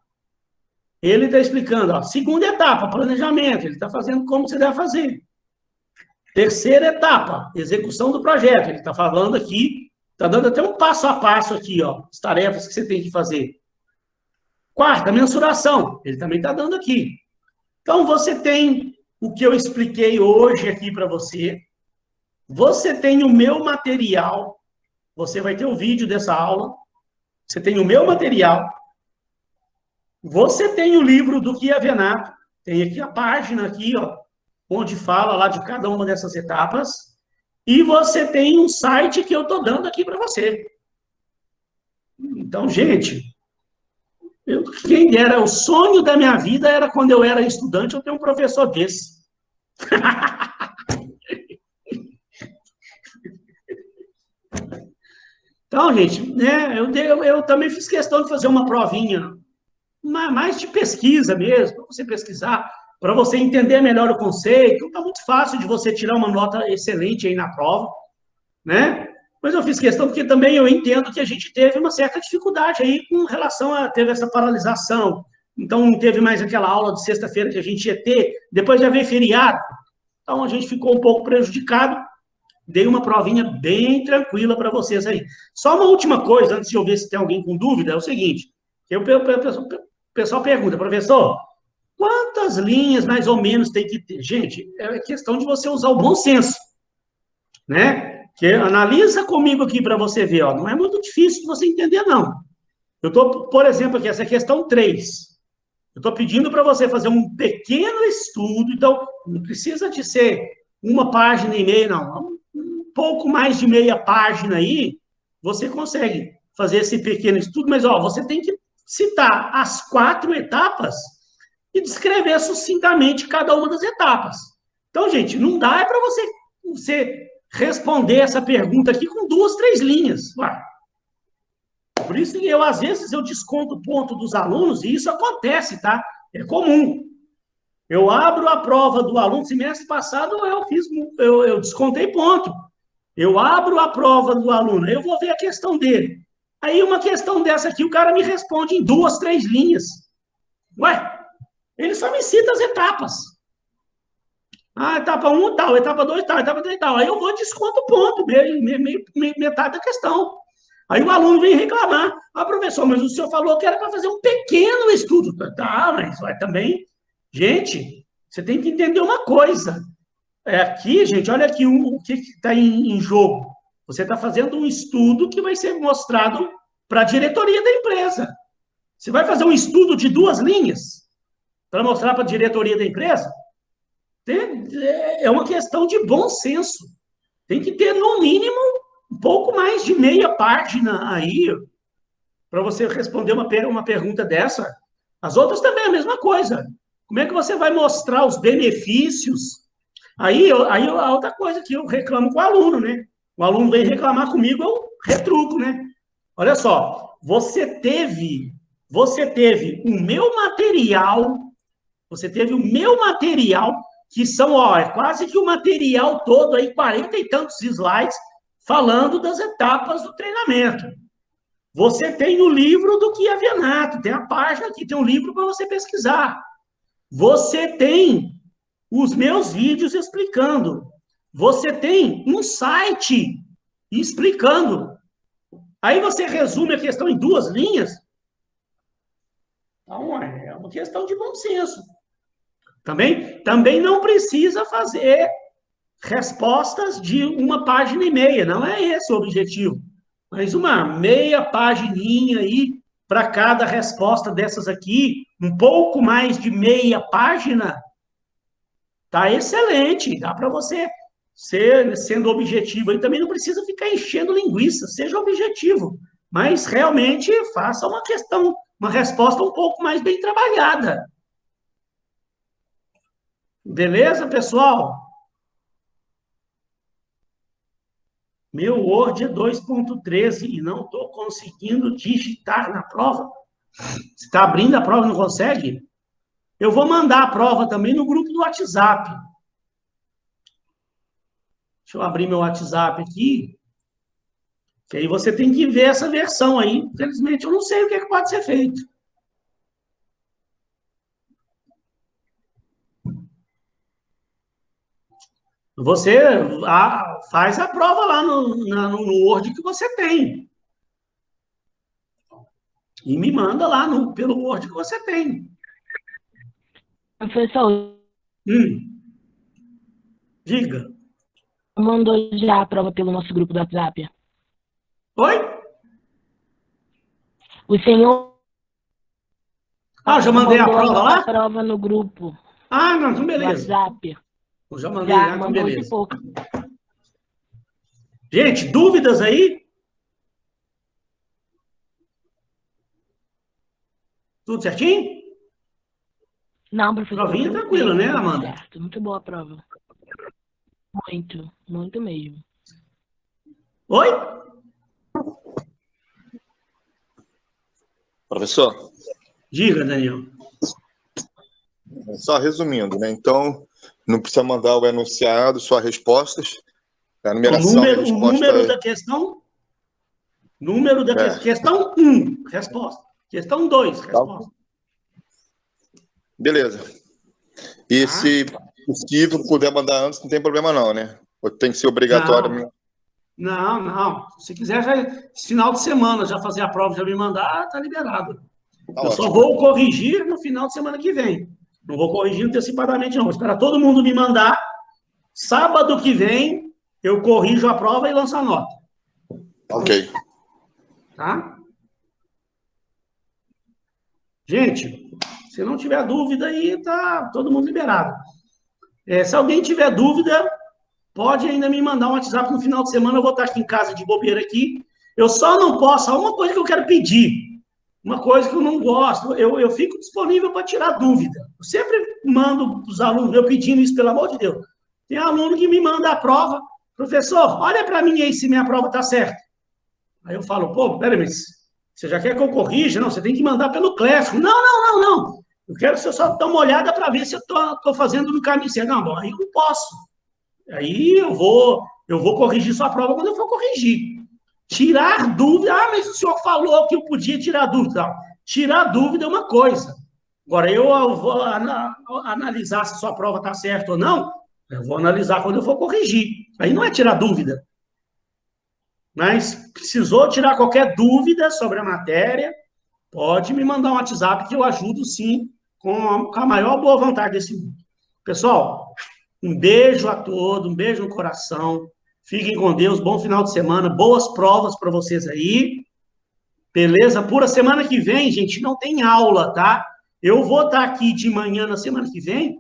Ele está explicando, ó. Segunda etapa, planejamento. Ele está fazendo como você deve fazer. Terceira etapa, execução do projeto. Ele está falando aqui, está dando até um passo a passo aqui, ó. As tarefas que você tem que fazer. Quarta, mensuração. Ele também está dando aqui. Então, você tem o que eu expliquei hoje aqui para você. Você tem o meu material. Você vai ter o vídeo dessa aula. Você tem o meu material. Você tem o livro do Chiavenato. Tem aqui a página aqui, ó, onde fala lá de cada uma dessas etapas. E você tem um site que eu estou dando aqui para você. Então, gente, quem dera, o sonho da minha vida era quando eu era estudante, eu ter um professor desse. Então, gente, né, eu também fiz questão de fazer uma provinha, mais de pesquisa mesmo, para você pesquisar, para você entender melhor o conceito. Está muito fácil de você tirar uma nota excelente aí na prova, né? Mas eu fiz questão porque também eu entendo que a gente teve uma certa dificuldade aí com relação a teve essa paralisação. Então, não teve mais aquela aula de sexta-feira que a gente ia ter, depois já veio feriado. Então, a gente ficou um pouco prejudicado. Dei uma provinha bem tranquila para vocês aí. Só uma última coisa, antes de eu ver se tem alguém com dúvida, é o seguinte. O pessoal pergunta, professor, quantas linhas mais ou menos tem que ter? Gente, é questão de você usar o bom senso, né? Que analisa comigo aqui para você ver, ó, não é muito difícil de você entender, não. Eu estou, por exemplo, aqui, essa questão 3. Eu estou pedindo para você fazer um pequeno estudo, então, não precisa de ser uma página e meia, não. Um pouco mais de meia página aí, você consegue fazer esse pequeno estudo, mas, ó, você tem que citar as 4 etapas e descrever sucintamente cada uma das etapas. Então, gente, não dá é para você responder essa pergunta aqui com 2, 3 linhas. Ué. Por isso que às vezes, eu desconto o ponto dos alunos, e isso acontece, tá? É comum. Eu abro a prova do aluno, semestre passado eu descontei ponto. Eu abro a prova do aluno, eu vou ver a questão dele. Aí uma questão dessa aqui, o cara me responde em 2, 3 linhas. Ué, ele só me cita as etapas. Ah, etapa 1 tal, etapa 2 tal, etapa 3 tal. Aí eu vou e desconto o ponto, metade da questão. Aí o aluno vem reclamar. Ah, professor, mas o senhor falou que era para fazer um pequeno estudo. Tá, mas vai também... Gente, você tem que entender uma coisa. Aqui, gente, olha aqui o que está em jogo. Você está fazendo um estudo que vai ser mostrado para a diretoria da empresa. Você vai fazer um estudo de 2 linhas para mostrar para a diretoria da empresa? É uma questão de bom senso. Tem que ter, no mínimo, um pouco mais de meia página aí para você responder uma pergunta dessa. As outras também é a mesma coisa. Como é que você vai mostrar os benefícios? Aí a outra coisa que eu reclamo com o aluno, né? O aluno vem reclamar comigo, eu retruco, né? Olha só, você teve o meu material, que são, ó, é quase que o material todo aí, 40 e tantos slides, falando das etapas do treinamento. Você tem o livro do Kia Venato, tem a página aqui, tem um livro para você pesquisar. Você tem os meus vídeos explicando. Você tem um site explicando. Aí você resume a questão em 2 linhas. Então, é uma questão de bom senso. Também não precisa fazer respostas de 1,5 páginas, não é esse o objetivo. Mas uma meia pagininha aí para cada resposta dessas aqui, um pouco mais de meia página, tá excelente, dá para você sendo objetivo aí, também não precisa ficar enchendo linguiça, seja objetivo, mas realmente faça uma resposta um pouco mais bem trabalhada. Beleza, pessoal? Meu Word é 2.13 e não estou conseguindo digitar na prova. Você está abrindo a prova e não consegue? Eu vou mandar a prova também no grupo do WhatsApp. Deixa eu abrir meu WhatsApp aqui. Que aí você tem que ver essa versão aí. Infelizmente, eu não sei o que pode ser feito. Você faz a prova lá no Word que você tem. E me manda lá pelo Word que você tem. Professor, Diga. mandou já a prova pelo nosso grupo do WhatsApp? Oi? O senhor Já mandei a mandou prova a lá? prova no grupo Não, então do beleza. WhatsApp. Eu já mandei, Já então mandou de beleza. pouco. Gente, dúvidas aí? Tudo certinho? Não, professor. Provinha tranquila, né, Amanda? Certo, muito boa a prova. Muito, muito mesmo. Oi? Professor, Diga, Daniel. só resumindo, né? Então, não precisa mandar o enunciado, só respostas. A numeração e a resposta... O número da questão? Questão 1, resposta. Questão 2, resposta. Beleza. E se possível, puder mandar antes, não tem problema não, né? Ou tem que ser obrigatório? Não. Se quiser, esse final de semana, já fazer a prova, já me mandar, tá liberado. Eu só vou corrigir no final de semana que vem. Não vou corrigir antecipadamente, não. Vou esperar todo mundo me mandar. Sábado que vem, eu corrijo a prova e lanço a nota. Ok. Tá? Gente, se não tiver dúvida aí, tá todo mundo liberado. Se alguém tiver dúvida, pode ainda me mandar um WhatsApp no final de semana, eu vou estar aqui em casa de bobeira aqui. Eu só não posso, há uma coisa que eu quero pedir, uma coisa que eu não gosto, eu fico disponível para tirar dúvida. Eu sempre mando para os alunos, eu pedindo isso, pelo amor de Deus. Tem aluno que me manda a prova, professor, olha para mim aí se minha prova está certa. Aí eu falo, pô, peraí, mas você já quer que eu corrija? Não, você tem que mandar pelo Classroom. Não. Eu quero que você só dê uma olhada para ver se eu estou fazendo no caminho certo. Não, bom, aí eu não posso. Aí eu vou corrigir sua prova quando eu for corrigir. Tirar dúvida, mas o senhor falou que eu podia tirar dúvida. Não, tirar dúvida é uma coisa. Agora, eu vou analisar se sua prova está certa ou não, eu vou analisar quando eu for corrigir. Aí não é tirar dúvida. Mas precisou tirar qualquer dúvida sobre a matéria, pode me mandar um WhatsApp que eu ajudo, sim, com a maior boa vontade desse mundo. Pessoal, um beijo a todos, um beijo no coração. Fiquem com Deus, bom final de semana, boas provas para vocês aí. Beleza? Por a semana que vem, gente, não tem aula, tá? Eu vou estar aqui de manhã na semana que vem,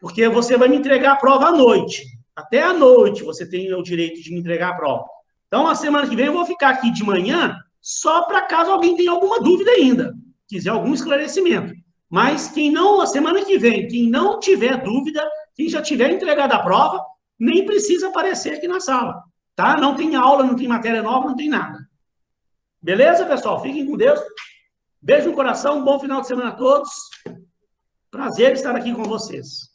porque você vai me entregar a prova à noite. Até à noite você tem o direito de me entregar a prova. Então, a semana que vem eu vou ficar aqui de manhã, só para caso alguém tenha alguma dúvida ainda, quiser algum esclarecimento. Mas a semana que vem, quem não tiver dúvida, quem já tiver entregado a prova, nem precisa aparecer aqui na sala. tá? Não tem aula, não tem matéria nova, não tem nada. Beleza, pessoal? Fiquem com Deus. Beijo no coração, um bom final de semana a todos. Prazer estar aqui com vocês.